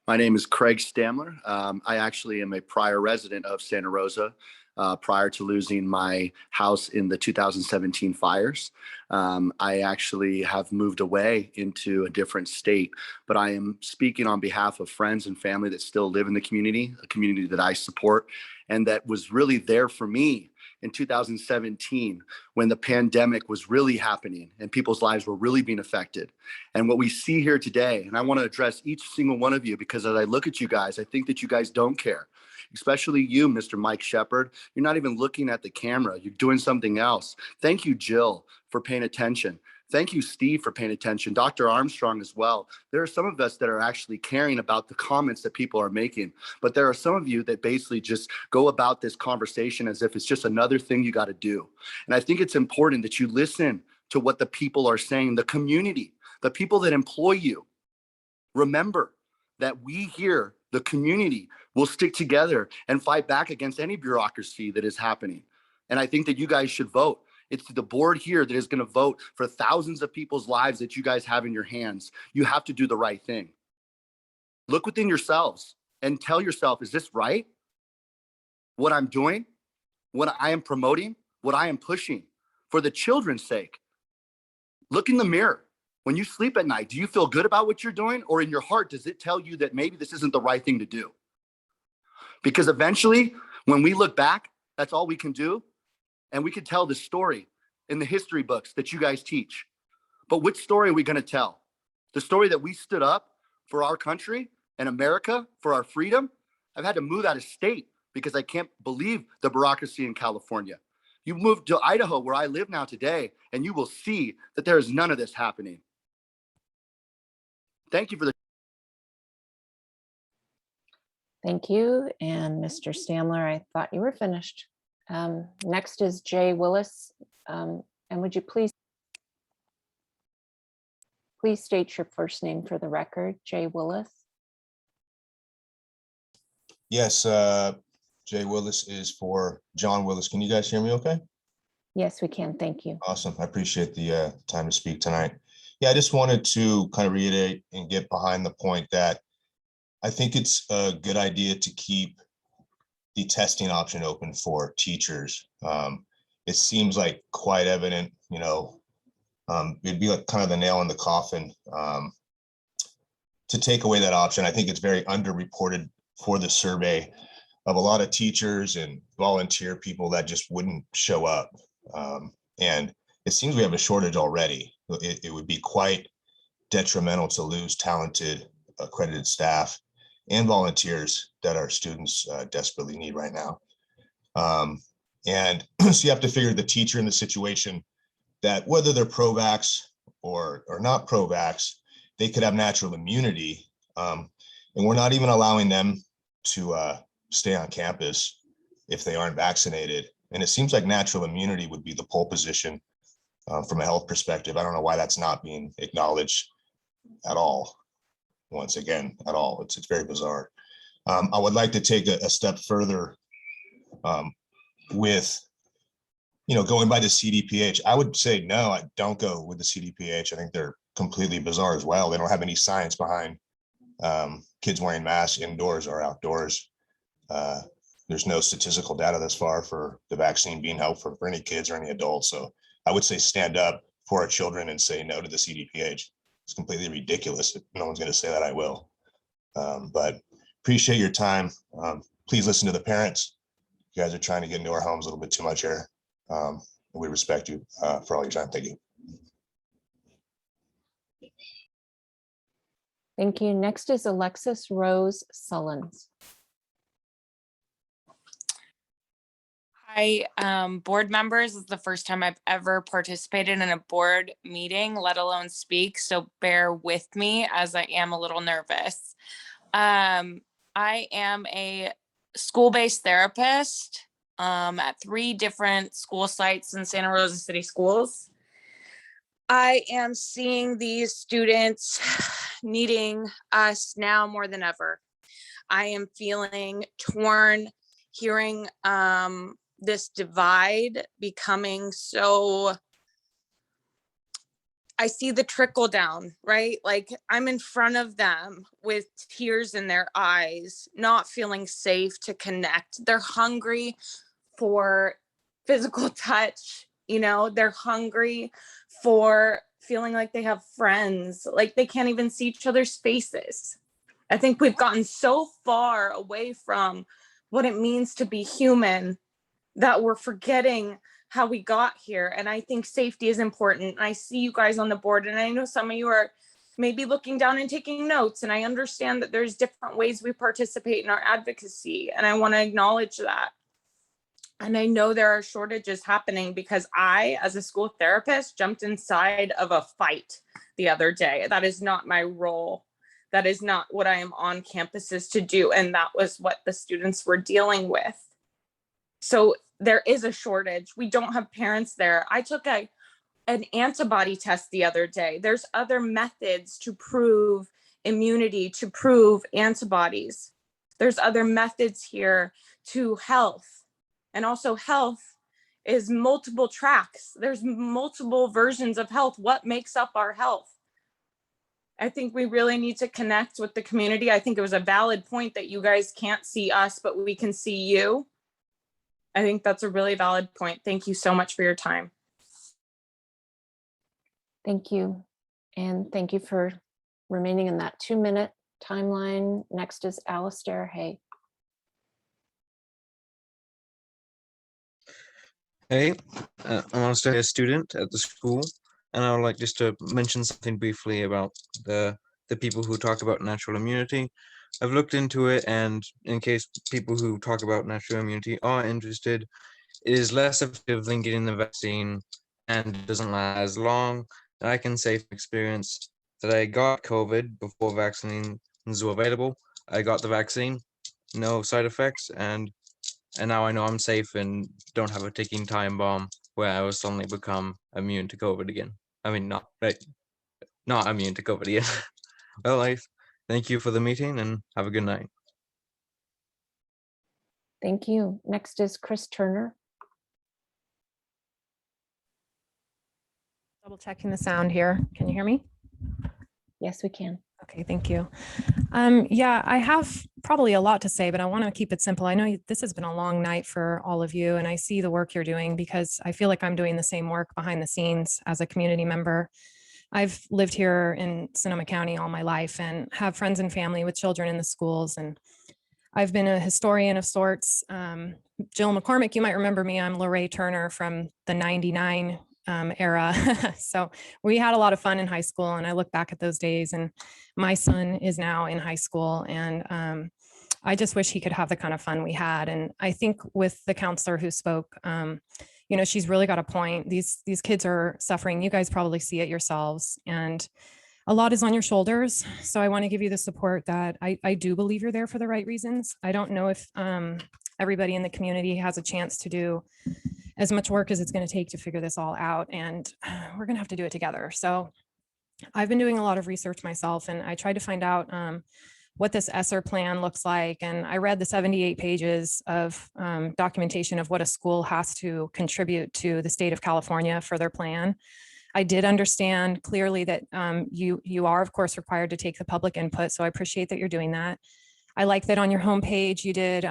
My name is Craig Stamler. I actually am a Pryor resident of Santa Rosa prior to losing my house in the 2017 fires. I actually have moved away into a different state, but I am speaking on behalf of friends and family that still live in the community, a community that I support, and that was really there for me in 2017 when the pandemic was really happening and people's lives were really being affected. And what we see here today, and I want to address each single one of you, because as I look at you guys, I think that you guys don't care. Especially you, Mr. Mike Shepard. You're not even looking at the camera. You're doing something else. Thank you, Jill, for paying attention. Thank you, Steve, for paying attention. Dr. Armstrong as well. There are some of us that are actually caring about the comments that people are making, but there are some of you that basically just go about this conversation as if it's just another thing you got to do. And I think it's important that you listen to what the people are saying, the community, the people that employ you. Remember that we here, the community, will stick together and fight back against any bureaucracy that is happening. And I think that you guys should vote. It's the board here that is going to vote for thousands of people's lives that you guys have in your hands. You have to do the right thing. Look within yourselves and tell yourself, is this right? What I'm doing, what I am promoting, what I am pushing for the children's sake. Look in the mirror. When you sleep at night, do you feel good about what you're doing? Or in your heart, does it tell you that maybe this isn't the right thing to do? Because eventually, when we look back, that's all we can do. And we can tell this story in the history books that you guys teach. But which story are we going to tell? The story that we stood up for our country and America, for our freedom? I've had to move out of state because I can't believe the bureaucracy in California. You move to Idaho, where I live now today, and you will see that there is none of this happening. Thank you for the. Thank you. And Mr. Stamler, I thought you were finished. Next is Jay Willis. And would you please state your first name for the record, Jay Willis? Yes, Jay Willis is for John Willis. Can you guys hear me okay? Yes, we can. Thank you. Awesome. I appreciate the time to speak tonight. Yeah, I just wanted to kind of reiterate and get behind the point that I think it's a good idea to keep the testing option open for teachers. It seems like quite evident, it'd be like kind of the nail in the coffin to take away that option. I think it's very underreported for the survey of a lot of teachers and volunteer people that just wouldn't show up. And it seems we have a shortage already. It would be quite detrimental to lose talented, accredited staff and volunteers that our students desperately need right now. And so you have to figure the teacher in the situation that whether they're pro-vax or not pro-vax, they could have natural immunity. And we're not even allowing them to stay on campus if they aren't vaccinated. And it seems like natural immunity would be the pole position from a health perspective. I don't know why that's not being acknowledged at all. Once again, at all. It's very bizarre. I would like to take a step further with, going by the CDPH. I would say, no, I don't go with the CDPH. I think they're completely bizarre as well. They don't have any science behind kids wearing masks indoors or outdoors. There's no statistical data thus far for the vaccine being helpful for any kids or any adults. So I would say stand up for our children and say no to the CDPH. It's completely ridiculous. If no one's going to say that, I will. But appreciate your time. Please listen to the parents. You guys are trying to get into our homes a little bit too much here. We respect you for all your time. Thank you. Thank you. Next is Alexis Rose Sullins. Hi, board members. This is the first time I've ever participated in a board meeting, let alone speak. So bear with me as I am a little nervous. I am a school-based therapist at 3 different school sites in Santa Rosa City Schools. I am seeing these students needing us now more than ever. I am feeling torn, hearing this divide becoming so, I see the trickle down, right? Like I'm in front of them with tears in their eyes, not feeling safe to connect. They're hungry for physical touch, they're hungry for feeling like they have friends, like they can't even see each other's faces. I think we've gotten so far away from what it means to be human that we're forgetting how we got here. And I think safety is important. I see you guys on the board, and I know some of you are maybe looking down and taking notes. And I understand that there's different ways we participate in our advocacy. And I want to acknowledge that. And I know there are shortages happening because I, as a school therapist, jumped inside of a fight the other day. That is not my role. That is not what I am on campuses to do. And that was what the students were dealing with. So there is a shortage. We don't have parents there. I took an antibody test the other day. There's other methods to prove immunity, to prove antibodies. There's other methods here to health. And also health is multiple tracks. There's multiple versions of health. What makes up our health? I think we really need to connect with the community. I think it was a valid point that you guys can't see us, but we can see you. I think that's a really valid point. Thank you so much for your time. Thank you. And thank you for remaining in that 2-minute timeline. Next is Alistair Hay. Hey, I'm Alistair, a student at the school, and I would like just to mention something briefly about the people who talk about natural immunity. I've looked into it, and in case people who talk about natural immunity are interested, it is less effective than getting the vaccine and it doesn't last as long. And I can say from experience that I got COVID before vaccines were available. I got the vaccine, no side effects, and now I know I'm safe and don't have a ticking time bomb where I will suddenly become immune to COVID again. I mean, not immune to COVID again. Well, I thank you for the meeting and have a good night. Thank you. Next is Chris Turner. Double checking the sound here. Can you hear me? Yes, we can. Okay, thank you. Yeah, I have probably a lot to say, but I want to keep it simple. I know this has been a long night for all of you, and I see the work you're doing because I feel like I'm doing the same work behind the scenes as a community member. I've lived here in Sonoma County all my life and have friends and family with children in the schools. And I've been a historian of sorts. Jill McCormick, you might remember me. I'm Lorraine Turner from the 99 era. So we had a lot of fun in high school, and I look back at those days, and my son is now in high school, and I just wish he could have the kind of fun we had. And I think with the counselor who spoke, you know, she's really got a point. These kids are suffering. You guys probably see it yourselves, and a lot is on your shoulders. So I want to give you the support that I do believe you're there for the right reasons. I don't know if everybody in the community has a chance to do as much work as it's going to take to figure this all out. And we're going to have to do it together. So I've been doing a lot of research myself, and I tried to find out what this ESSER plan looks like. And I read the 78 pages of documentation of what a school has to contribute to the state of California for their plan. I did understand clearly that you are, of course, required to take the public input. So I appreciate that you're doing that. I like that on your homepage, you did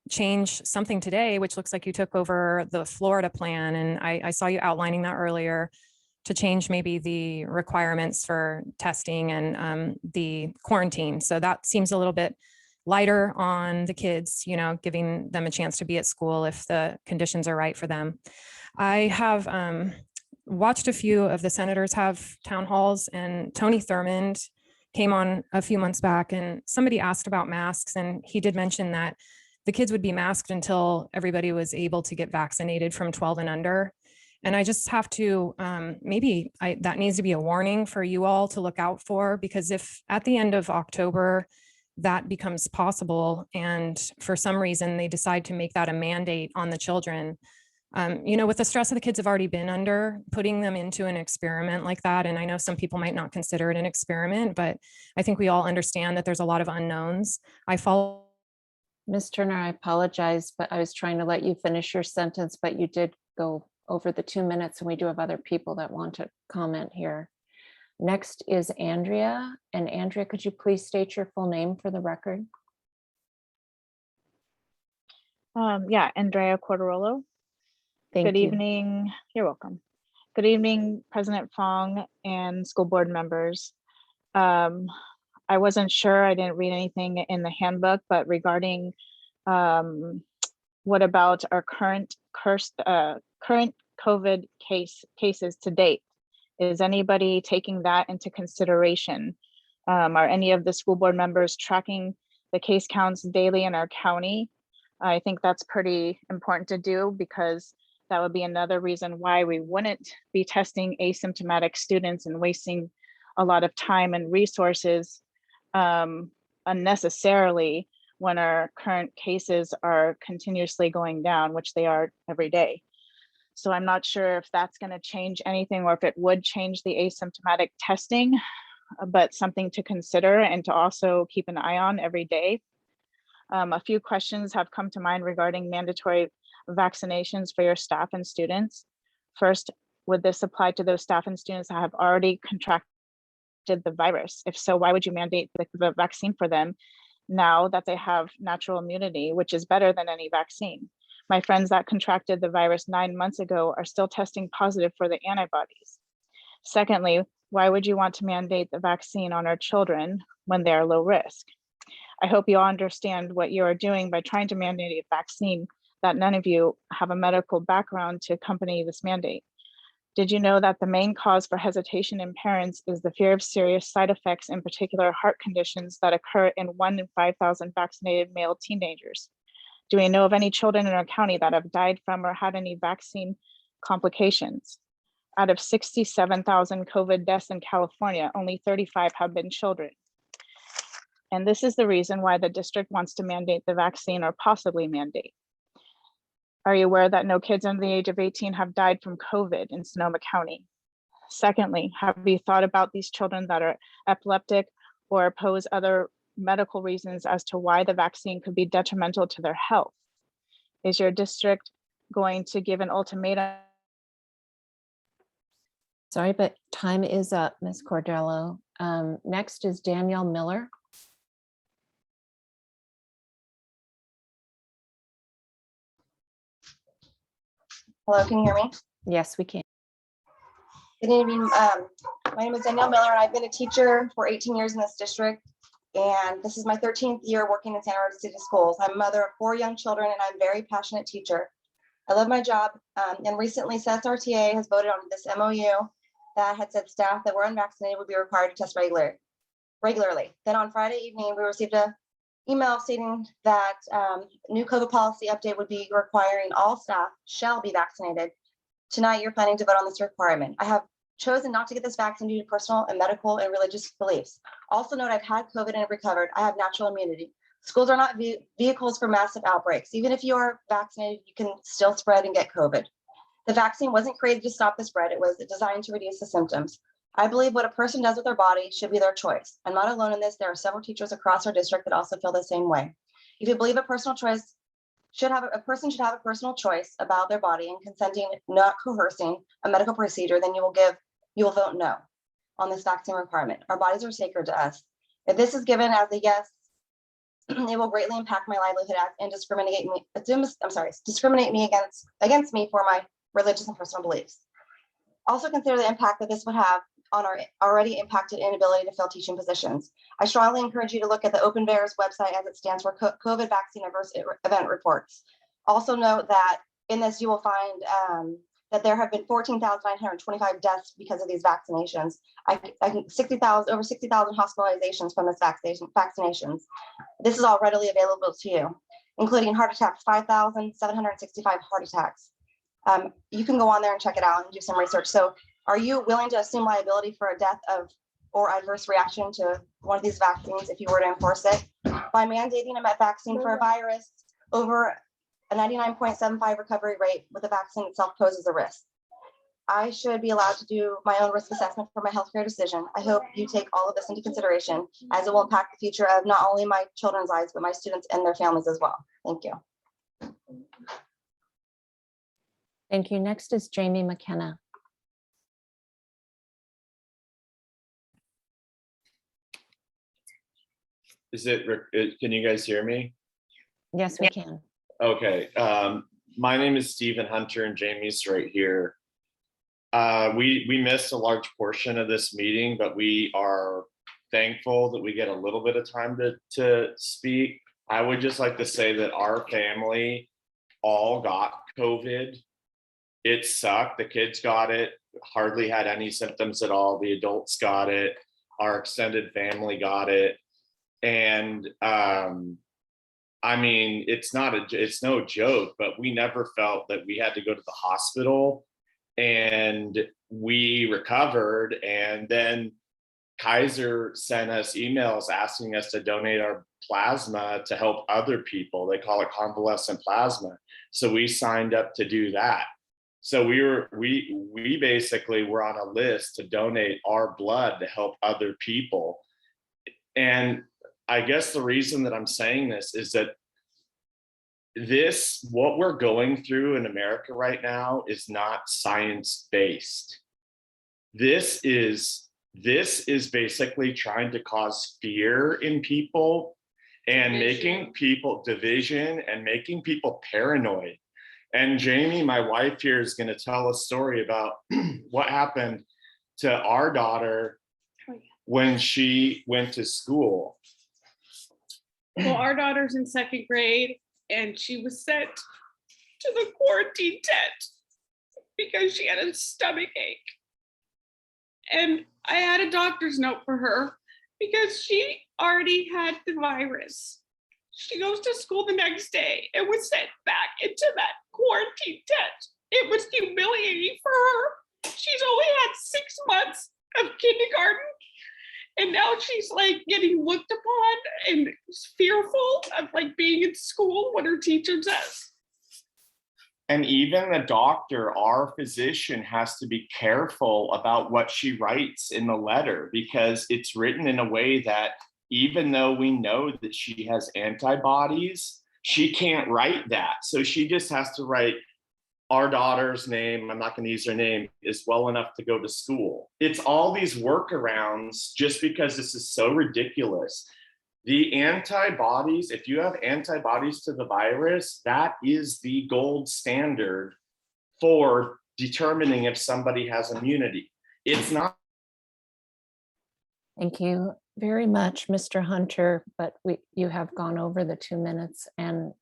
change something today, which looks like you took over the Florida plan. And I saw you outlining that earlier to change maybe the requirements for testing and the quarantine. So that seems a little bit lighter on the kids, you know, giving them a chance to be at school if the conditions are right for them. I have watched a few of the senators have town halls, and Tony Thurmond came on a few months back, and somebody asked about masks, and he did mention that the kids would be masked until everybody was able to get vaccinated from 12 and under. And I just have to, that needs to be a warning for you all to look out for, because if at the end of October, that becomes possible, and for some reason they decide to make that a mandate on the children, you know, with the stress that the kids have already been under, putting them into an experiment like that. And I know some people might not consider it an experiment, but I think we all understand that there's a lot of unknowns. I follow. Ms. Turner, I apologize, but I was trying to let you finish your sentence, but you did go over the 2 minutes, and we do have other people that want to comment here. Next is Andrea. And Andrea, could you please state your full name for the record? Yeah, Andrea Cordarolo. Good evening. You're welcome. Good evening, President Fong and school board members. I wasn't sure, I didn't read anything in the handbook, but regarding what about our current COVID cases to date? Is anybody taking that into consideration? Are any of the school board members tracking the case counts daily in our county? I think that's pretty important to do, because that would be another reason why we wouldn't be testing asymptomatic students and wasting a lot of time and resources unnecessarily when our current cases are continuously going down, which they are every day. So I'm not sure if that's going to change anything, or if it would change the asymptomatic testing, but something to consider and to also keep an eye on every day. A few questions have come to mind regarding mandatory vaccinations for your staff and students. First, would this apply to those staff and students that have already contracted the virus? If so, why would you mandate the vaccine for them now that they have natural immunity, which is better than any vaccine? My friends that contracted the virus 9 months ago are still testing positive for the antibodies. Secondly, why would you want to mandate the vaccine on our children when they are low risk? I hope you all understand what you are doing by trying to mandate a vaccine that none of you have a medical background to accompany this mandate. Did you know that the main cause for hesitation in parents is the fear of serious side effects, in particular heart conditions that occur in 1 in 5,000 vaccinated male teenagers? Do we know of any children in our county that have died from or had any vaccine complications? Out of 67,000 COVID deaths in California, only 35 have been children. And this is the reason why the district wants to mandate the vaccine, or possibly mandate. Are you aware that no kids under the age of 18 have died from COVID in Sonoma County? Secondly, have you thought about these children that are epileptic or pose other medical reasons as to why the vaccine could be detrimental to their health? Is your district going to give an ultimatum? Sorry, but time is up, Ms. Cordello. Next is Danielle Miller. Hello, can you hear me? Yes, we can. Good evening. My name is Danielle Miller, and I've been a teacher for 18 years in this district. And this is my 13th year working in Santa Rosa City Schools. I'm a mother of 4 young children, and I'm a very passionate teacher. I love my job. And recently, SRTA has voted on this MOU that had said staff that were unvaccinated would be required to test regularly. Then on Friday evening, we received an email stating that new COVID policy update would be requiring all staff shall be vaccinated. Tonight, you're planning to vote on this requirement. I have chosen not to get this vaccine due to personal and medical and religious beliefs. Also note, I've had COVID and have recovered. I have natural immunity. Schools are not vehicles for massive outbreaks. Even if you are vaccinated, you can still spread and get COVID. The vaccine wasn't created to stop the spread. It was designed to reduce the symptoms. I believe what a person does with their body should be their choice. I'm not alone in this. There are several teachers across our district that also feel the same way. If you believe a person should have a personal choice about their body and consenting, not coercing a medical procedure, then you will vote no on this vaccine requirement. Our bodies are sacred to us. If this is given as a yes, it will greatly impact my livelihood and discriminate me against me for my religious and personal beliefs. Also consider the impact that this would have on our already impacted inability to fill teaching positions. I strongly encourage you to look at the OpenVAERS website, as it stands for COVID Vaccine Adverse Event Reports. Also note that in this you will find that there have been 14,925 deaths because of these vaccinations. Over 60,000 hospitalizations from this vaccinations. This is all readily available to you, including heart attacks, 5,765 heart attacks. You can go on there and check it out and do some research. So are you willing to assume liability for a death or adverse reaction to one of these vaccines if you were to enforce it? By mandating a vaccine for a virus over a 99.75 recovery rate with the vaccine itself poses a risk. I should be allowed to do my own risk assessment for my healthcare decision. I hope you take all of this into consideration, as it will impact the future of not only my children's lives, but my students and their families as well. Thank you. Thank you. Next is Jamie McKenna. Can you guys hear me? Yes, we can. Okay. My name is Stephen Hunter, and Jamie's right here. We missed a large portion of this meeting, but we are thankful that we get a little bit of time to speak. I would just like to say that our family all got COVID. It sucked. The kids got it, hardly had any symptoms at all. The adults got it. Our extended family got it. And I mean, it's no joke, but we never felt that we had to go to the hospital, and we recovered. And then Kaiser sent us emails asking us to donate our plasma to help other people. They call it convalescent plasma. So we signed up to do that. So we basically were on a list to donate our blood to help other people. And I guess the reason that I'm saying this is that what we're going through in America right now is not science-based. This is basically trying to cause fear in people and making people division and making people paranoid. And Jamie, my wife here, is going to tell a story about what happened to our daughter when she went to school. Well, our daughter's in 2nd grade, and she was sent to the quarantine tent because she had a stomach ache. And I had a doctor's note for her because she already had the virus. She goes to school the next day and was sent back into that quarantine tent. It was humiliating for her. She's only had 6 months of kindergarten, and now she's like getting looked upon and fearful of like being in school, what her teacher says. And even the doctor, our physician, has to be careful about what she writes in the letter, because it's written in a way that even though we know that she has antibodies, she can't write that. So she just has to write, our daughter's name, I'm not going to use her name, is well enough to go to school. It's all these workarounds just because this is so ridiculous. The antibodies, if you have antibodies to the virus, that is the gold standard for determining if somebody has immunity. It's not. Thank you very much, Mr. Hunter, but you have gone over the 2 minutes. And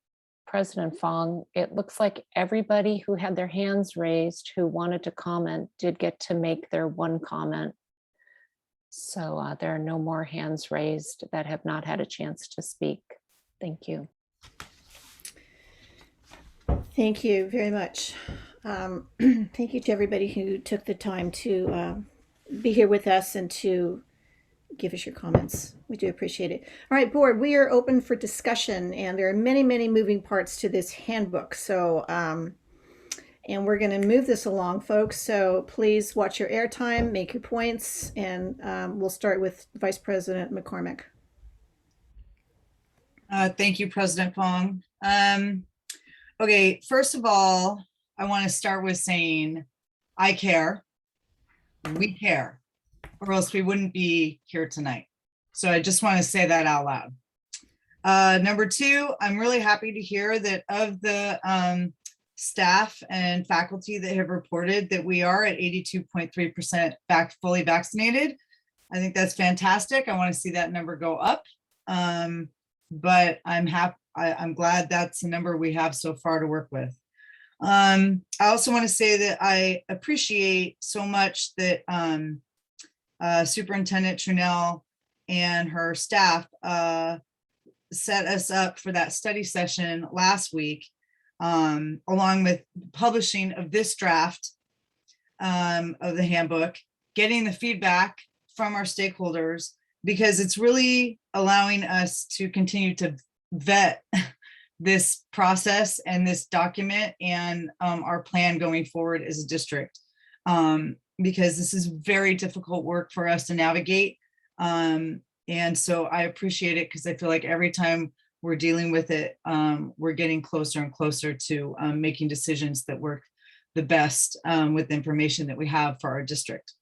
President Fong, it looks like everybody who had their hands raised who wanted to comment did get to make their one comment. So there are no more hands raised that have not had a chance to speak. Thank you. Thank you very much. Thank you to everybody who took the time to be here with us and to give us your comments. We do appreciate it. All right, board, we are open for discussion, and there are many, many moving parts to this handbook. So, and we're going to move this along, folks. So please watch your airtime, make your points, and we'll start with Vice President McCormick. Thank you, President Fong. Okay, first of all, I want to start with saying I care. We care, or else we wouldn't be here tonight. So I just want to say that out loud. Number two, I'm really happy to hear that of the staff and faculty that have reported that we are at 82.3% fully vaccinated. I think that's fantastic. I want to see that number go up. But I'm glad that's the number we have so far to work with. I also want to say that I appreciate so much that Superintendent Trunell and her staff set us up for that study session last week, along with publishing of this draft of the handbook, getting the feedback from our stakeholders, because it's really allowing us to continue to vet this process and this document and our plan going forward as a district, because this is very difficult work for us to navigate. And so I appreciate it, because I feel like every time we're dealing with it, we're getting closer and closer to making decisions that work the best with the information that we have for our district.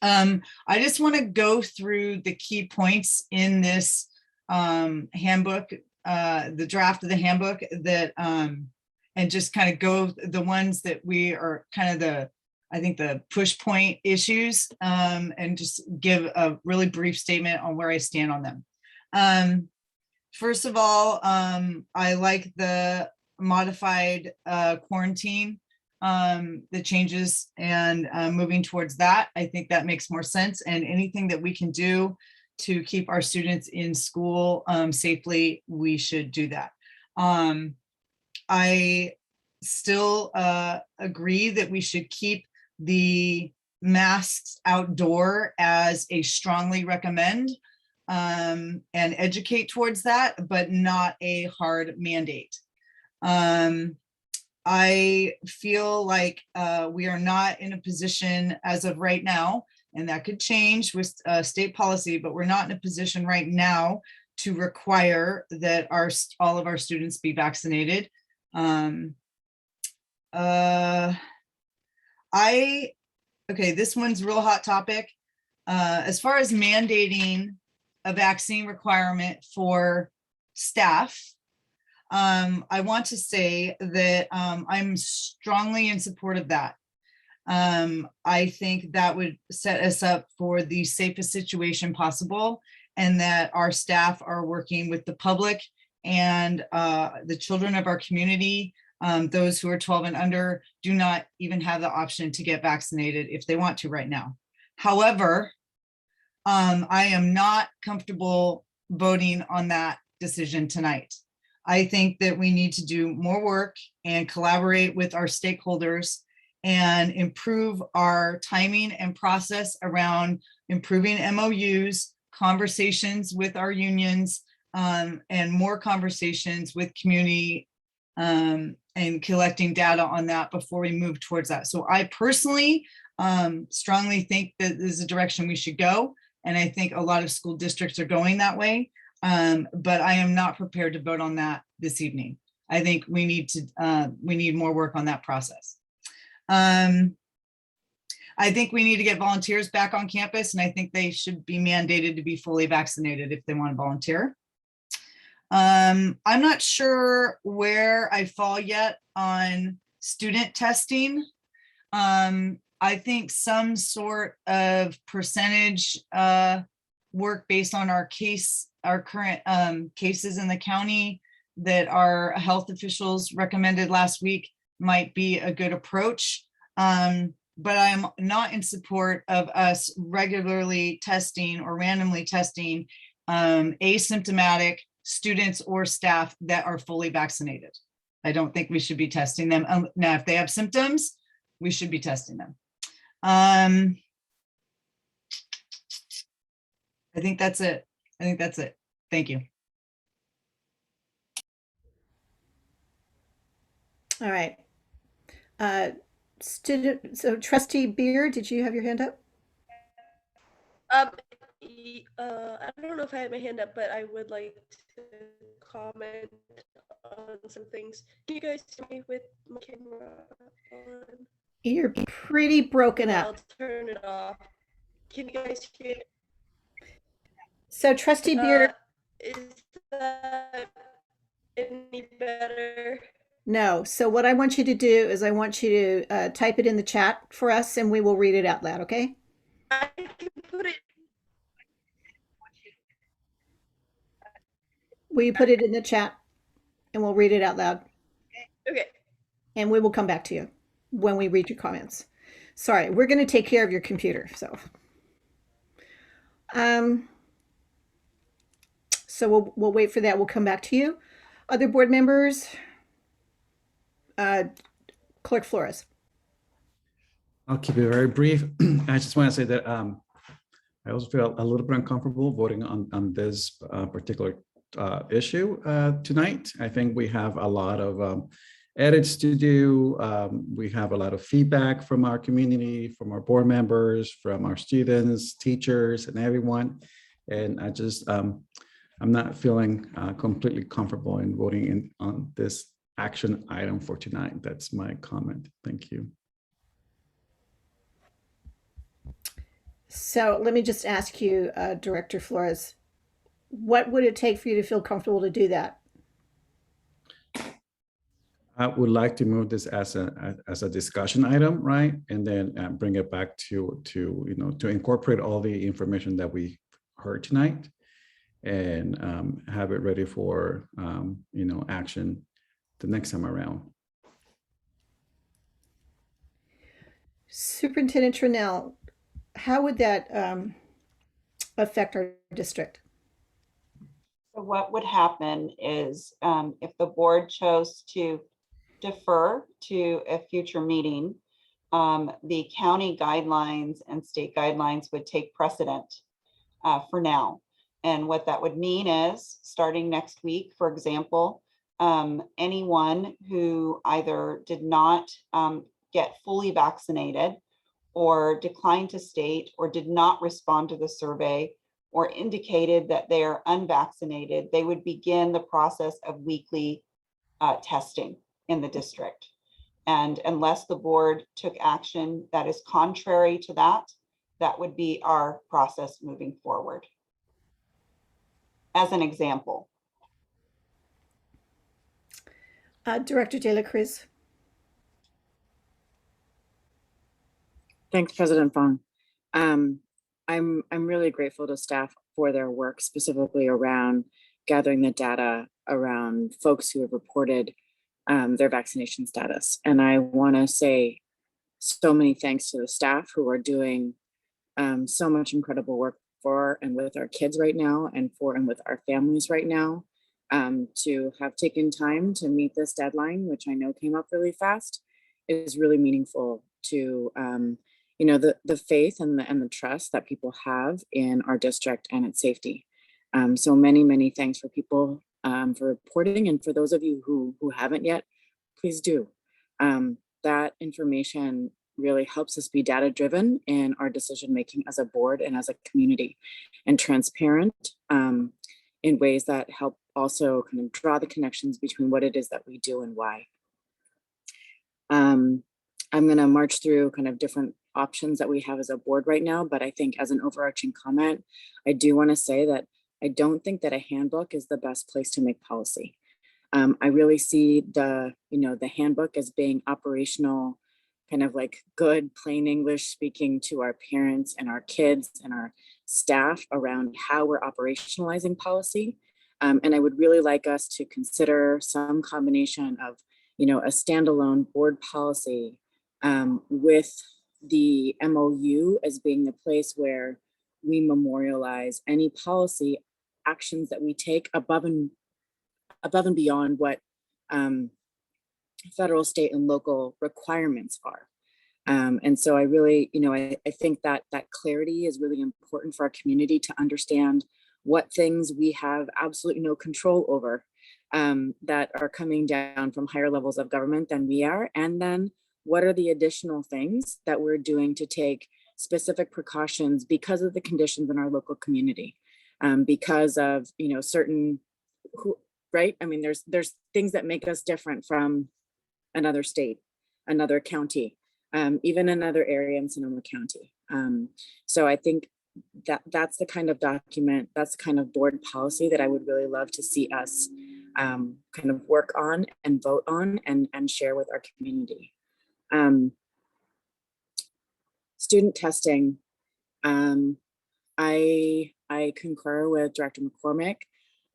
I just want to go through the key points in this handbook, the draft of the handbook, that and just kind of go the ones that we are kind of I think the push point issues, and just give a really brief statement on where I stand on them. First of all, I like the modified quarantine, the changes, and moving towards that. I think that makes more sense, and anything that we can do to keep our students in school safely, we should do that. I still agree that we should keep the masks outdoor as a strongly recommend, and educate towards that, but not a hard mandate. I feel like we are not in a position as of right now, and that could change with state policy, but we're not in a position right now to require that all of our students be vaccinated. Okay, this one's a real hot topic. As far as mandating a vaccine requirement for staff, I want to say that I'm strongly in support of that. I think that would set us up for the safest situation possible, and that our staff are working with the public and the children of our community. Those who are 12 and under do not even have the option to get vaccinated if they want to right now. However, I am not comfortable voting on that decision tonight. I think that we need to do more work and collaborate with our stakeholders and improve our timing and process around improving MOUs, conversations with our unions, and more conversations with community, and collecting data on that before we move towards that. So I personally strongly think that this is a direction we should go. And I think a lot of school districts are going that way. But I am not prepared to vote on that this evening. I think we need more work on that process. I think we need to get volunteers back on campus, and I think they should be mandated to be fully vaccinated if they want to volunteer. I'm not sure where I fall yet on student testing. I think some sort of percentage work based on our current cases in the county that our health officials recommended last week might be a good approach. But I'm not in support of us regularly testing or randomly testing asymptomatic students or staff that are fully vaccinated. I don't think we should be testing them. Now, if they have symptoms, we should be testing them. I think that's it. Thank you. All right. So Trustee Beer, did you have your hand up? I don't know if I had my hand up, but I would like to comment on some things. Can you guys see me with my camera on? You're pretty broken I'll up. turn it off. Can you guys hear? So Trustee Beer, Is that any better? no. So what I want you to do is I want you to type it in the chat for us and we will read it out loud, okay? I can put it. Will you put it in the chat and we'll read it out loud? Okay. And we will come back to you when we read your comments. Sorry, we're going to take care of your computer. So we'll wait for that. We'll come back to you. Other board members, Clerk Flores. I'll keep it very brief. I just want to say that I also feel a little bit uncomfortable voting on this particular issue tonight. I think we have a lot of edits to do. We have a lot of feedback from our community, from our board members, from our students, teachers, and everyone. And I just, I'm not feeling completely comfortable in voting on this action item for tonight. That's my comment. Thank you. So let me just ask you, Director Flores, what would it take for you to feel comfortable to do that? I would like to move this as a discussion item, right? And then bring it back to incorporate all the information that we heard tonight and have it ready for, action the next time around. Superintendent Trinnell, how would that affect our district? So what would happen is if the board chose to defer to a future meeting, the county guidelines and state guidelines would take precedent for now. And what that would mean is starting next week, for example, anyone who either did not get fully vaccinated or declined to state or did not respond to the survey or indicated that they are unvaccinated, they would begin the process of weekly testing in the district. And unless the board took action that is contrary to that, that would be our process moving forward. As an example. Director De La Cruz. Thanks, President Fong. I'm really grateful to staff for their work, specifically around gathering the data around folks who have reported their vaccination status. And I want to say so many thanks to the staff who are doing so much incredible work for and with our kids right now and for and with our families right now, to have taken time to meet this deadline, which I know came up really fast, is really meaningful to the faith and the trust that people have in our district and its safety. So many thanks for people for reporting, and for those of you who haven't yet, please do. That information really helps us be data driven in our decision making as a board and as a community, and transparent in ways that help also kind of draw the connections between what it is that we do and why. I'm going to march through kind of different options that we have as a board right now, but I think as an overarching comment, I do want to say that I don't think that a handbook is the best place to make policy. I really see the handbook as being operational, kind of like good plain English speaking to our parents and our kids and our staff around how we're operationalizing policy. And I would really like us to consider some combination of, a standalone board policy with the MOU as being the place where we memorialize any policy actions that we take above and beyond what federal, state, and local requirements are. And so I really, I think that clarity is really important for our community to understand what things we have absolutely no control over that are coming down from higher levels of government than we are. And then what are the additional things that we're doing to take specific precautions because of the conditions in our local community, because of, certain, right? I mean, there's things that make us different from another state, another county, even another area in Sonoma County. So I think that's the kind of document, that's the kind of board policy that I would really love to see us kind of work on and vote on and share with our community. Student testing, I concur with Director McCormick.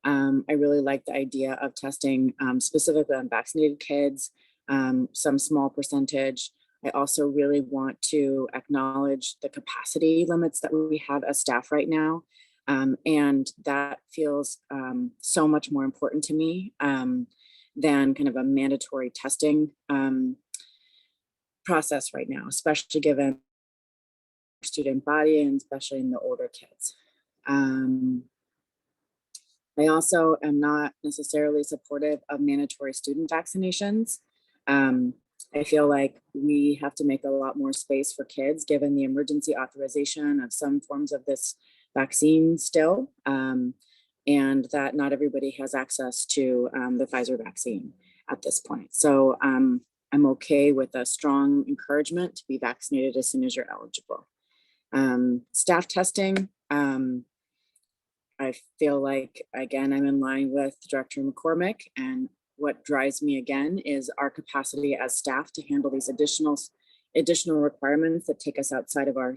I really like the idea of testing specifically on vaccinated kids, some small percentage. I also really want to acknowledge the capacity limits that we have as staff right now. And that feels so much more important to me than kind of a mandatory testing process right now, especially given student body and especially in the older kids. I also am not necessarily supportive of mandatory student vaccinations. I feel like we have to make a lot more space for kids given the emergency authorization of some forms of this vaccine still, and that not everybody has access to the Pfizer vaccine at this point. So I'm okay with a strong encouragement to be vaccinated as soon as you're eligible. Staff testing, I feel like, again, I'm in line with Director McCormick, and what drives me again is our capacity as staff to handle these additional requirements that take us outside of our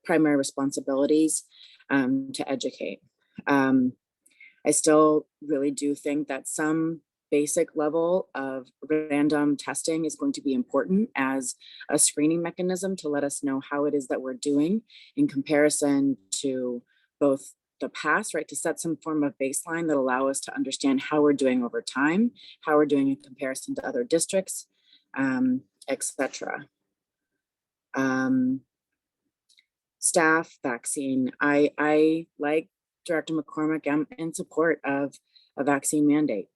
primary responsibilities to educate. I still really do think that some basic level of random testing is going to be important as a screening mechanism to let us know how it is that we're doing in comparison to both the past, right? To set some form of baseline that allow us to understand how we're doing over time, how we're doing in comparison to other districts, etc. Staff vaccine. I like Director McCormick, I'm in support of a vaccine mandate.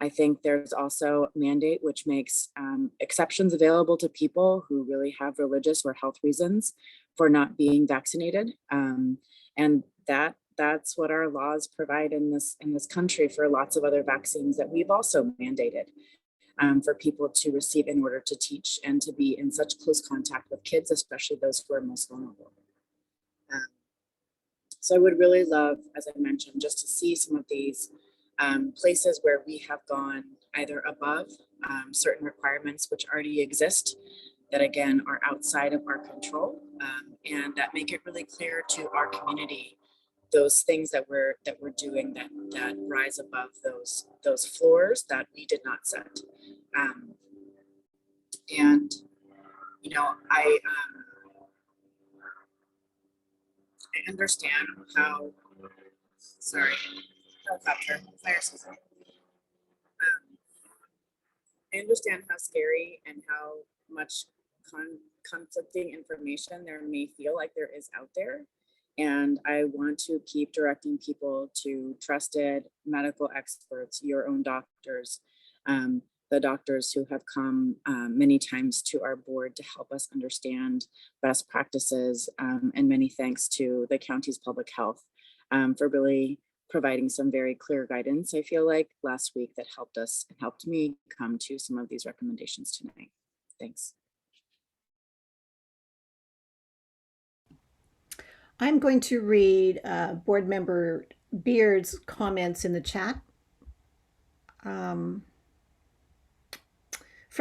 I think there's also a mandate which makes exceptions available to people who really have religious or health reasons for not being vaccinated. And that's what our laws provide in this country for lots of other vaccines that we've also mandated for people to receive in order to teach and to be in such close contact with kids, especially those who are most vulnerable. So I would really love, as I mentioned, just to see some of these places where we have gone either above certain requirements which already exist that again are outside of our control, and that make it really clear to our community those things that we're doing that rise above those floors that we did not set. And I understand how, sorry, helicopter, fire season. I understand how scary and how much conflicting information there may feel like there is out there. And I want to keep directing people to trusted medical experts, your own doctors, the doctors who have come many times to our board to help us understand best practices. And many thanks to the county's public health for really providing some very clear guidance, I feel like, last week that helped me come to some of these recommendations tonight. Thanks. I'm going to read Board Member Beard's comments in the chat. From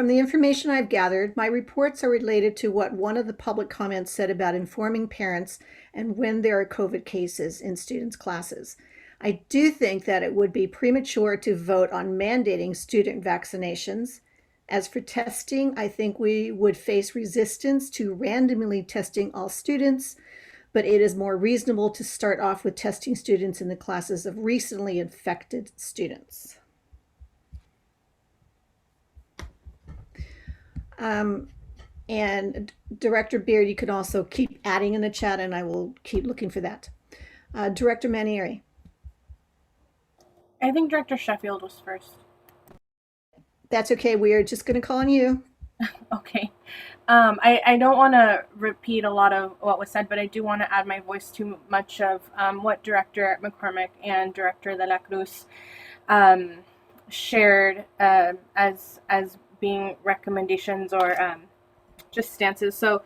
the information I've gathered, my reports are related to what one of the public comments said about informing parents and when there are COVID cases in students' classes. I do think that it would be premature to vote on mandating student vaccinations. As for testing, I think we would face resistance to randomly testing all students, but it is more reasonable to start off with testing students in the classes of recently infected students. And Director Beard, you can also keep adding in the chat and I will keep looking for that. Director Manieri. I think Director Sheffield was first. That's okay. We are just going to call on you. Okay. I don't want to repeat a lot of what was said, but I do want to add my voice to much of what Director McCormick and Director De La Cruz shared as being recommendations or just stances. So,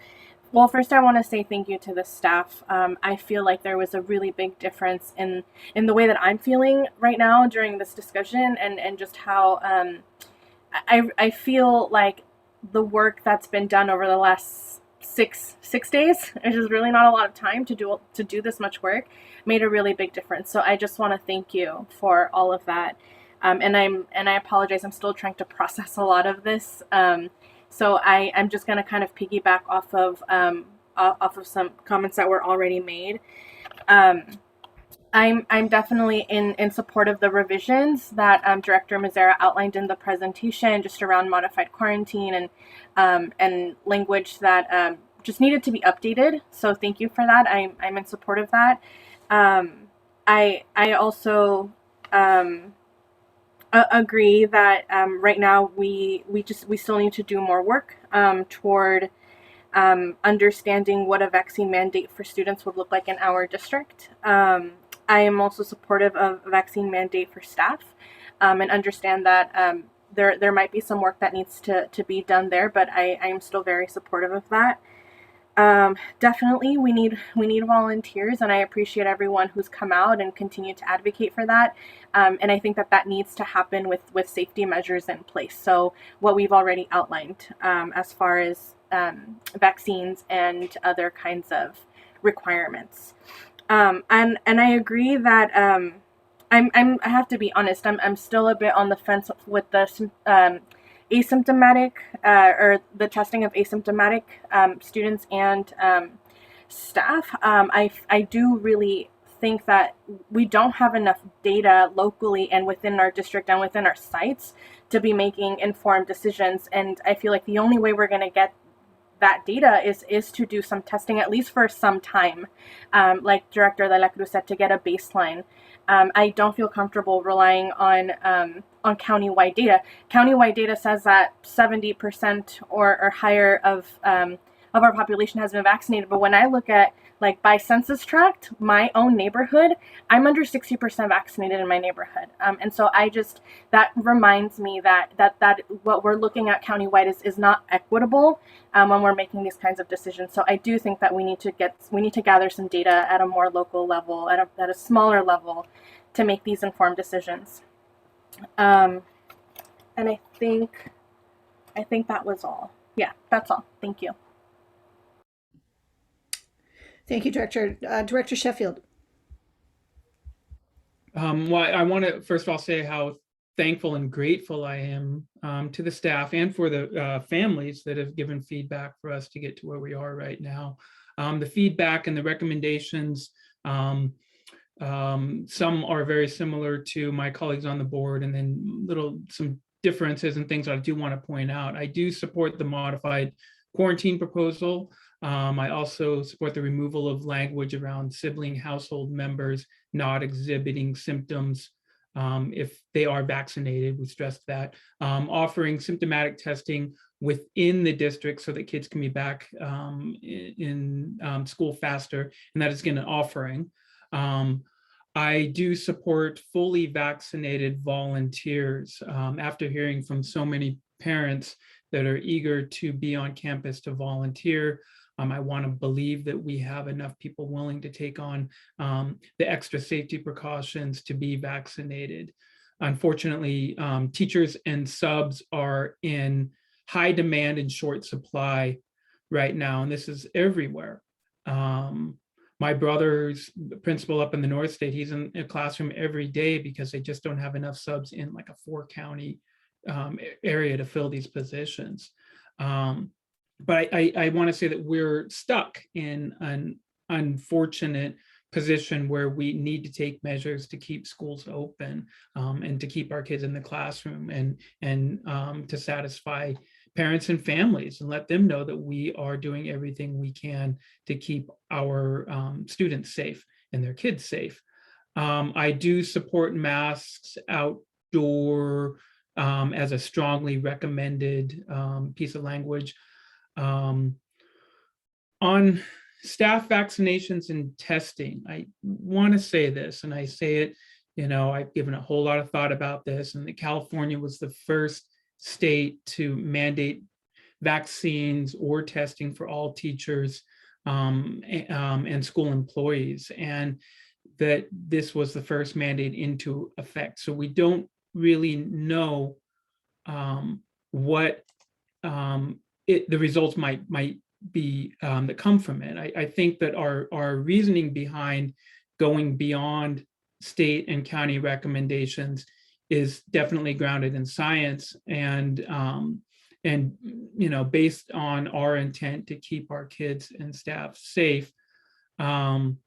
well, first I want to say thank you to the staff. I feel like there was a really big difference in the way that I'm feeling right now during this discussion, and just how I feel like the work that's been done over the last six days, which is really not a lot of time to do this much work, made a really big difference. So I just want to thank you for all of that. And I apologize. I'm still trying to process a lot of this. So I'm just going to kind of piggyback off of some comments that were already made. I'm definitely in support of the revisions that Director Mazzara outlined in the presentation, just around modified quarantine and language that just needed to be updated. So thank you for that. I'm in support of that. I also agree that right now we still need to do more work toward understanding what a vaccine mandate for students would look like in our district. I am also supportive of a vaccine mandate for staff, and understand that there might be some work that needs to be done there, but I am still very supportive of that. Definitely we need volunteers, and I appreciate everyone who's come out and continue to advocate for that. And I think that needs to happen with safety measures in place. So what we've already outlined as far as vaccines and other kinds of requirements. And I agree that I have to be honest, I'm still a bit on the fence with the asymptomatic or the testing of asymptomatic students and staff. I do really think that we don't have enough data locally and within our district and within our sites to be making informed decisions. And I feel like the only way we're going to get that data is to do some testing, at least for some time, like Director De La Cruz said, to get a baseline. I don't feel comfortable relying on county-wide data. County-wide data says that 70% or higher of our population has been vaccinated, but when I look at, like, by census tract, my own neighborhood, I'm under 60% vaccinated in my neighborhood. And so that reminds me that what we're looking at countywide is not equitable when we're making these kinds of decisions. So I do think that we need to gather some data at a more local level, at a smaller level, to make these informed decisions. And I think that was all. Yeah, that's all. Thank you. Thank you, Director. Director Sheffield. Well, I want to first of all say how thankful and grateful I am to the staff and for the families that have given feedback for us to get to where we are right now. The feedback and the recommendations, some are very similar to my colleagues on the board, and then some differences and things I do want to point out. I do support the modified quarantine proposal. I also support the removal of language around sibling household members not exhibiting symptoms if they are vaccinated. We stressed that. Offering symptomatic testing within the district so that kids can be back in school faster, and that is again an offering. I do support fully vaccinated volunteers. After hearing from so many parents that are eager to be on campus to volunteer, I want to believe that we have enough people willing to take on the extra safety precautions to be vaccinated. Unfortunately, teachers and subs are in high demand and short supply right now, and this is everywhere. My brother's principal up in the North State, he's in a classroom every day because they just don't have enough subs in like a 4-county area to fill these positions. But I want to say that we're stuck in an unfortunate position where we need to take measures to keep schools open and to keep our kids in the classroom and to satisfy parents and families and let them know that we are doing everything we can to keep our students safe and their kids safe. I do support masks outdoor as a strongly recommended piece of language. On staff vaccinations and testing, I want to say this, and I say it, I've given a whole lot of thought about this, and that California was the first state to mandate vaccines or testing for all teachers and school employees, and that this was the first mandate into effect. So we don't really know what the results might be that come from it. I think that our reasoning behind going beyond state and county recommendations is definitely grounded in science and based on our intent to keep our kids and staff safe. But I'm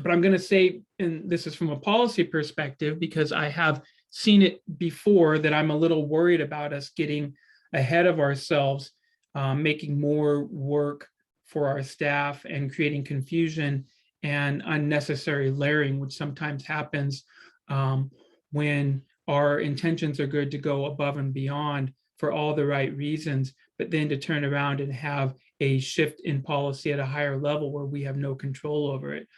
going to say, and this is from a policy perspective, because I have seen it before, that I'm a little worried about us getting ahead of ourselves, making more work for our staff and creating confusion and unnecessary layering, which sometimes happens when our intentions are good to go above and beyond for all the right reasons, but then to turn around and have a shift in policy at a higher level where we have no control over it.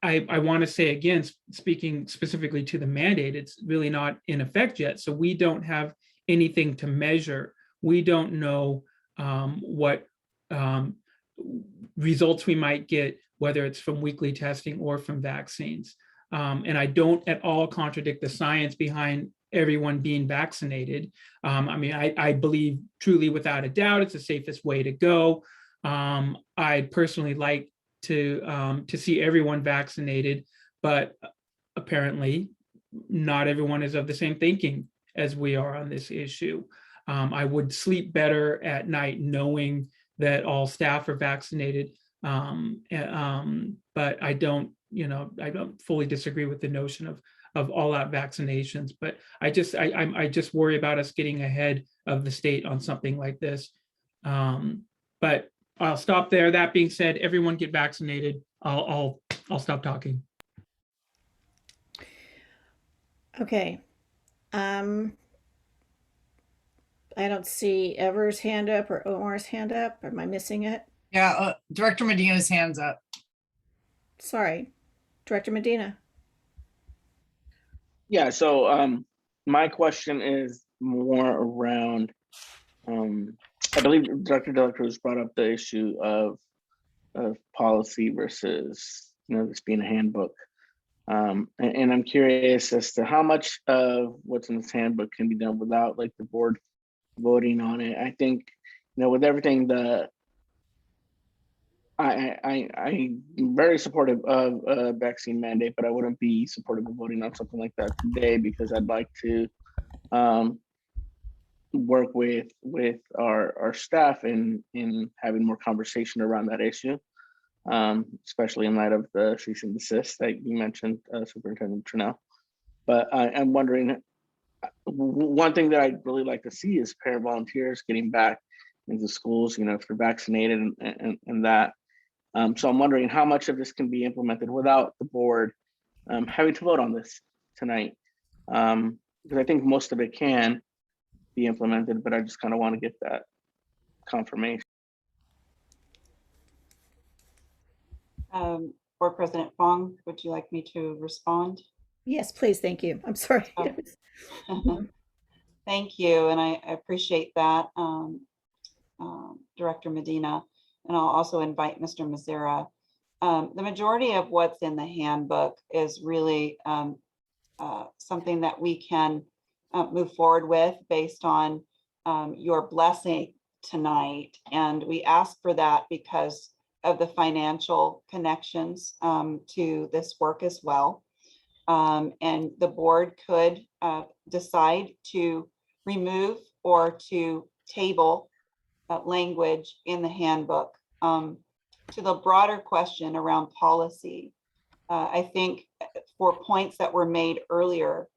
I want to say again, speaking specifically to the mandate, it's really not in effect yet. So we don't have anything to measure. We don't know what results we might get, whether it's from weekly testing or from vaccines. And I don't at all contradict the science behind everyone being vaccinated. I believe truly without a doubt, it's the safest way to go. I'd personally like to see everyone vaccinated, but apparently not everyone is of the same thinking as we are on this issue. I would sleep better at night knowing that all staff are vaccinated, but I don't fully disagree with the notion of all-out vaccinations. But I just worry about us getting ahead of the state on something like this. But I'll stop there. That being said, everyone get vaccinated. I'll stop talking. Okay. I don't see Ever's hand up or Omar's hand up. Am I missing it? Yeah, Director Medina's hand's up. Sorry, Director Medina. Yeah, so my question is more around, I believe Dr. De La Cruz brought up the issue of policy versus, this being a handbook. And I'm curious as to how much of what's in this handbook can be done without like the board voting on it. I think, with everything that I'm very supportive of a vaccine mandate, but I wouldn't be supportive of voting on something like that today because I'd like to work with our staff in having more conversation around that issue, especially in light of the cease and desist that you mentioned, Superintendent Trinnell. But I'm wondering, one thing that I'd really like to see is parent volunteers getting back into schools, if they're vaccinated and that. So I'm wondering how much of this can be implemented without the board having to vote on this tonight. Because I think most of it can be implemented, but I just kind of want to get that confirmation. Board President Fong, would you like me to respond? Yes, please. Thank you. I'm sorry. Oh. Thank you, and I appreciate that, Director Medina, and I'll also invite Mr. Mazzara. The majority of what's in the handbook is really something that we can move forward with based on your blessing tonight. And we ask for that because of the financial connections to this work as well. And the board could decide to remove or to table language in the handbook. To the broader question around policy, I think for points that were made earlier,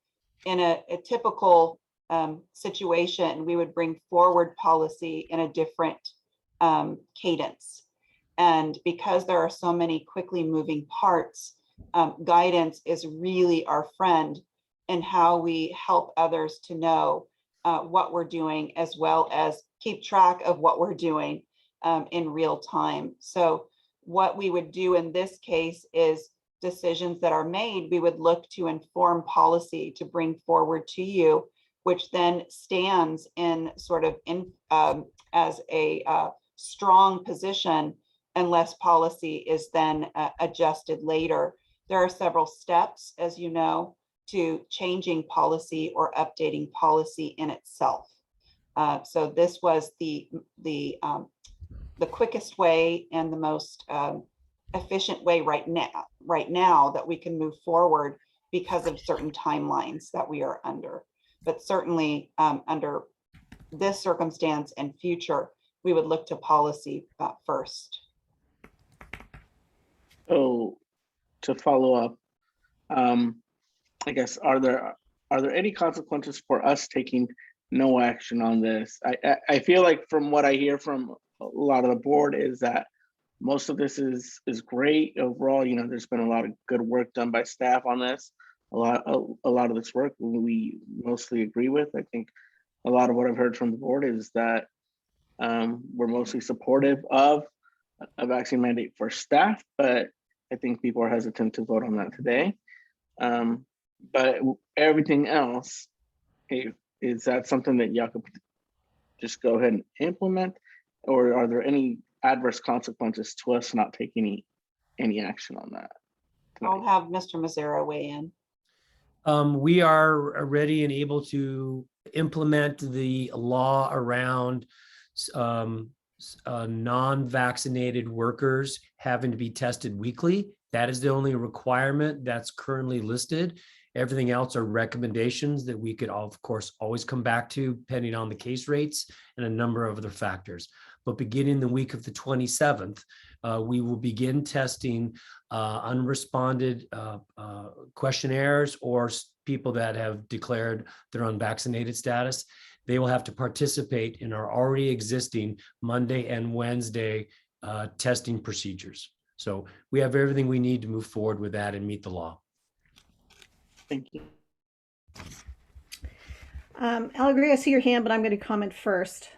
in a typical situation, we would bring forward policy in a different cadence. And because there are so many quickly moving parts, guidance is really our friend in how we help others to know what we're doing, as well as keep track of what we're doing in real time. So what we would do in this case is decisions that are made, we would look to inform policy to bring forward to you, which then stands in sort of as a strong position unless policy is then adjusted later. There are several steps, as you know, to changing policy or updating policy in itself. So this was the quickest way and the most efficient way right now that we can move forward because of certain timelines that we are under. But certainly under this circumstance and future, we would look to policy first. So to follow up, I guess, are there any consequences for us taking no action on this? I feel like from what I hear from a lot of the board is that most of this is great overall. You know, there's been a lot of good work done by staff on this. A lot of this work we mostly agree with. I think a lot of what I've heard from the board is that we're mostly supportive of a vaccine mandate for staff, but I think people are hesitant to vote on that today. But everything else, hey, is that something that y'all could just go ahead and implement, or are there any adverse consequences to us not taking any action on that? I'll have Mr. Mazzara weigh in. We are ready and able to implement the law around non-vaccinated workers having to be tested weekly. That is the only requirement that's currently listed. Everything else are recommendations that we could, of course, always come back to depending on the case rates and a number of other factors. But beginning the week of the 27th, we will begin testing unresponded questionnaires or people that have declared their unvaccinated status. They will have to participate in our already existing Monday and Wednesday testing procedures. So we have everything we need to move forward with that and meet the law. Thank you. Allegra, I see your hand, but I'm going to comment first.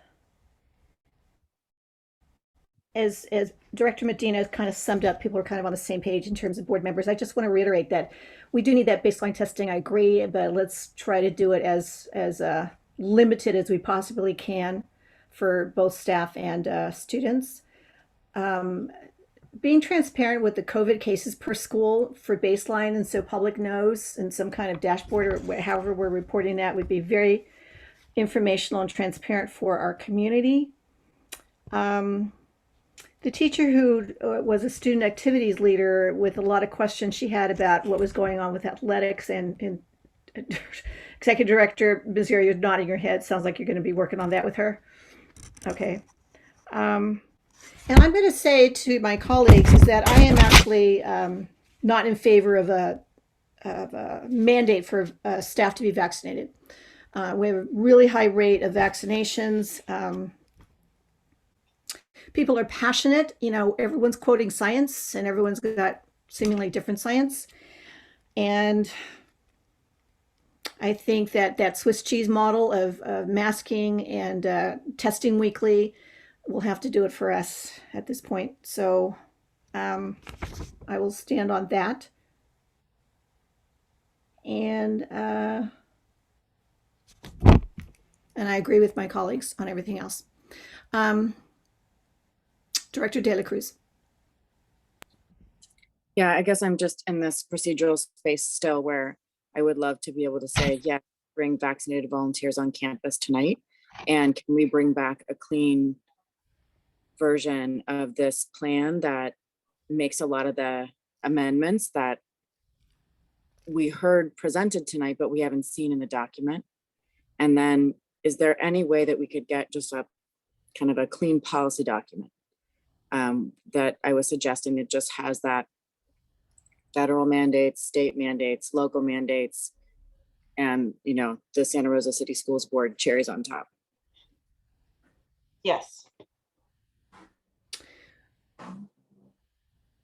As Director Medina has kind of summed up, people are kind of on the same page in terms of board members. I just want to reiterate that we do need that baseline testing. I agree, but let's try to do it as limited as we possibly can for both staff and students. Being transparent with the COVID cases per school for baseline, and so public knows, and some kind of dashboard or however we're reporting that would be very informational and transparent for our community. The teacher who was a student activities leader with a lot of questions she had about what was going on with athletics, and Executive Director Mazzara, you're nodding your head. Sounds like you're going to be working on that with her. Okay. And I'm going to say to my colleagues is that I am actually not in favor of a mandate for staff to be vaccinated. We have a really high rate of vaccinations. People are passionate. You know, everyone's quoting science and everyone's got seemingly different science. And I think that Swiss cheese model of masking and testing weekly will have to do it for us at this point. So I will stand on that. And I agree with my colleagues on everything else. Director De La Cruz. Yeah, I guess I'm just in this procedural space still where I would love to be able to say, yeah, bring vaccinated volunteers on campus tonight. And can we bring back a clean version of this plan that makes a lot of the amendments that we heard presented tonight, but we haven't seen in the document? And then is there any way that we could get just a kind of a clean policy document that I was suggesting that just has that federal mandates, state mandates, local mandates, and, you know, the Santa Rosa City Schools Board cherries on top? Yes.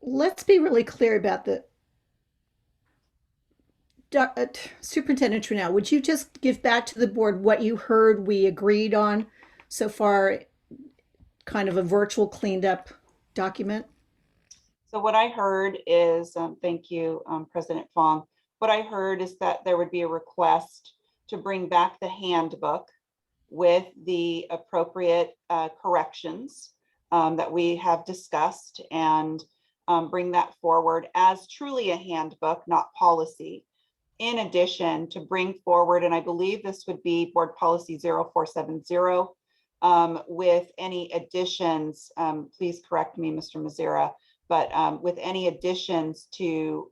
Let's be really clear about the Superintendent Trunell, would you just give back to the board what you heard we agreed on so far, kind of a virtual cleaned up document? So what I heard is, thank you, President Fong. What I heard is that there would be a request to bring back the handbook with the appropriate corrections that we have discussed, and bring that forward as truly a handbook, not policy. In addition, to bring forward, and I believe this would be Board Policy 0470, with any additions, please correct me, Mr. Mazzara, but with any additions to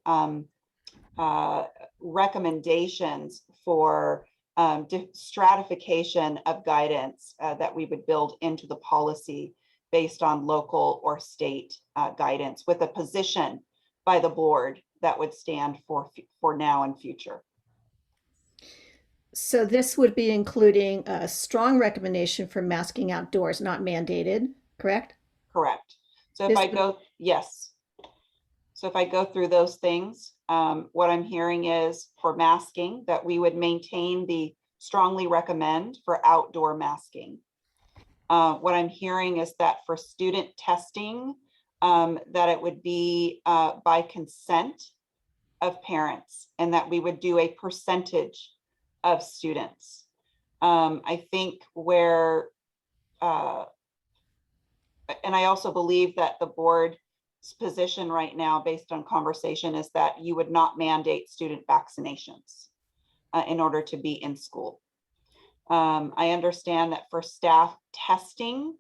recommendations for stratification of guidance that we would build into the policy based on local or state guidance, with a position by the board that would stand for now and future. So this would be including a strong recommendation for masking outdoors, not mandated, correct? Correct. So if I go, yes. So if I go through those things, what I'm hearing is for masking that we would maintain the strongly recommend for outdoor masking. What I'm hearing is that for student testing, that it would be by consent of parents, and that we would do a percentage of students. I think where, and I also believe that the board's position right now, based on conversation, is that you would not mandate student vaccinations in order to be in school. I understand that for staff testing,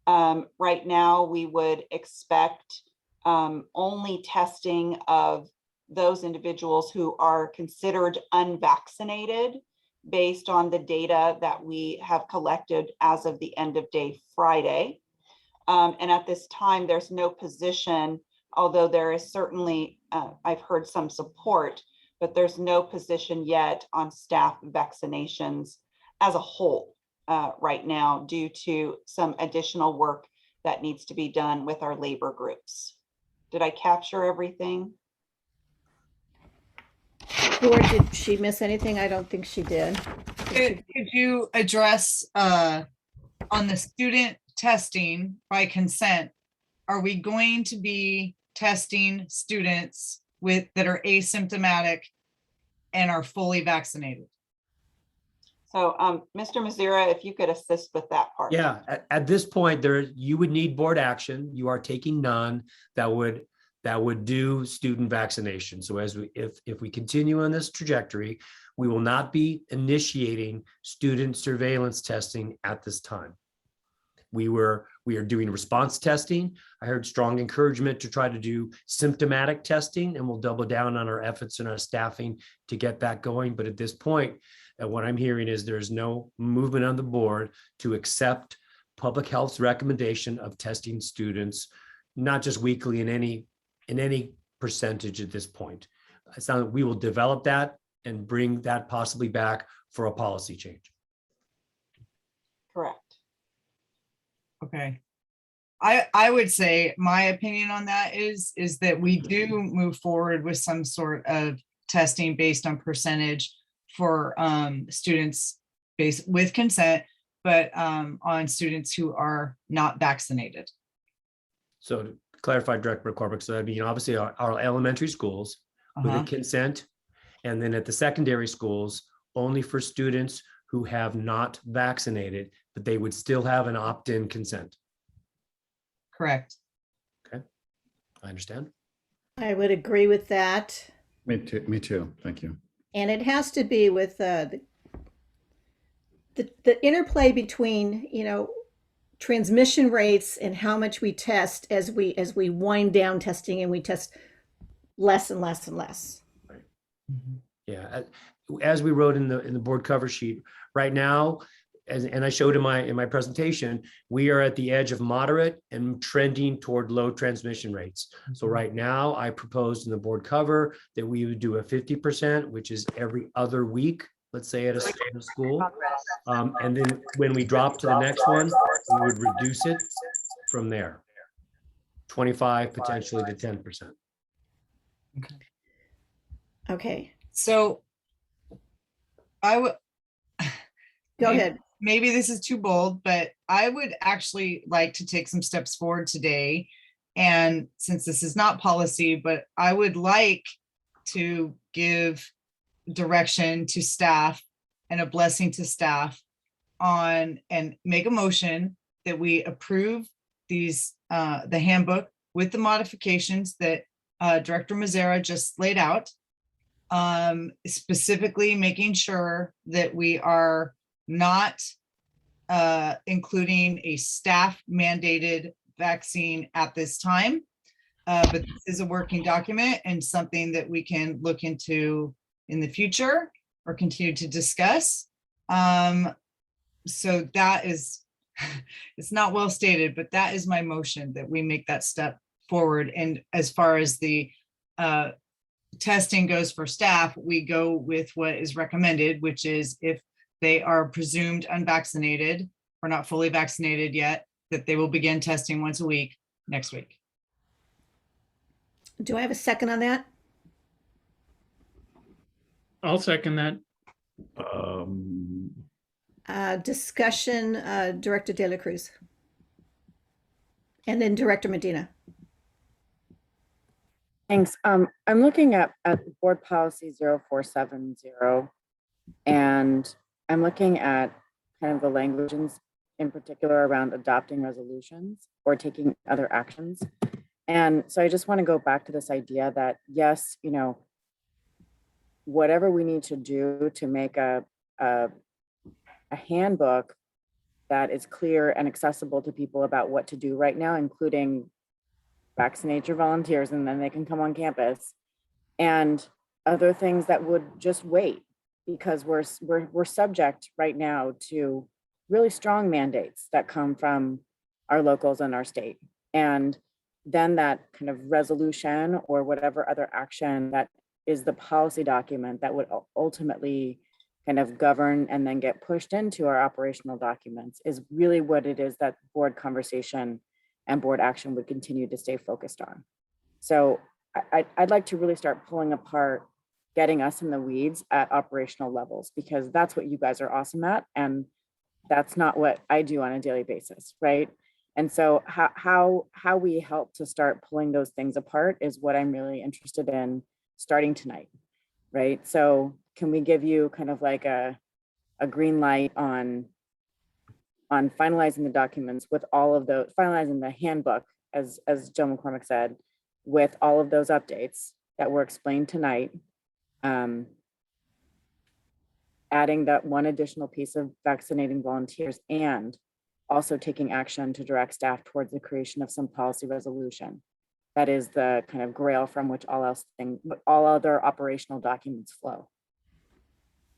right now we would expect only testing of those individuals who are considered unvaccinated based on the data that we have collected as of the end of day Friday. And at this time, there's no position, although there is certainly, I've heard some support, but there's no position yet on staff vaccinations as a whole right now, due to some additional work that needs to be done with our labor groups. Did I capture everything? Or did she miss anything? I don't think she did. Could you address on the student testing by consent, are we going to be testing students that are asymptomatic and are fully vaccinated? So Mr. Mazzara, if you could assist with that part. Yeah, at this point, you would need board action. You are taking none that would do student vaccination. So if we continue on this trajectory, we will not be initiating student surveillance testing at this time. We are doing response testing. I heard strong encouragement to try to do symptomatic testing, and we'll double down on our efforts and our staffing to get that going. But at this point, what I'm hearing is there's no movement on the board to accept public health's recommendation of testing students, not just weekly in any percentage at this point. It sounds like we will develop that and bring that possibly back for a policy change. Correct. Okay. I would say my opinion on that is that we do move forward with some sort of testing based on percentage for students with consent, but on students who are not vaccinated. So to clarify, Director McCormick, so that'd be, obviously our elementary schools with a consent, and then at the secondary schools, only for students who have not vaccinated, but they would still have an opt-in consent. Correct. Okay, I understand. I would agree with that. Me too. Thank you. And it has to be with the interplay between, transmission rates and how much we test as we wind down testing and we test less and less and less. Yeah, as we wrote in the board cover sheet, right now, and I showed in my presentation, we are at the edge of moderate and trending toward low transmission rates. So right now, I proposed in the board cover that we would do a 50%, which is every other week, let's say at a school. And then when we drop to the next one, we would reduce it from there. 25 potentially to 10%. Okay. So I would go ahead. Maybe this is too bold, but I would actually like to take some steps forward today. And since this is not policy, but I would like to give direction to staff and a blessing to staff on and make a motion that we approve these the handbook with the modifications that Director Mazzara just laid out, specifically making sure that we are not including a staff mandated vaccine at this time, but this is a working document and something that we can look into in the future or continue to discuss. So that is, it's not well stated, but that is my motion, that we make that step forward. And as far as the testing goes for staff, we go with what is recommended, which is if they are presumed unvaccinated or not fully vaccinated yet, that they will begin testing once a week next week. Do I have a second on that? I'll second that. Discussion, Director De La Cruz. And then Director Medina. Thanks. I'm looking at board policy 0470, and I'm looking at kind of the language in particular around adopting resolutions or taking other actions. And so I just want to go back to this idea that, yes, whatever we need to do to make a handbook that is clear and accessible to people about what to do right now, including vaccinate your volunteers and then they can come on campus, and other things that would just wait, because we're subject right now to really strong mandates that come from our locals and our state. And then that kind of resolution or whatever other action that is the policy document that would ultimately kind of govern and then get pushed into our operational documents is really what it is that board conversation and board action would continue to stay focused on. So I'd like to really start pulling apart, getting us in the weeds at operational levels, because that's what you guys are awesome at. And that's not what I do on a daily basis, right? And so how we help to start pulling those things apart is what I'm really interested in starting tonight, right? So can we give you kind of like a green light on finalizing the documents with all of those, finalizing the handbook, as Joe McCormick said, with all of those updates that were explained tonight, adding that one additional piece of vaccinating volunteers, and also taking action to direct staff towards the creation of some policy resolution. That is the kind of grail from which all other operational documents flow.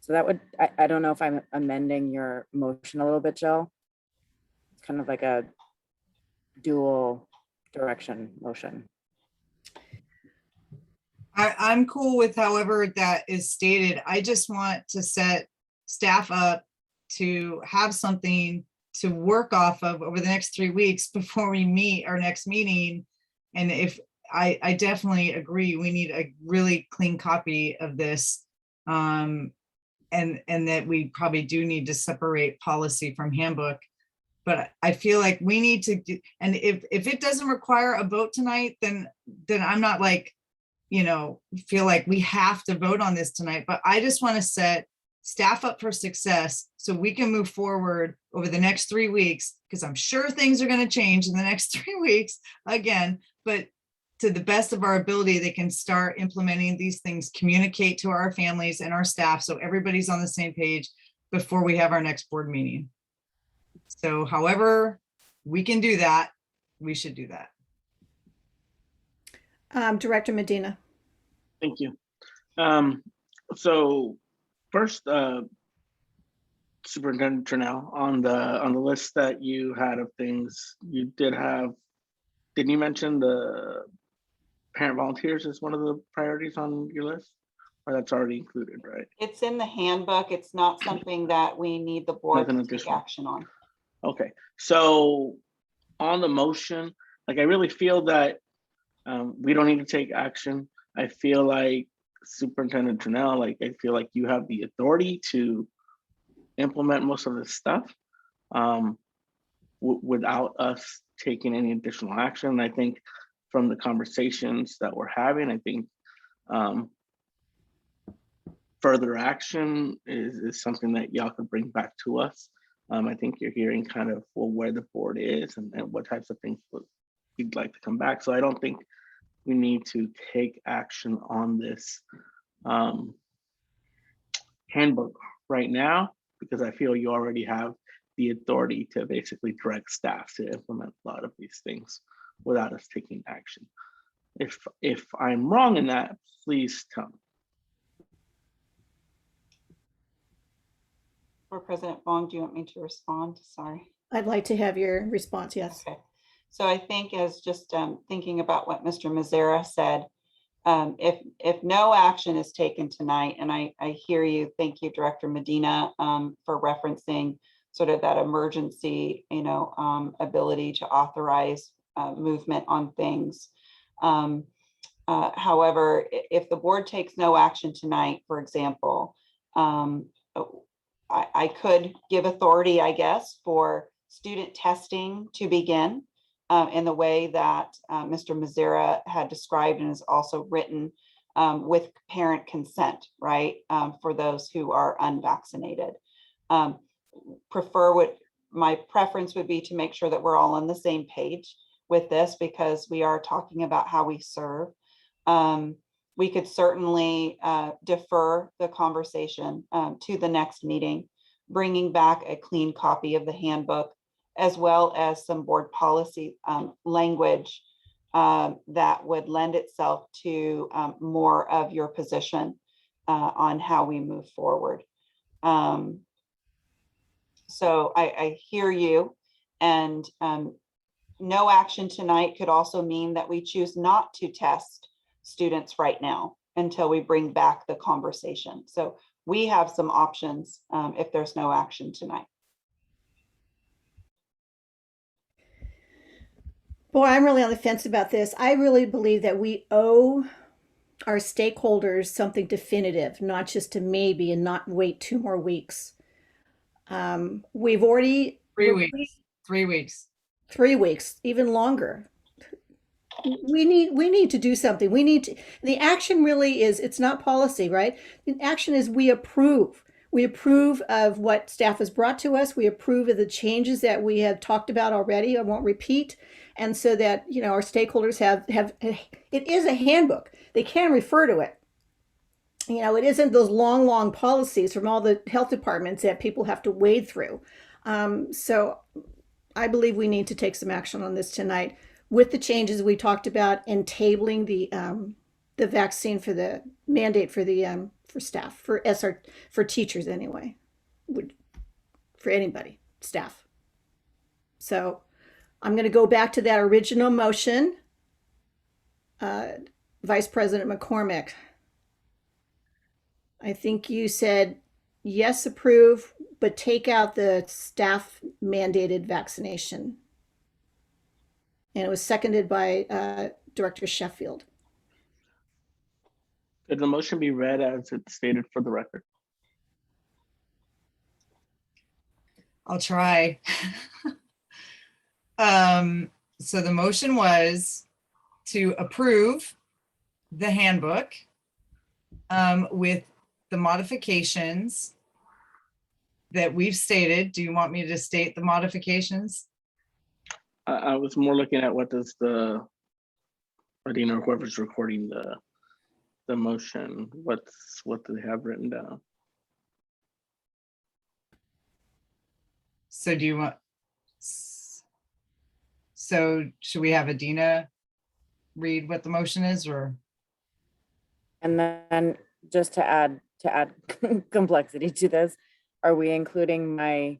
So that would, I don't know if I'm amending your motion a little bit, Jill. It's kind of like a dual direction motion. I'm cool with however that is stated. I just want to set staff up to have something to work off of over the next 3 weeks before we meet our next meeting. And if I definitely agree, we need a really clean copy of this. And that we probably do need to separate policy from handbook. but I feel like we need to do, and if it doesn't require a vote tonight, then I'm not like, feel like we have to vote on this tonight, but I just want to set staff up for success so we can move forward over the next 3 weeks, because I'm sure things are going to change in the next 3 weeks again, but to the best of our ability, they can start implementing these things, communicate to our families and our staff so everybody's on the same page before we have our next board meeting. So however we can do that, we should do that. Director Medina. Thank you. So first, Superintendent Turnell, on the list that you had of things, you didn't you mention the parent volunteers as one of the priorities on your list? Or that's already included, right? It's in the handbook. It's not something that we need the board to take action on. Okay, so on the motion, like I really feel that we don't need to take action. I feel like Superintendent Turnell, like I feel like you have the authority to implement most of this stuff without us taking any additional action. I think from the conversations that we're having, I think further action is something that y'all could bring back to us. I think you're hearing kind of where the board is and what types of things we'd like to come back. So I don't think we need to take action on this handbook right now, because I feel you already have the authority to basically direct staff to implement a lot of these things without us taking action. If I'm wrong in that, please tell me. For President Vaughn, do you want me to respond? Sorry. I'd like to have your response, yes. Okay. So I think as just thinking about what Mr. Mazzara said, if no action is taken tonight, and I hear you, thank you, Director Medina, for referencing sort of that emergency, ability to authorize movement on things. However, if the board takes no action tonight, for example, I could give authority, I guess, for student testing to begin in the way that Mr. Mazzara had described and is also written with parent consent, right, for those who are unvaccinated. My preference would be to make sure that we're all on the same page with this, because we are talking about how we serve. We could certainly defer the conversation to the next meeting, bringing back a clean copy of the handbook, as well as some board policy language that would lend itself to more of your position on how we move forward. So I hear you, and no action tonight could also mean that we choose not to test students right now until we bring back the conversation. So we have some options if there's no action tonight. Boy, I'm really on the fence about this. I really believe that we owe our stakeholders something definitive, not just a maybe, and not wait 2 more weeks. We've already 3 weeks. 3 weeks. 3 weeks, even longer. We need to do something. The action really is, it's not policy, right? The action is we approve. We approve of what staff has brought to us. We approve of the changes that we have talked about already. I won't repeat. And so that, our stakeholders have, it is a handbook. They can refer to it. It isn't those long policies from all the health departments that people have to wade through. So I believe we need to take some action on this tonight with the changes we talked about, and tabling the vaccine for the mandate for the for staff, for teachers anyway, for anybody, staff. So I'm going to go back to that original motion. Vice President McCormick, I think you said yes, approve, but take out the staff mandated vaccination. And it was seconded by Director Sheffield. Could the motion be read as it's stated for the record? I'll try. So the motion was to approve the handbook with the modifications that we've stated. Do you want me to state the modifications? I was more looking at what does the, or do you know whoever's recording the motion, what do they have written down? So do you want, so should we have Adina read what the motion is, or? And then just to add complexity to this, are we including my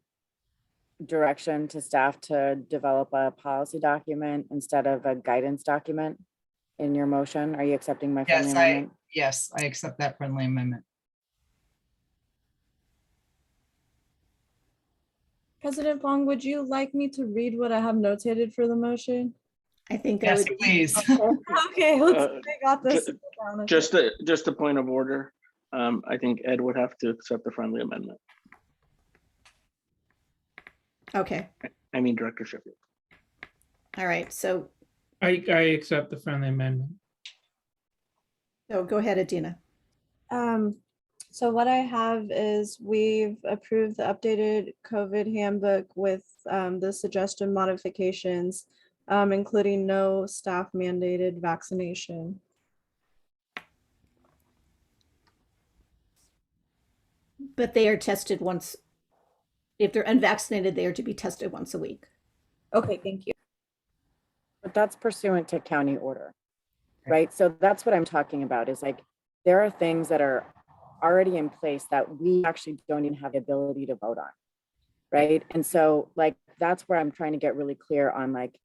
direction to staff to develop a policy document instead of a guidance document in your motion? Are you accepting my friendly amendment? Yes, I accept that friendly amendment. President Fong, would you like me to read what I have notated for the motion? I think Yes, please. Okay, I got this. Just a point of order. I think Ed would have to accept the friendly amendment. Okay. I mean, Director Sheffield. All right. So I accept the friendly amendment. so go ahead, Adina. So what I have is we've approved the updated COVID handbook with the suggested modifications, including no staff mandated vaccination. But they are tested once. If they're unvaccinated, they are to be tested once a week. Okay, thank you. But that's pursuant to county order, right? So that's what I'm talking about, is like, there are things that are already in place that we actually don't even have the ability to vote on, right? And so like, that's where I'm trying to get really clear on like,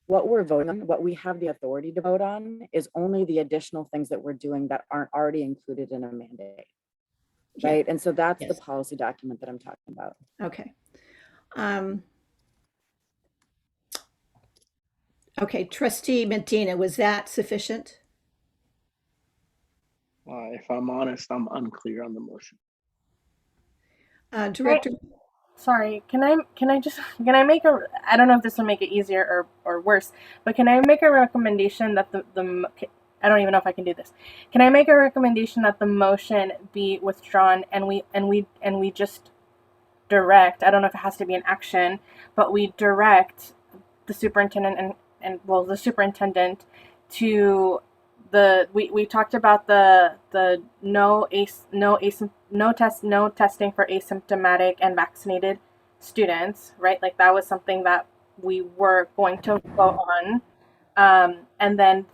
what we're voting on, what we have the authority to vote on is only the additional things that we're doing that aren't already included in a mandate. Right. And so that's the policy document that I'm talking about. Okay. Okay, Trustee Medina, was that sufficient? If I'm honest, I'm unclear on the motion. Director. Sorry, can I make a, I don't know if this will make it easier or worse, but can I make a recommendation that I don't even know if I can do this. Can I make a recommendation that the motion be withdrawn and we just direct, I don't know if it has to be an action, but we direct the superintendent and the superintendent to we talked about the no testing for asymptomatic and vaccinated students, right? Like that was something that we were going to vote on. And then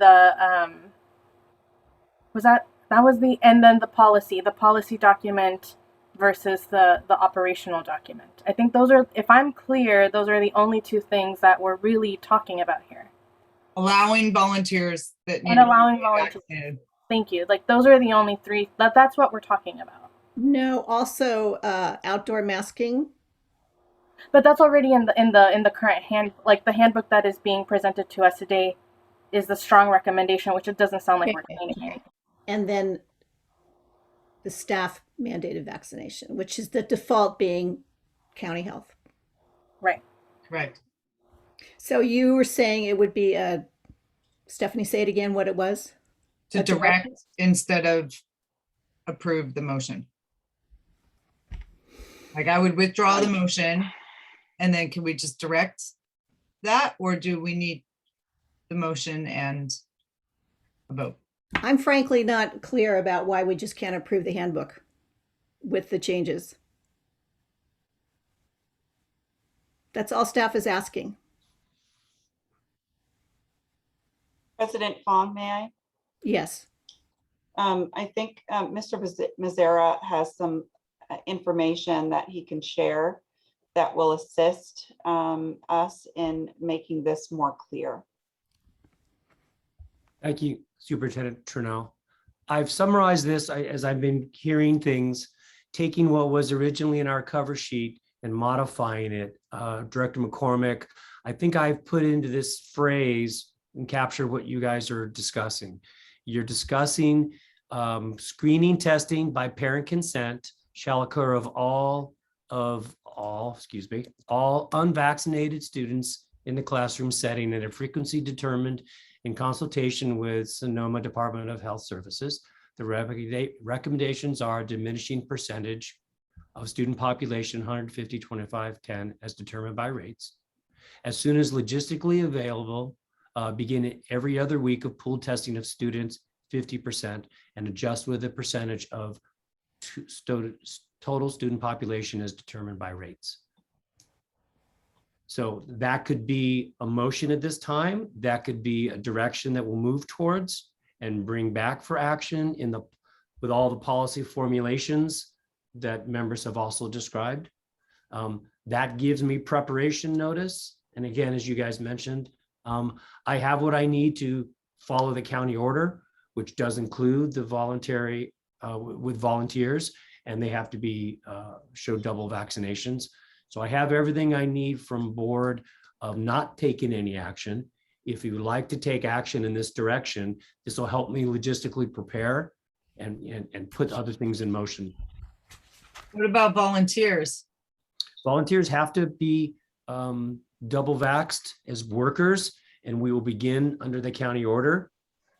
and then the policy document versus the operational document. I think those are, if I'm clear, those are the only two things that we're really talking about here. Allowing volunteers that need And allowing to be volunteers. vaccinated. Thank you. Like those are the only three, that's what we're talking about. No, also outdoor masking. But that's already in the current the handbook that is being presented to us today is the strong recommendation, which it doesn't sound like we're changing anything. And then the staff mandated vaccination, which is the default being county health. Right. Correct. So you were saying it would be Stephanie, say it again, what it was? To direct instead of approve the motion. Like I would withdraw the motion and then can we just direct that, or do we need the motion and a vote? I'm frankly not clear about why we just can't approve the handbook with the changes. That's all staff is asking. President Fong, may I? Yes. I think Mr. Mazzara has some information that he can share that will assist us in making this more clear. Thank you, Superintendent Trudeau. I've summarized this as I've been hearing things, taking what was originally in our cover sheet and modifying it. Director McCormick, I think I've put into this phrase and captured what you guys are discussing. You're discussing screening testing by parent consent shall occur of all unvaccinated students in the classroom setting at a frequency determined in consultation with Sonoma Department of Health Services. The recommendations are diminishing percentage of student population 150, 25, 10 as determined by rates. As soon as logistically available, begin every other week of pooled testing of students 50% and adjust with the percentage of total student population as determined by rates. So that could be a motion at this time. That could be a direction that we'll move towards and bring back for action with all the policy formulations that members have also described. That gives me preparation notice. And again, as you guys mentioned, I have what I need to follow the county order, which does include the voluntary with volunteers, and they have to be show double vaccinations. So I have everything I need from board of not taking any action. If you would like to take action in this direction, this will help me logistically prepare and put other things in motion. What about volunteers? Volunteers have to be double vaxxed as workers, and we will begin under the county order.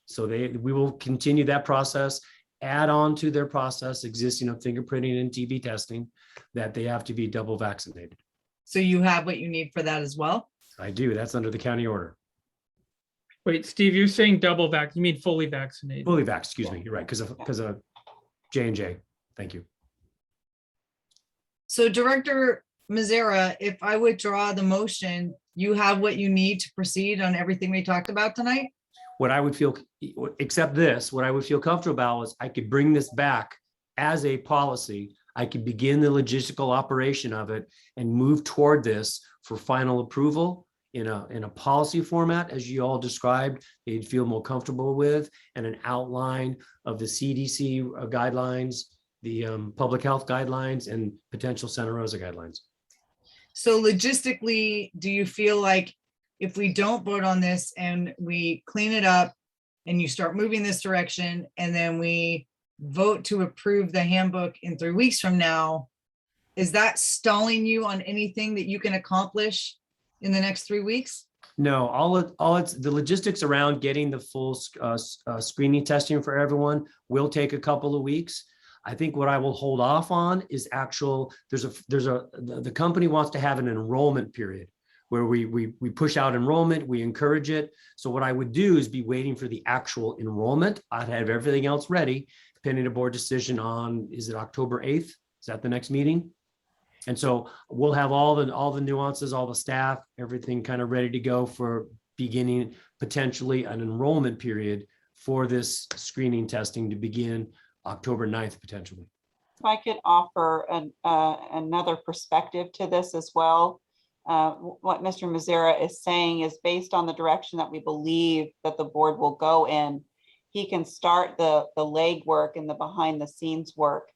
So we will continue that process, add on to their process existing of fingerprinting and TB testing, that they have to be double vaccinated. So you have what you need for that as well? I do. That's under the county order. Wait, Steve, you're saying double vax, you mean fully vaccinated? Fully vaxxed, excuse me. You're right, because of J&J. Thank you. So Director Mazzara, if I withdraw the motion, you have what you need to proceed on everything we talked about tonight? What I would feel, except this, what I would feel comfortable about is I could bring this back as a policy. I could begin the logistical operation of it and move toward this for final approval in a policy format, as you all described, they'd feel more comfortable with, and an outline of the CDC guidelines, the public health guidelines, and potential Santa Rosa guidelines. So logistically, do you feel like if we don't vote on this and we clean it up and you start moving this direction and then we vote to approve the handbook in 3 weeks from now, is that stalling you on anything that you can accomplish in the next 3 weeks? No, it's the logistics around getting the full screening testing for everyone will take a couple of weeks. I think what I will hold off on is the company wants to have an enrollment period where we push out enrollment, we encourage it. So what I would do is be waiting for the actual enrollment. I'd have everything else ready, pending a board decision on, is it October 8th? Is that the next meeting? And so we'll have all the nuances, all the staff, everything kind of ready to go for beginning potentially an enrollment period for this screening testing to begin October 9th, potentially. If I could offer another perspective to this as well. What Mr. Mazzara is saying is based on the direction that we believe that the board will go in, he can start the legwork and the behind the scenes work.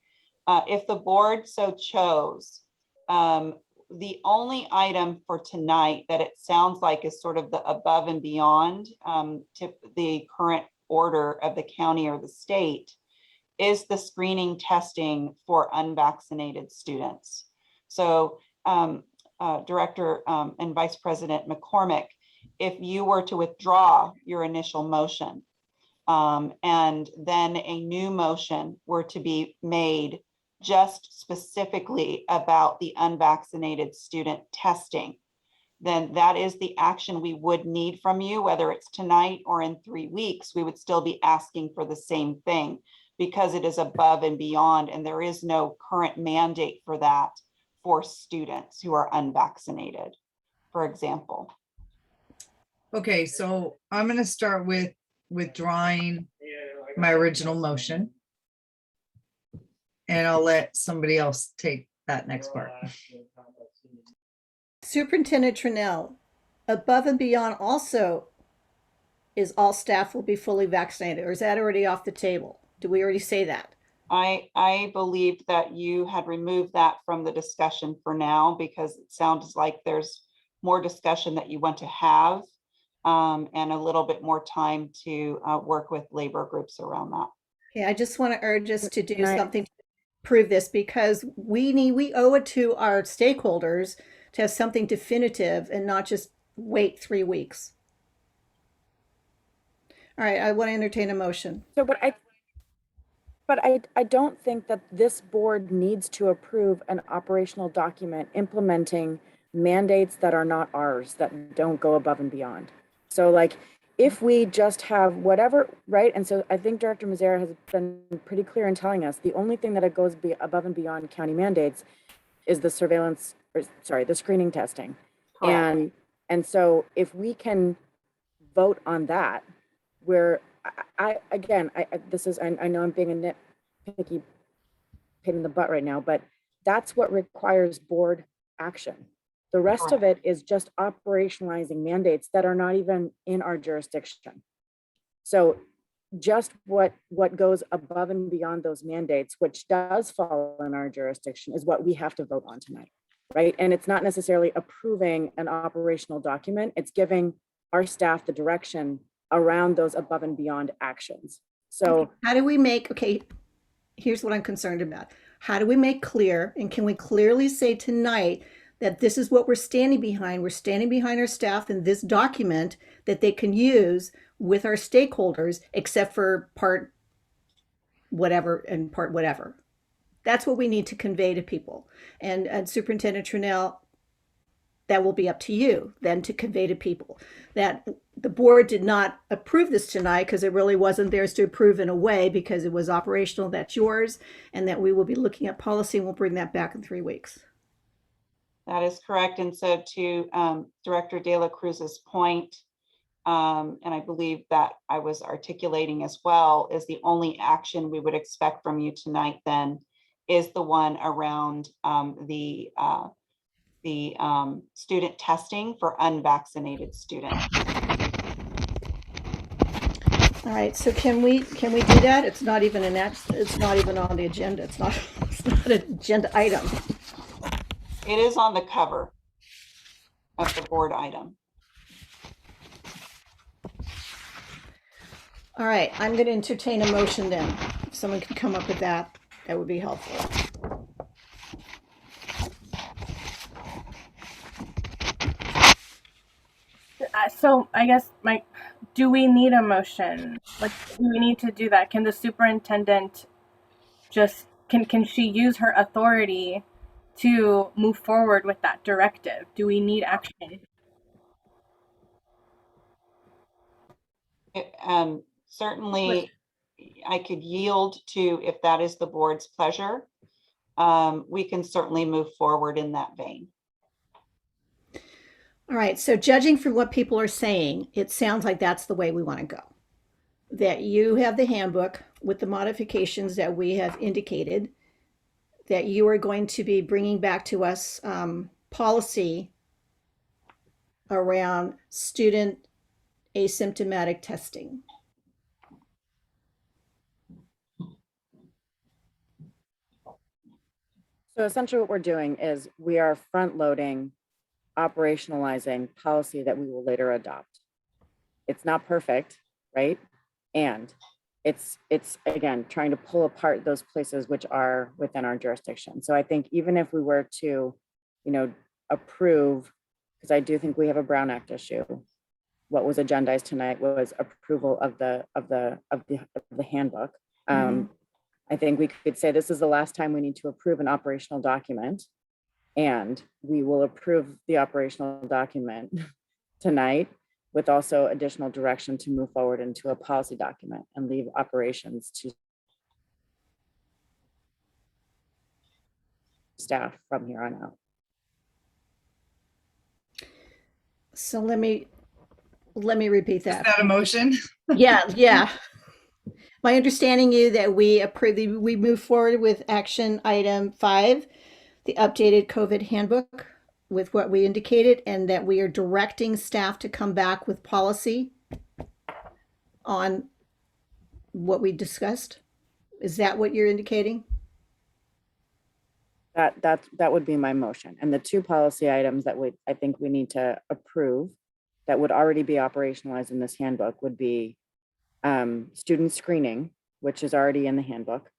If the board so chose, the only item for tonight that it sounds like is sort of the above and beyond to the current order of the county or the state is the screening testing for unvaccinated students. So Director and Vice President McCormick, if you were to withdraw your initial motion and then a new motion were to be made just specifically about the unvaccinated student testing, then that is the action we would need from you, whether it's tonight or in 3 weeks. We would still be asking for the same thing because it is above and beyond, and there is no current mandate for that for students who are unvaccinated, for example. Okay, so I'm going to start with withdrawing my original motion. And I'll let somebody else take that next part. Superintendent Trinnell, above and beyond also is all staff will be fully vaccinated, or is that already off the table? Did we already say that? I believed that you had removed that from the discussion for now because it sounds like there's more discussion that you want to have and a little bit more time to work with labor groups around that. Yeah, I just want to urge us to do something to prove this because we owe it to our stakeholders to have something definitive and not just wait 3 weeks. All right, I want to entertain a motion. So, but I don't think that this board needs to approve an operational document implementing mandates that are not ours, that don't go above and beyond. So like, if we just have whatever, right? And so I think Director Mazzara has been pretty clear in telling us the only thing that goes above and beyond county mandates is the surveillance, or sorry, the screening testing. Correct. And so if we can vote on that, where I know I'm being a nitpicky pain in the butt right now, but that's what requires board action. The rest of it is just operationalizing mandates that are not even in our jurisdiction. So just what goes above and beyond those mandates, which does fall in our jurisdiction, is what we have to vote on tonight, right? And it's not necessarily approving an operational document, it's giving our staff the direction around those above and beyond actions. So okay, how do we make, okay, here's what I'm concerned about. How do we make clear, and can we clearly say tonight that this is what we're standing behind? We're standing behind our staff in this document that they can use with our stakeholders, except for part whatever and part whatever. That's what we need to convey to people. And Superintendent Trunnell, that will be up to you then to convey to people that the board did not approve this tonight because it really wasn't theirs to approve in a way, because it was operational, that's yours, and that we will be looking at policy and we'll bring that back in 3 weeks. That is correct. And so to Director De La Cruz's point, and I believe that I was articulating as well, is the only action we would expect from you tonight then is the one around the student testing for unvaccinated students. All right, so can we do that? It's not even it's not even on the agenda. It's not an agenda item. It is on the cover of the board item. All right, I'm going to entertain a motion then. If someone can come up with that, that would be helpful. So I guess do we need a motion? Like, do we need to do that? Can the superintendent just, can she use her authority to move forward with that directive? Do we need action? Certainly, I could yield to, if that is the board's pleasure. We can certainly move forward in that vein. All right, so judging from what people are saying, it sounds like that's the way we want to go. That you have the handbook with the modifications that we have indicated, that you are going to be bringing back to us policy around student asymptomatic testing. So essentially what we're doing is we are front loading, operationalizing policy that we will later adopt. It's not perfect, right? And it's again, trying to pull apart those places which are within our jurisdiction. So I think even if we were to, approve, because I do think we have a Brown Act issue, what was agendized tonight was approval of the handbook. I think we could say this is the last time we need to approve an operational document, and we will approve the operational document tonight with also additional direction to move forward into a policy document and leave operations to staff from here on out. So let me repeat that. Is that a motion? Yeah. My understanding you that we move forward with action item 5, the updated COVID handbook with what we indicated, and that we are directing staff to come back with policy on what we discussed. Is that what you're indicating? That would be my motion. And the 2 policy items that I think we need to approve that would already be operationalized in this handbook would be student screening, which is already in the handbook.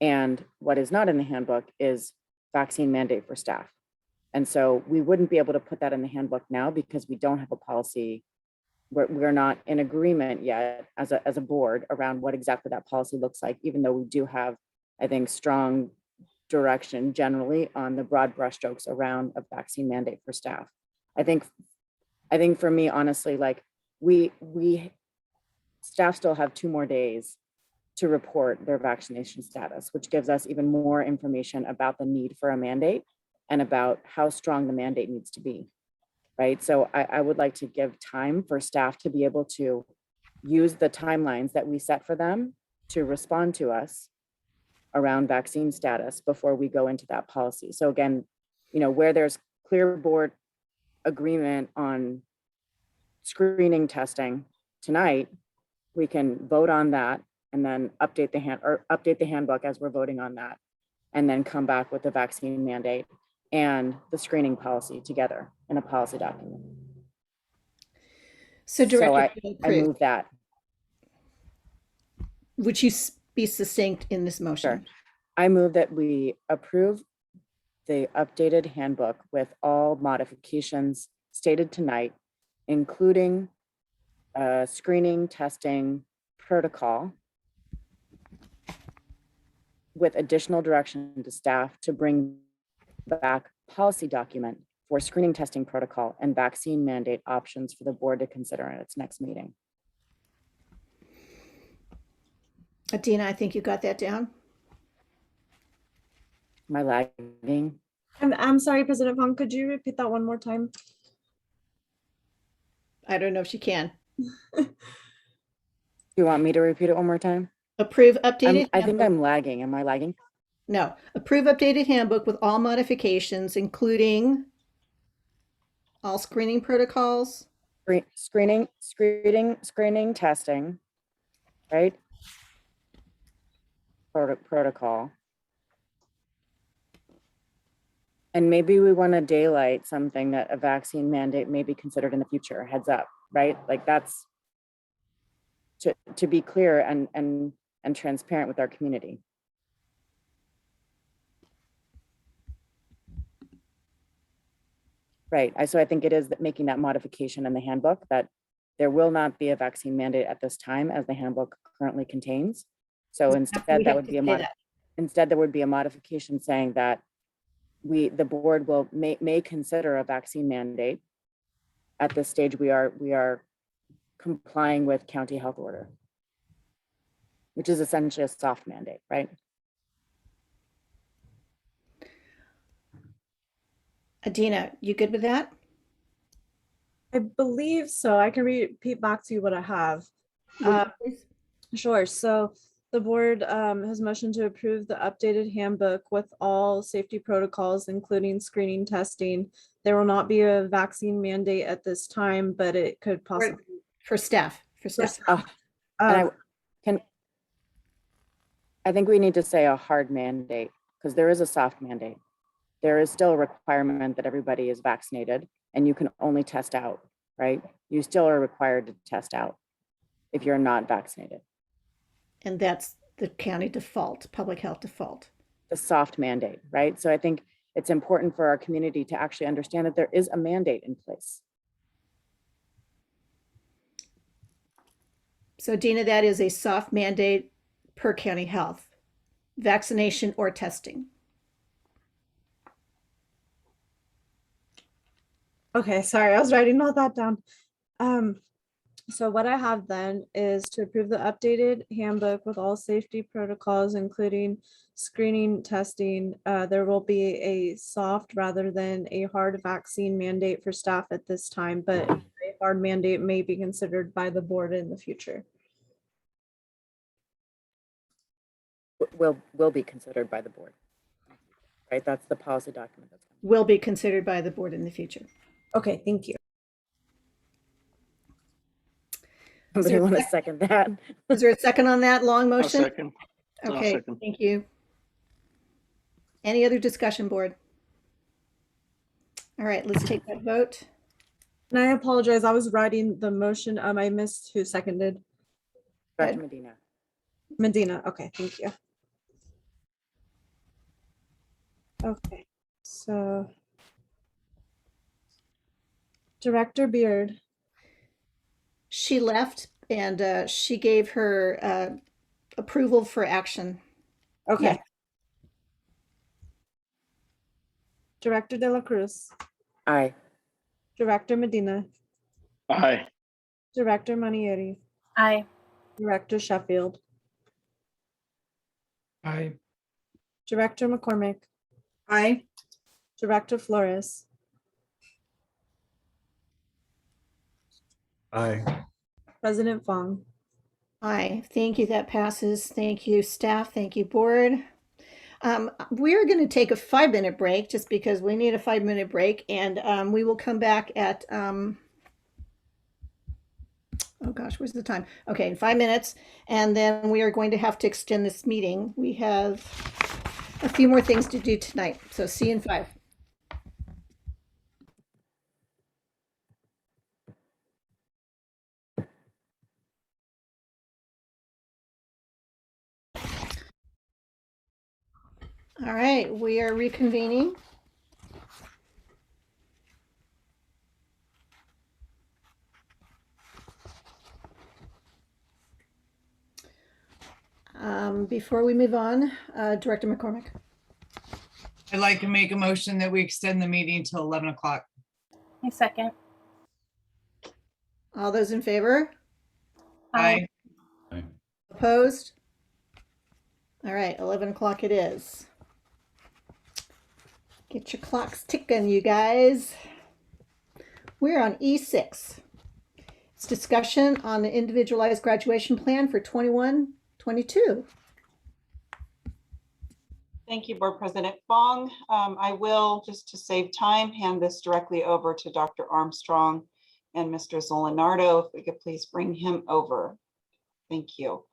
And what is not in the handbook is vaccine mandate for staff. And so we wouldn't be able to put that in the handbook now because we don't have a policy. We're not in agreement yet as a board around what exactly that policy looks like, even though we do have, I think, strong direction generally on the broad brushstrokes around a vaccine mandate for staff. I think for me, honestly, like staff still have 2 more days to report their vaccination status, which gives us even more information about the need for a mandate and about how strong the mandate needs to be, right? So I would like to give time for staff to be able to use the timelines that we set for them to respond to us around vaccine status before we go into that policy. So again, where there's clear board agreement on screening testing tonight, we can vote on that and then update the handbook as we're voting on that, and then come back with the vaccine mandate and the screening policy together in a policy document. So Director, I move that. Would you be succinct in this motion? Sure. I move that we approve the updated handbook with all modifications stated tonight, including screening, testing, protocol, with additional direction to staff to bring back policy document for screening, testing protocol and vaccine mandate options for the board to consider at its next meeting. Adina, I think you got that down. Am I lagging? I'm sorry, President Fong, could you repeat that one more time? I don't know if she can. You want me to repeat it one more time? Approve updated. I think I'm lagging. Am I lagging? No. Approve updated handbook with all modifications, including all screening protocols. Screening, testing, right? Protocol. And maybe we want to daylight something that a vaccine mandate may be considered in the future, heads up, right? Like that's to be clear and transparent with our community. Right, so I think it is that making that modification in the handbook that there will not be a vaccine mandate at this time as the handbook currently contains. So instead that would be instead there would be a modification saying that the board may consider a vaccine mandate. At this stage, we are complying with county health order, which is essentially a soft mandate, right? Adina, you good with that? I believe so. I can repeat back to you what I have. Sure. So the board has motioned to approve the updated handbook with all safety protocols, including screening, testing. There will not be a vaccine mandate at this time, but it could possibly for staff. I think we need to say a hard mandate because there is a soft mandate. There is still a requirement that everybody is vaccinated and you can only test out, right? You still are required to test out if you're not vaccinated. And that's the county default, public health default. The soft mandate, right? So I think it's important for our community to actually understand that there is a mandate in place. So Dina, that is a soft mandate per county health, vaccination or testing. Okay, sorry, I was writing all that down. So what I have then is to approve the updated handbook with all safety protocols, including screening, testing. There will be a soft rather than a hard vaccine mandate for staff at this time, but a hard mandate may be considered by the board in the future. Will be considered by the board, right? That's the policy document. Will be considered by the board in the future. Okay, thank you. Somebody want to second that? Is there a second on that long motion? Second. Okay, second. Thank you. Any other discussion, board? All right, let's take that vote. And I apologize, I was writing the motion. I missed who seconded. Dr. Medina. Medina, okay, thank you. Okay, so Director Beard. She left and she gave her approval for action. Okay. Yeah. Director De La Cruz. Aye. Director Medina. Aye. Director Manieri. Aye. Director Sheffield. Aye. Director McCormick. Aye. Director Flores. Aye. President Fong. Aye. Thank you. That passes. Thank you, staff. Thank you, board. We're going to take a 5-minute break just because we need a 5-minute break, and we will come back at oh gosh, where's the time? Okay, in 5 minutes, and then we are going to have to extend this meeting. We have a few more things to do tonight, so see you in 5. All right, we are reconvening. Before we move on, Director McCormick. I'd like to make a motion that we extend the meeting till 11 o'clock. A second. All those in favor? Aye. Opposed? All right, 11 o'clock it is. Get your clocks ticking, you guys. We're on E6. It's discussion on the individualized graduation plan for 21-22. Thank you, Board President Fong. I will, just to save time, hand this directly over to Dr. Armstrong and Mr. Zolinardo. If we could please bring him over. Thank you.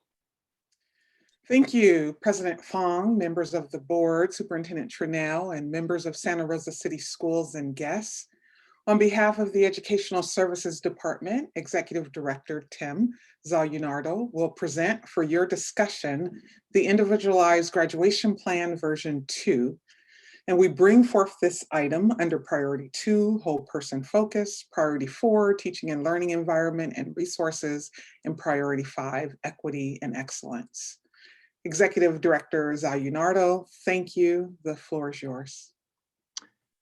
Thank you, President Fong, members of the board, Superintendent Trinnell, and members of Santa Rosa City Schools and guests. On behalf of the Educational Services Department, Executive Director Tim Zolinardo will present for your discussion the Individualized Graduation Plan version 2. And we bring forth this item under Priority 2, Whole Person Focus, Priority 4, Teaching and Learning Environment and Resources, and Priority 5, Equity and Excellence. Executive Director Zolinardo, thank you. The floor is yours.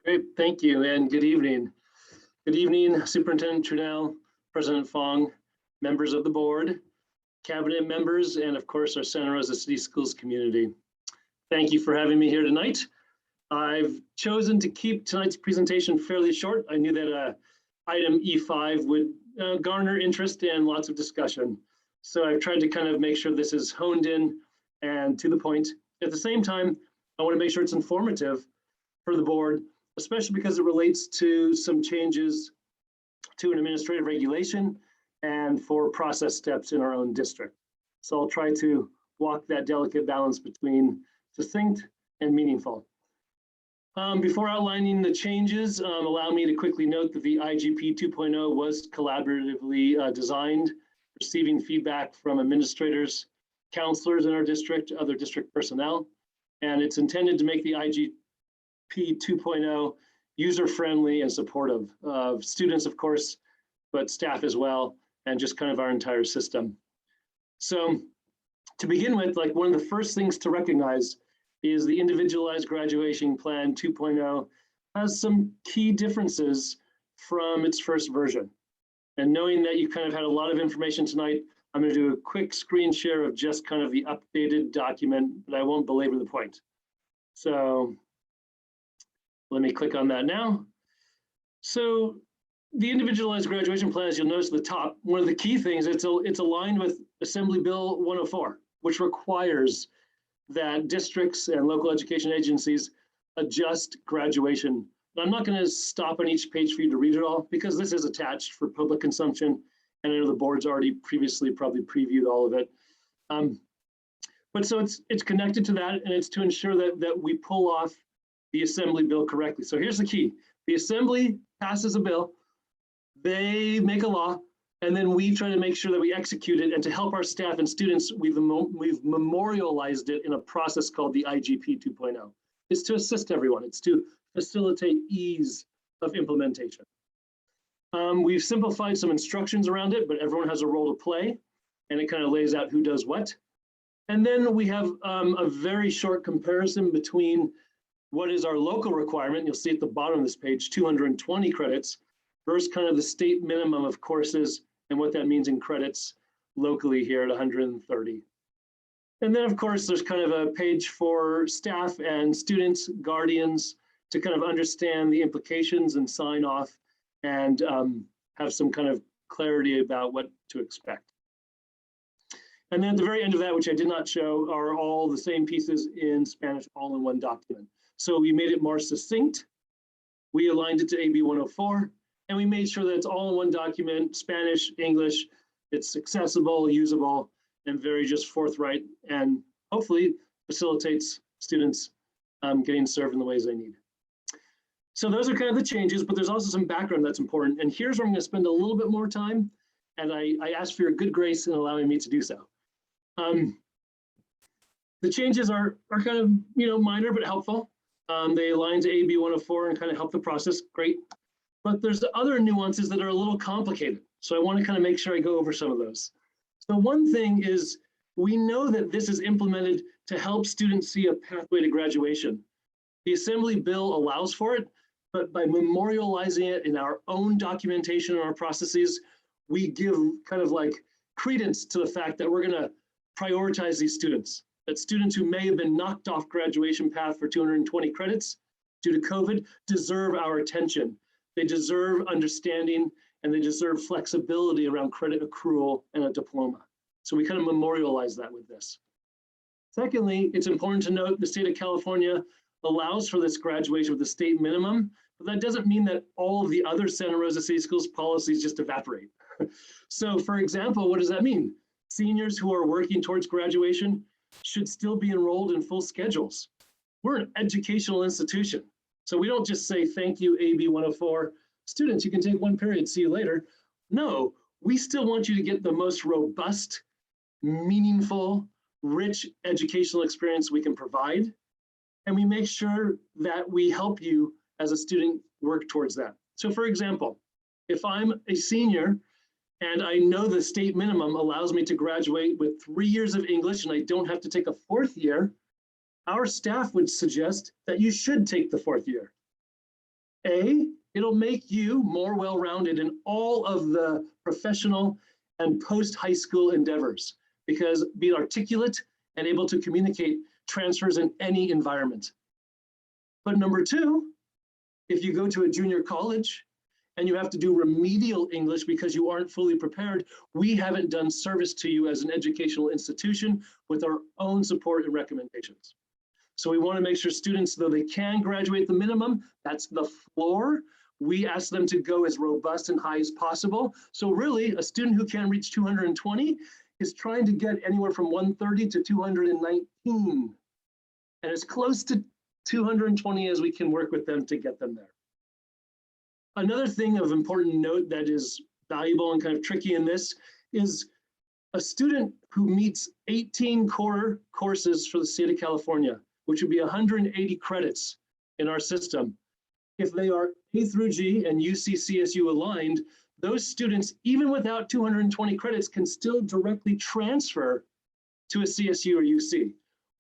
Great, thank you, and good evening. Good evening, Superintendent Trinnell, President Fong, members of the board, cabinet members, and of course, our Santa Rosa City Schools community. Thank you for having me here tonight. I've chosen to keep tonight's presentation fairly short. I knew that item E5 would garner interest and lots of discussion. So I've tried to kind of make sure this is honed in and to the point. At the same time, I want to make sure it's informative for the board, especially because it relates to some changes to an administrative regulation and for process steps in our own district. So I'll try to walk that delicate balance between succinct and meaningful. Before outlining the changes, allow me to quickly note that the IGP 2.0 was collaboratively designed, receiving feedback from administrators, counselors in our district, other district personnel, and it's intended to make the IGP 2.0 user-friendly and supportive of students, of course, but staff as well, and just kind of our entire system. So to begin with, like one of the first things to recognize is the Individualized Graduation Plan 2.0 has some key differences from its first version. And knowing that you kind of had a lot of information tonight, I'm going to do a quick screen share of just kind of the updated document, but I won't belabor the point. So let me click on that now. So the Individualized Graduation Plan, as you'll notice at the top, one of the key things, it's aligned with Assembly Bill 104, which requires that districts and local education agencies adjust graduation. And I'm not going to stop on each page for you to read it all because this is attached for public consumption. And I know the board's already previously probably previewed all of it. But so it's connected to that, and it's to ensure that we pull off the Assembly bill correctly. So here's the key. The Assembly passes a bill, they make a law, and then we try to make sure that we execute it. And to help our staff and students, we've memorialized it in a process called the IGP 2.0. It's to assist everyone. It's to facilitate ease of implementation. We've simplified some instructions around it, but everyone has a role to play, and it kind of lays out who does what. And then we have a very short comparison between what is our local requirement, you'll see at the bottom of this page, 220 credits, versus kind of the state minimum of courses and what that means in credits locally here at 130. And then of course, there's kind of a page for staff and students, guardians, to kind of understand the implications and sign off and have some kind of clarity about what to expect. And then at the very end of that, which I did not show, are all the same pieces in Spanish all in one document. So we made it more succinct. We aligned it to AB 104, and we made sure that it's all in one document, Spanish, English, it's accessible, usable, and very just forthright, and hopefully facilitates students getting served in the ways they need. So those are kind of the changes, but there's also some background that's important. And here's where I'm going to spend a little bit more time. And I ask for your good grace in allowing me to do so. The changes are kind of, minor but helpful. They align to AB 104 and kind of help the process. Great. But there's other nuances that are a little complicated. So I want to kind of make sure I go over some of those. So one thing is, we know that this is implemented to help students see a pathway to graduation. The Assembly bill allows for it, but by memorializing it in our own documentation and our processes, we give kind of like credence to the fact that we're going to prioritize these students, that students who may have been knocked off graduation path for 220 credits due to COVID deserve our attention. They deserve understanding, and they deserve flexibility around credit accrual and a diploma. So we kind of memorialize that with this. Secondly, it's important to note the state of California allows for this graduation with the state minimum, but that doesn't mean that all of the other Santa Rosa City Schools policies just evaporate. So for example, what does that mean? Seniors who are working towards graduation should still be enrolled in full schedules. We're an educational institution. So we don't just say, thank you, AB 104. Students, you can take one period, see you later. No, we still want you to get the most robust, meaningful, rich educational experience we can provide. And we make sure that we help you as a student work towards that. So for example, if I'm a senior and I know the state minimum allows me to graduate with 3 years of English and I don't have to take a 4th year, our staff would suggest that you should take the 4th year. It'll make you more well-rounded in all of the professional and post-high school endeavors, because being articulate and able to communicate transfers in any environment. But number 2, if you go to a junior college and you have to do remedial English because you aren't fully prepared, we haven't done service to you as an educational institution with our own support and recommendations. So we want to make sure students, though they can graduate the minimum, that's the floor, we ask them to go as robust and high as possible. So really, a student who can reach 220 is trying to get anywhere from 130 to 219. And as close to 220 as we can work with them to get them there. Another thing of important note that is valuable and kind of tricky in this is a student who meets 18 core courses for the state of California, which would be 180 credits in our system. If they are A through G and UC-CSU aligned, those students, even without 220 credits, can still directly transfer to a CSU or UC.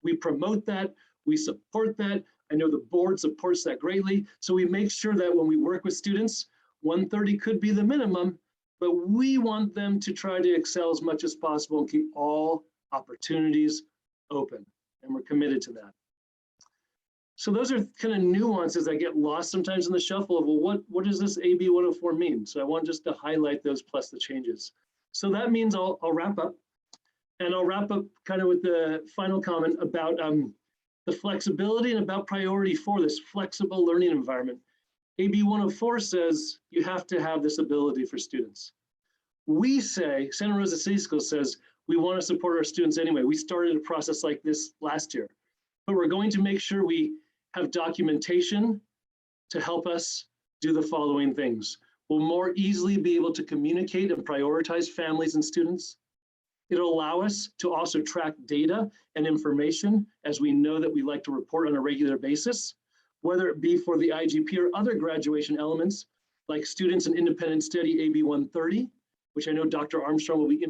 We promote that, we support that. I know the board supports that greatly. So we make sure that when we work with students, 130 could be the minimum, but we want them to try to excel as much as possible and keep all opportunities open. And we're committed to that. So those are kind of nuances that get lost sometimes in the shuffle of, well, what does this AB 104 mean? So I want just to highlight those plus the changes. So that means I'll wrap up, and I'll wrap up kind of with the final comment about the flexibility and about priority for this flexible learning environment. AB 104 says you have to have this ability for students. We say, Santa Rosa City Schools says, we want to support our students anyway. We started a process like this last year, but we're going to make sure we have documentation to help us do the following things. We'll more easily be able to communicate and prioritize families and students. It'll allow us to also track data and information, as we know that we like to report on a regular basis, whether it be for the IGP or other graduation elements, like Students in Independent Study AB 130, which I know Dr. Armstrong will be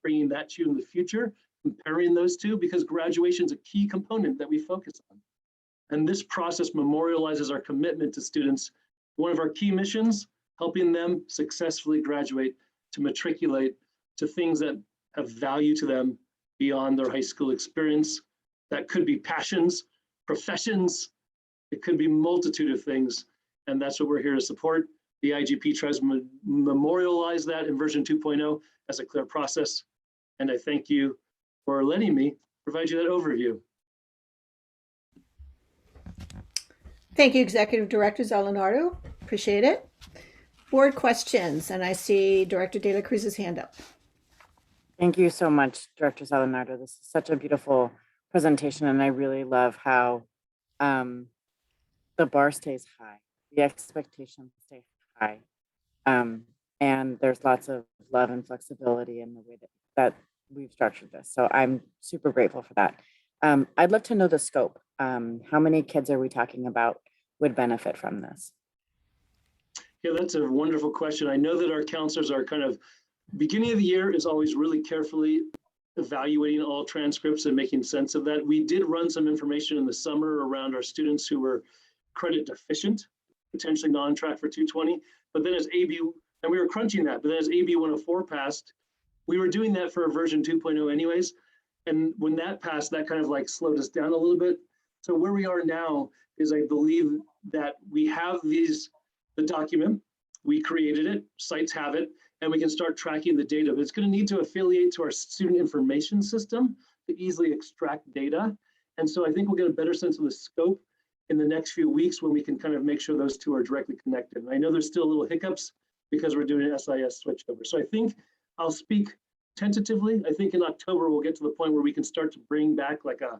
bringing that to you in the future, comparing those two, because graduation is a key component that we focus on. And this process memorializes our commitment to students. One of our key missions, helping them successfully graduate, to matriculate to things that have value to them beyond their high school experience. That could be passions, professions, it could be multitude of things. And that's what we're here to support. The IGP tries to memorialize that in version 2.0 as a clear process. And I thank you for letting me provide you that overview. Thank you, Executive Director Zalinardo. Appreciate it. Board questions, and I see Director De La Cruz's hand up. Thank you so much, Director Zalinardo. This is such a beautiful presentation, and I really love how the bar stays high, the expectations stay high, and there's lots of love and flexibility in the way that we've structured this. So I'm super grateful for that. I'd love to know the scope. How many kids are we talking about would benefit from this? Yeah, that's a wonderful question. I know that our counselors are kind of, beginning of the year is always really carefully evaluating all transcripts and making sense of that. We did run some information in the summer around our students who were credit deficient, potentially non-track for 220, but then as AB, and we were crunching that, but then as AB 104 passed, we were doing that for a version 2.0 anyways. And when that passed, that kind of like slowed us down a little bit. So where we are now is I believe that we have the document, we created it, sites have it, and we can start tracking the data. But it's going to need to affiliate to our student information system to easily extract data. And so I think we'll get a better sense of the scope in the next few weeks when we can kind of make sure those two are directly connected. And I know there's still little hiccups because we're doing an SIS switchover. So I think I'll speak tentatively. I think in October, we'll get to the point where we can start to bring back like a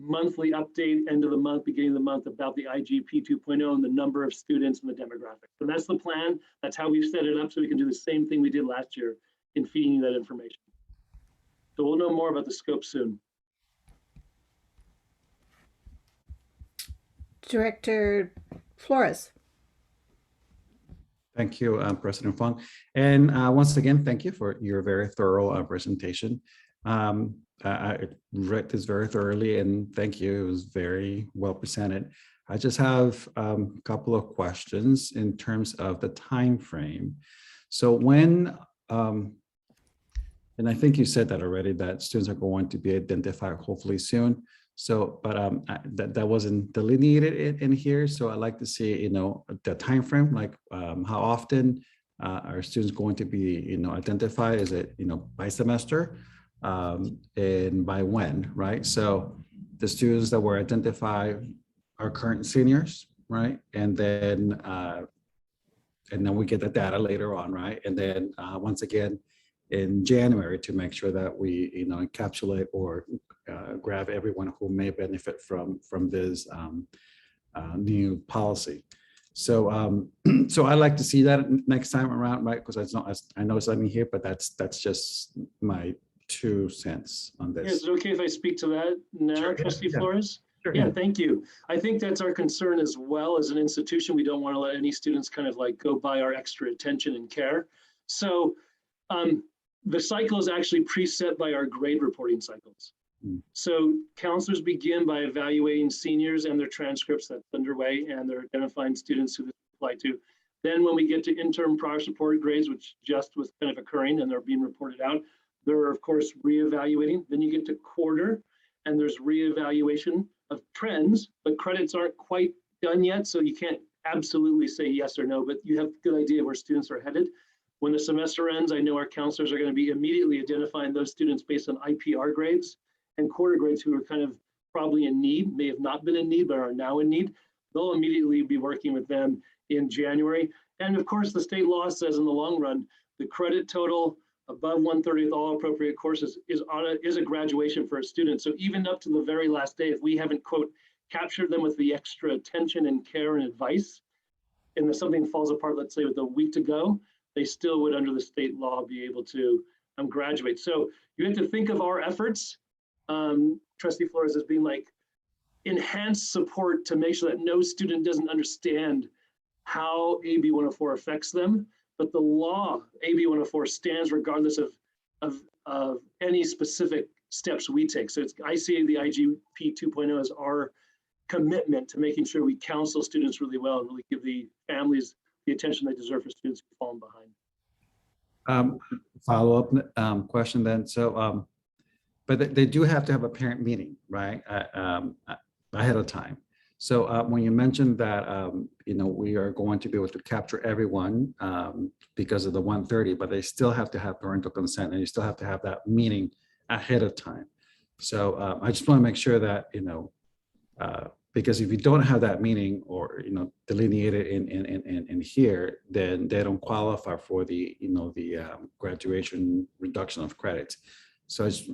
monthly update, end of the month, beginning of the month, about the IGP 2.0 and the number of students and the demographics. And that's the plan. That's how we've set it up, so we can do the same thing we did last year in feeding you that information. So we'll know more about the scope soon. Director Flores. Thank you, President Fong. And once again, thank you for your very thorough presentation. I read this very thoroughly, and thank you. It was very well presented. I just have a couple of questions in terms of the time frame. So when, and I think you said that already, that students are going to be identified hopefully soon. So, but that wasn't delineated in here. So I'd like to see, the time frame, like how often are students going to be, identified? Is it, by semester? And by when, right? So the students that were identified are current seniors, right? And then we get the data later on, right? And then once again in January to make sure that we, encapsulate or grab everyone who may benefit from this new policy. So so I like to see that next time around, right? Because I know it's not in here, but that's just my 2 cents on this. Yeah, is it okay if I speak to that now, Sure, Trustee yeah. Flores? Sure, Yeah, yeah. thank you. I think that's our concern as well as an institution. We don't want to let any students kind of like go by our extra attention and care. So the cycle is actually preset by our grade reporting cycles. So counselors begin by evaluating seniors and their transcripts. That's underway, and they're identifying students who this apply to. Then when we get to interim progress report grades, which just was kind of occurring and they're being reported out, they're of course reevaluating. Then you get to quarter, and there's reevaluation of trends, but credits aren't quite done yet, so you can't absolutely say yes or no, but you have a good idea where students are headed. When the semester ends, I know our counselors are going to be immediately identifying those students based on IPR grades and quarter grades who are kind of probably in need, may have not been in need, but are now in need. They'll immediately be working with them in January. And of course, the state law says in the long run, the credit total above 1/30 all appropriate courses is a graduation for a student. So even up to the very last day, if we haven't, quote, captured them with the extra attention and care and advice, and if something falls apart, let's say with a week to go, they still would, under the state law, be able to graduate. So you have to think of our efforts, Trustee Flores, as being like enhanced support to make sure that no student doesn't understand how AB 104 affects them, but the law, AB 104, stands regardless of any specific steps we take. So I see the IGP 2.0 as our commitment to making sure we counsel students really well and really give the families the attention they deserve for students who've fallen behind. Follow-up question then. So, but they do have to have a parent meeting, right? Ahead of time. So when you mentioned that, we are going to be able to capture everyone because of the 130, but they still have to have parental consent and you still have to have that meeting ahead of time. So I just want to make sure that, because if you don't have that meeting or, delineated in here, then they don't qualify for the, the graduation reduction of credits. So I just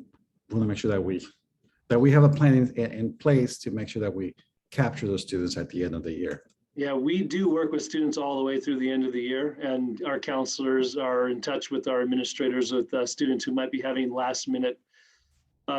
want to make sure that we have a plan in place to make sure that we capture those students at the end of the year. Yeah, we do work with students all the way through the end of the year, and our counselors are in touch with our administrators with students who might be having last minute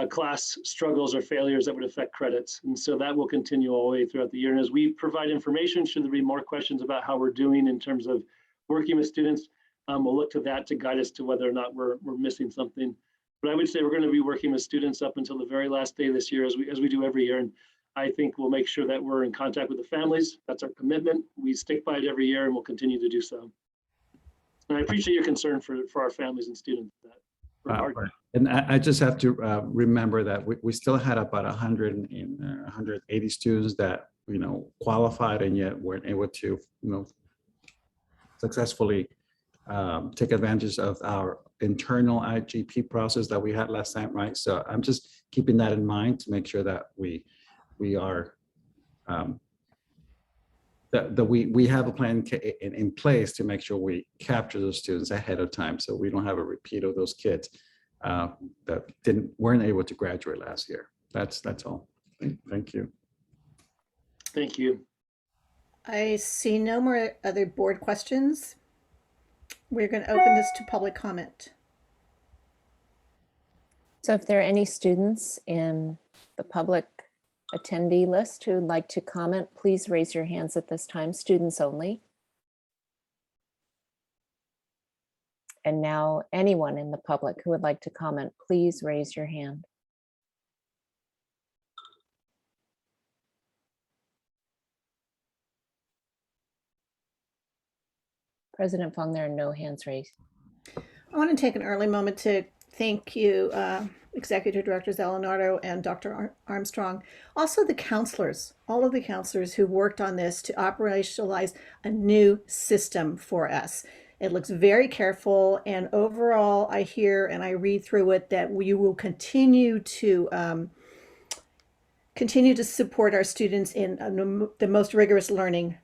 class struggles or failures that would affect credits. And so that will continue all the way throughout the year. And as we provide information, should there be more questions about how we're doing in terms of working with students, we'll look to that to guide us to whether or not we're missing something. But I would say we're going to be working with students up until the very last day this year, as we do every year. And I think we'll make sure that we're in contact with the families. That's our commitment. We stick by it every year and we'll continue to do so. And I appreciate your concern for our families and students. And I just have to remember that we still had about 180 students that, qualified and yet weren't able to, successfully take advantage of our internal IGP process that we had last time, right? So I'm just keeping that in mind to make sure that we are that we have a plan in place to make sure we capture those students ahead of time, so we don't have a repeat of those kids that weren't able to graduate last year. That's all. Thank you. Thank you. I see no more other board questions. We're going to open this to public comment. So if there are any students in the public attendee list who would like to comment, please raise your hands at this time. Students only. And now anyone in the public who would like to comment, please raise your hand. President Fong, there are no hands raised. I want to take an early moment to thank you, Executive Directors Alenardo and Dr. Armstrong. Also the counselors, all of the counselors who worked on this to operationalize a new system for us. It looks very careful, and overall I hear and I read through it that we will continue to support our students in the most rigorous learning.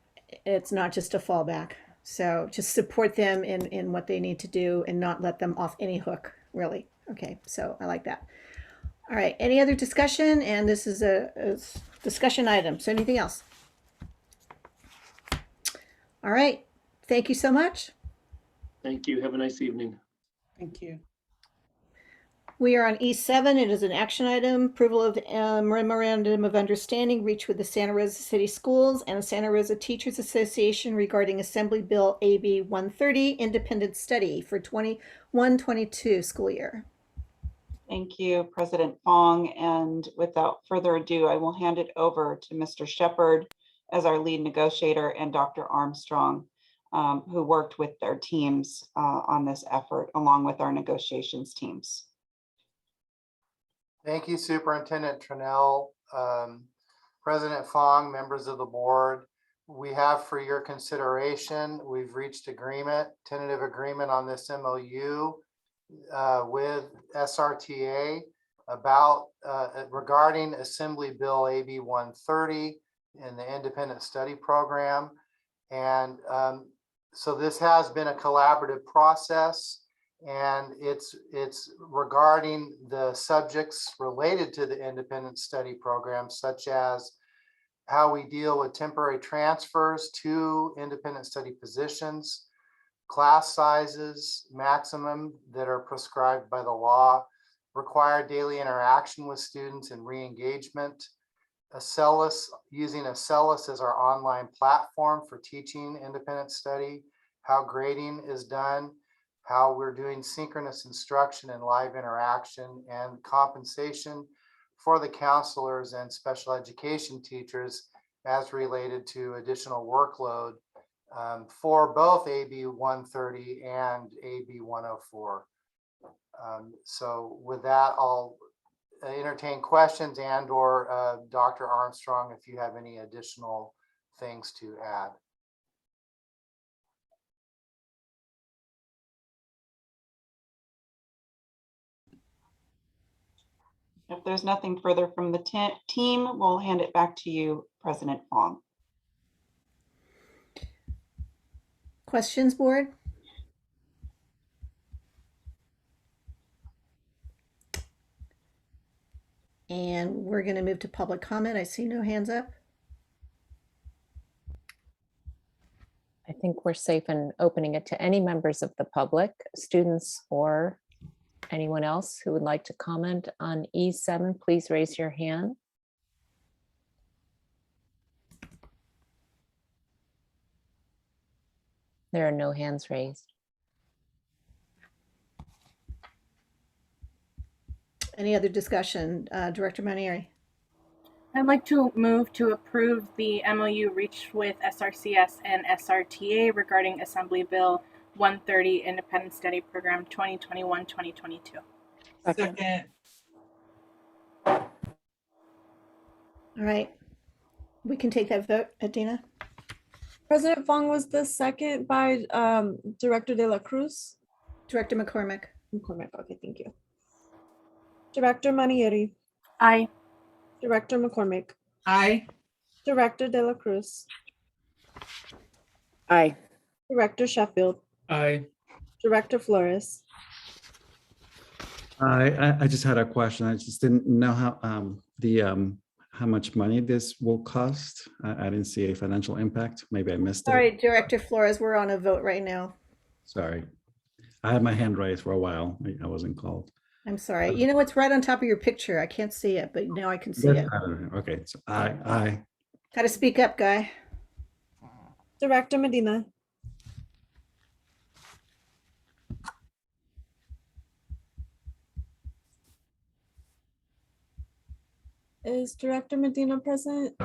It's not just a fallback. So just support them in what they need to do and not let them off any hook, really. Okay, so I like that. All right, any other discussion? And this is a discussion item. So anything else? All right, thank you so much. Thank you. Have a nice evening. Thank you. We are on E7. It is an action item, approval of the memorandum of understanding reached with the Santa Rosa City Schools and the Santa Rosa Teachers Association regarding Assembly Bill AB 130 independent study for 21-22 school year. Thank you, President Fong. And without further ado, I will hand it over to Mr. Shepard as our lead negotiator and Dr. Armstrong, who worked with their teams on this effort, along with our negotiations teams. Thank you, Superintendent Trinnell, President Fong, members of the board. We have for your consideration, we've reached tentative agreement on this MOU with SRTA about regarding Assembly Bill AB 130 in the Independent Study Program. And so this has been a collaborative process, and it's regarding the subjects related to the Independent Study Program, such as how we deal with temporary transfers to independent study positions, class sizes maximum that are prescribed by the law, required daily interaction with students and re-engagement, using Acellus as our online platform for teaching independent study, how grading is done, how we're doing synchronous instruction and live interaction, and compensation for the counselors and special education teachers as related to additional workload for both AB 130 and AB 104. So with that, I'll entertain questions and or Dr. Armstrong, if you have any additional things to add. If there's nothing further from the team, we'll hand it back to you, President Fong. Questions, board? And we're going to move to public comment. I see no hands up. I think we're safe in opening it to any members of the public, students or anyone else who would like to comment on E7. Please raise your hand. There are no hands raised. Any other discussion? Director Manieri. I'd like to move to approve the MOU reached with SRCS and SRTA regarding Assembly Bill 130 Independent Study Program 2021-2022. Second. All right. We can take that vote, Adina. President Fong, was the second by Director De La Cruz? Director McCormick. McCormick, okay, thank you. Director Manieri. Aye. Director McCormick. Aye. Director De La Cruz. Aye. Director Sheffield. Aye. Director Flores. I just had a question. I just didn't know how much money this will cost. I didn't see a financial impact. Maybe I missed All it. right, Director Flores, we're on a vote right now. Sorry. I had my hand raised for a while. I wasn't called. I'm sorry. You know, it's right on top of your picture. I can't see it, but now I can see it. Okay, so aye. Got to speak up, guy. Director Medina. Is Director Medina present?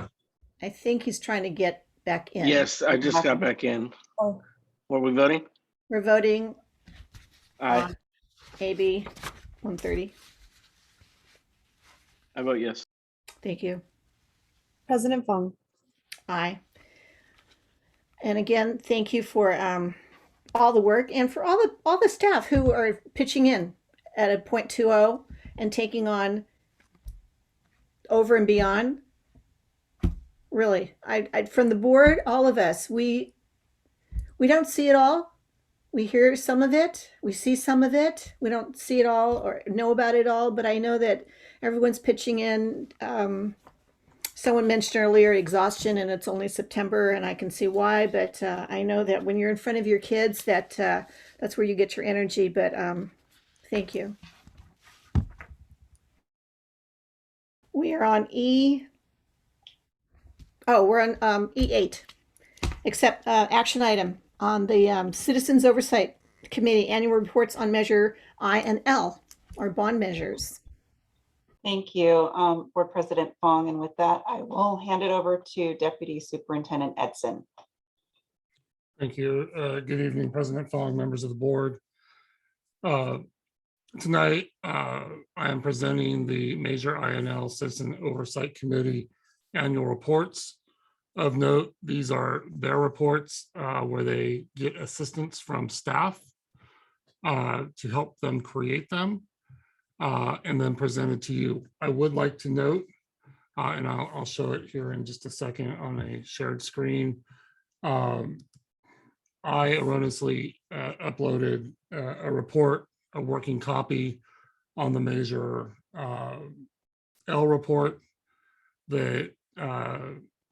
I think he's trying to get back in. Yes, I just got back in. Oh. What are we voting? We're voting Aye. on AB 130. I vote yes. Thank you. President Fong. Aye. And again, thank you for all the work and for all the staff who are pitching in at a 0.20 and taking on over and beyond. Really, I from the board, all of us, we don't see it all. We hear some of it, we see some of it. We don't see it all or know about it all, but I know that everyone's pitching in. Someone mentioned earlier exhaustion, and it's only September, and I can see why. But I know that when you're in front of your kids, that's where you get your energy. But thank you. We are on we're on E8, except action item on the Citizens Oversight Committee annual reports on measure I and L, or bond measures. Thank you, Board President Fong. And with that, I will hand it over to Deputy Superintendent Edson. Thank you. Good evening, President Fong, members of the board. Tonight, I am presenting the Measure INL Citizen Oversight Committee annual reports. Of note, these are their reports where they get assistance from staff to help them create them and then present it to you. I would like to note, and I'll show it here in just a second on a shared screen. I erroneously uploaded a report, a working copy on the Measure L report that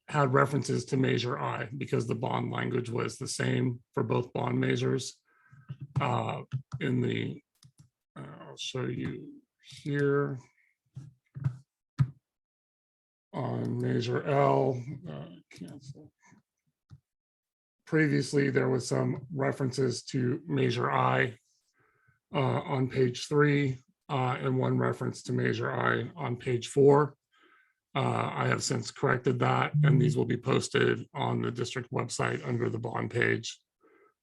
had references to Measure I because the bond language was the same for both bond measures. I'll show you here On Measure L, cancel. Previously, there was some references to Measure I on page 3 and one reference to Measure I on page 4. I have since corrected that, and these will be posted on the district website under the bond page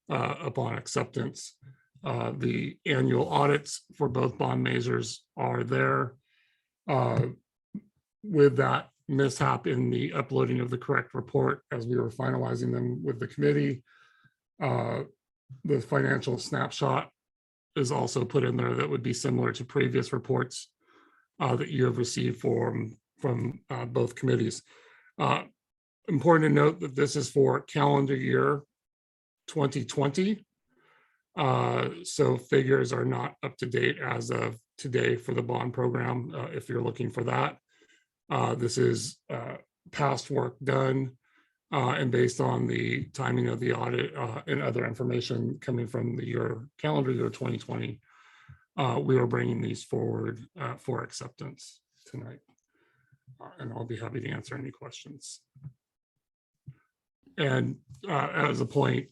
upon acceptance. The annual audits for both bond measures are there. With that mishap in the uploading of the correct report as we were finalizing them with the committee, the financial snapshot is also put in there that would be similar to previous reports that you have received from both committees. Important to note that this is for calendar year 2020. So figures are not up to date as of today for the bond program, if you're looking for that. This is past work done and based on the timing of the audit and other information coming from the calendar year 2020. We are bringing these forward for acceptance tonight. And I'll be happy to answer any questions. And as a point,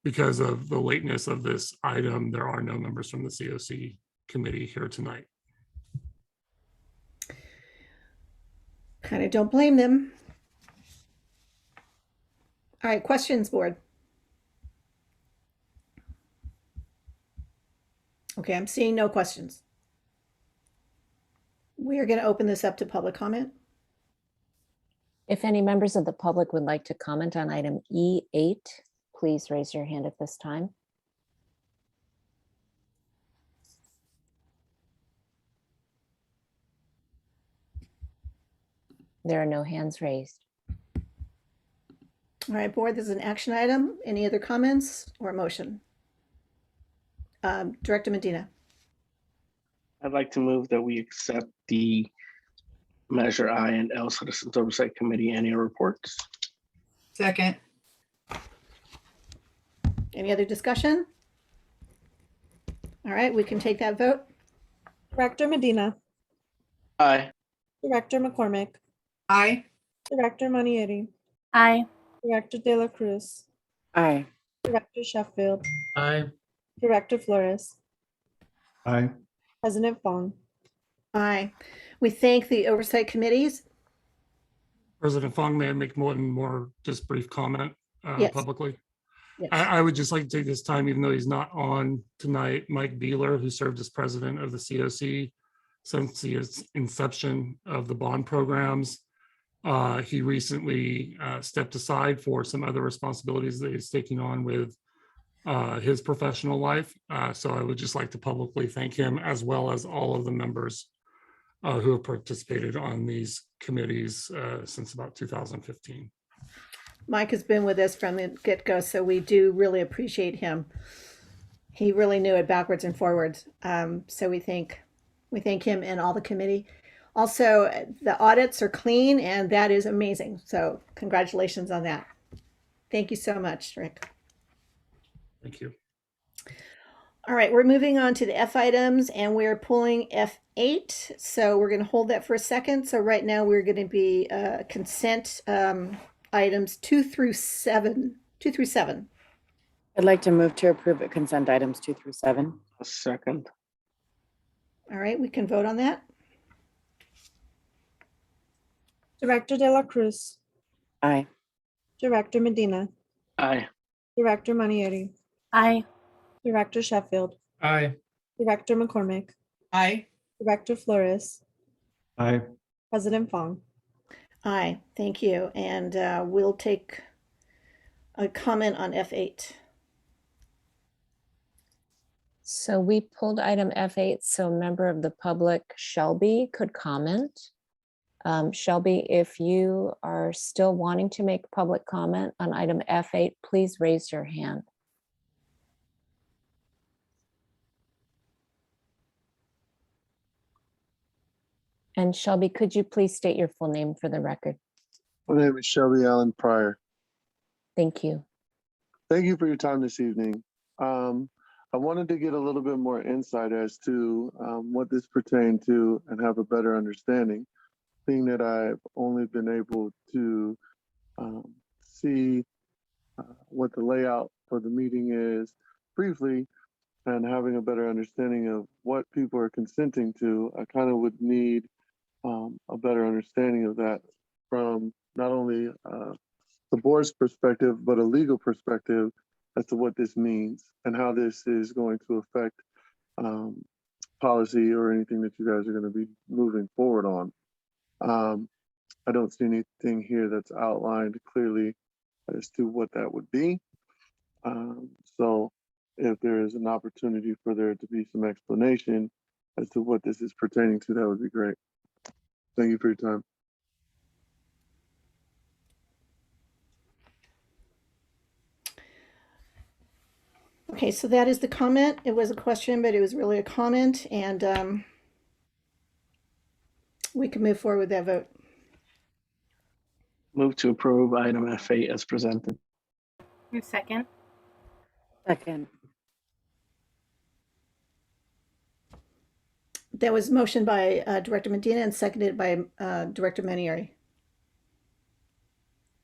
because of the lateness of this item, there are no members from the COC committee here tonight. Kind of don't blame them. All right, questions, board. Okay, I'm seeing no questions. We are going to open this up to public comment. If any members of the public would like to comment on item E8, please raise your hand at this time. There are no hands raised. All right, board, this is an action item. Any other comments or motion? Director Medina. I'd like to move that we accept the Measure I and L Citizens Oversight Committee annual reports. Second. Any other discussion? All right, we can take that vote. Director Medina, Aye. Director McCormick, Aye. Director Manieri, Aye. Director De La Cruz, Aye. Director Sheffield, Aye. Director Flores, Aye. President Fong. Aye. We thank the oversight committees. President Fong, may I make one more just brief comment Yes. publicly? Yes. I would just like to take this time, even though he's not on tonight, Mike Beeler, who served as president of the COC since the inception of the bond programs. He recently stepped aside for some other responsibilities that he's taking on with his professional life. So I would just like to publicly thank him, as well as all of the members who have participated on these committees since about 2015. Mike has been with us from the get-go, so we do really appreciate him. He really knew it backwards and forwards. So we thank him and all the committee. Also, the audits are clean, and that is amazing. So congratulations on that. Thank you so much, Rick. Thank you. All right, we're moving on to the F items, and we're pulling F8. So we're going to hold that for a second. So right now we're going to be consent items 2 through 7. I'd like to move to approve consent items 2 through 7. A second. All right, we can vote on that. Director De La Cruz, Aye. Director Medina, Aye. Director Manieri, Aye. Director Sheffield, Aye. Director McCormick, Aye. Director Flores, Aye. President Fong. Aye, thank you. And we'll take a comment on F8. So we pulled item F8, so a member of the public, Shelby, could comment. Shelby, if you are still wanting to make public comment on item F8, please raise your hand. And Shelby, could you please state your full name for the record? My name is Shelby Allen Pryor. Thank you. Thank you for your time this evening. I wanted to get a little bit more insight as to what this pertained to and have a better understanding. thing that I've only been able to see what the layout for the meeting is briefly, and having a better understanding of what people are consenting to, I kind of would need a better understanding of that from not only the board's perspective, but a legal perspective as to what this means and how this is going to affect policy or anything that you guys are going to be moving forward on. I don't see anything here that's outlined clearly as to what that would be. So if there is an opportunity for there to be some explanation as to what this is pertaining to, that would be great. Thank you for your time. Okay, so that is the comment. It was a question, but it was really a comment, and we can move forward with that vote. Move to approve item F8 as presented. Your second. Second. That was motion by Director Medina and seconded by Director Manieri.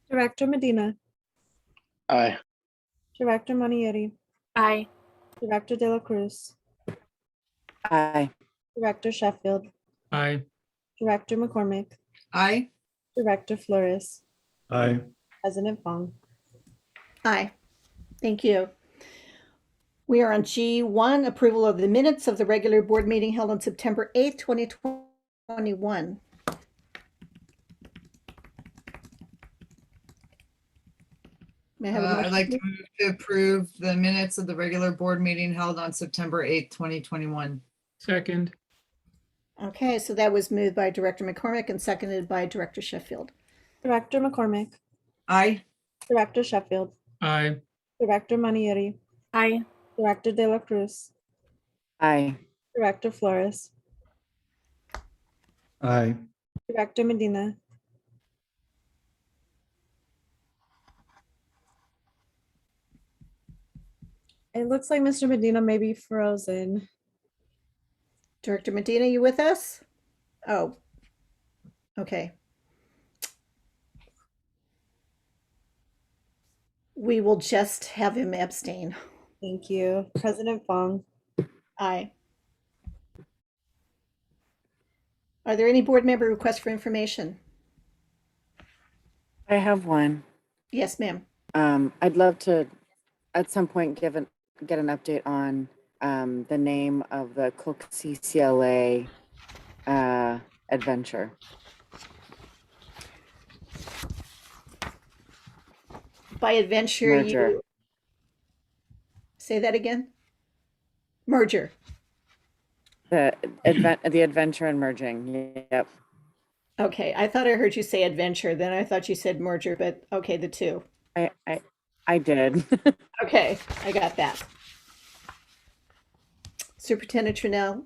Director Medina, Aye. Director Manieri, Aye. Director De La Cruz, Aye. Director Sheffield, Aye. Director McCormick, Aye. Director Flores, Aye. President Fong. Aye. Thank you. We are on G1, approval of the minutes of the regular board meeting held on September 8th, 2021. May I have a motion? I'd like to please? move to approve the minutes of the regular board meeting held on September 8th, 2021. Second. Okay, so that was moved by Director McCormick and seconded by Director Sheffield. Director McCormick, Aye. Director Sheffield, Aye. Director Manieri, Aye. Director De La Cruz, Aye. Director Flores, Aye. Director Medina, it looks like Mr. Medina may be frozen. Director Medina, you with us? Oh, okay. We will just have him abstain. Thank you. President Fong. Aye. Are there any board member requests for information? I have one. Yes, ma'am. I'd love to, at some point, get an update on the name of the Cook CCLA adventure. By adventure, Merger. you say that again? Merger. The adventure and merging. Yep. Okay, I thought I heard you say adventure, then I thought you said merger, but okay, the two. I did. Okay, I got that. Superintendent Trinnell,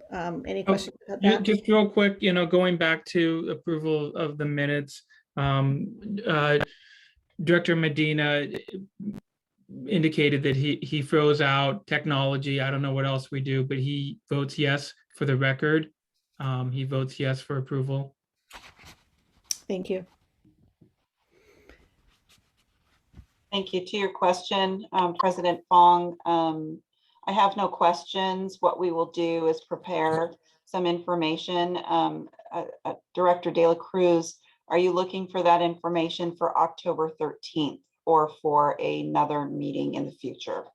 any questions about that? Just real quick, going back to approval of the minutes, Director Medina indicated that he throws out technology. I don't know what else we do, but he votes yes for the record. He votes yes for approval. Thank you. Thank you. To your question, President Fong, I have no questions. What we will do is prepare some information. Director De La Cruz, are you looking for that information for October 13th or for another meeting in the future?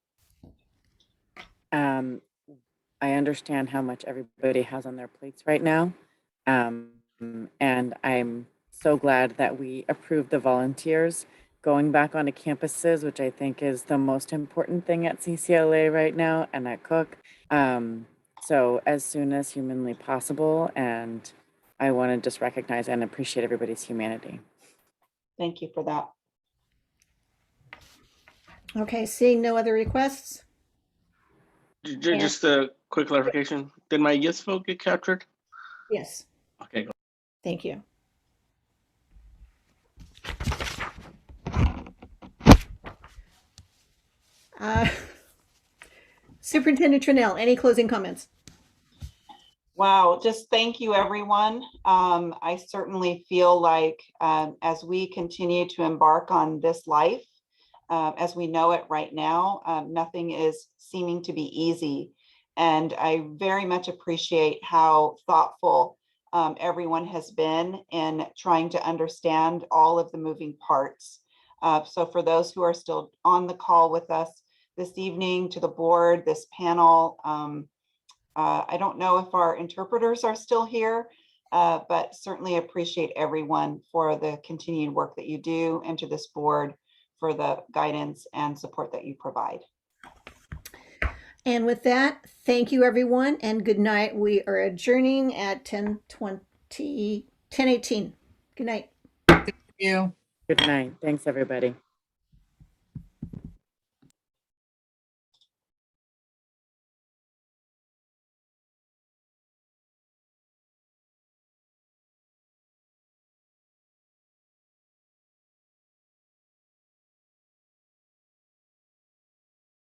I understand how much everybody has on their plates right now. And I'm so glad that we approved the volunteers going back onto campuses, which I think is the most important thing at CCLA right now and at Cook. So as soon as humanly possible, and I want to just recognize and appreciate everybody's humanity. Thank you for that. Okay, seeing no other requests? Just a quick clarification. Did my yes vote get captured? Yes. Okay. Go. Thank you. Superintendent Trinnell, any closing comments? Wow, just thank you, everyone. I certainly feel like as we continue to embark on this life, as we know it right now, nothing is seeming to be easy. And I very much appreciate how thoughtful everyone has been in trying to understand all of the moving parts. So for those who are still on the call with us this evening, to the board, this panel, I don't know if our interpreters are still here, but certainly appreciate everyone for the continued work that you do, and to this board for the guidance and support that you provide. And with that, thank you, everyone, and good night. We are adjourning at 10:18. Good night. Thank you. Good night. Thanks, everybody.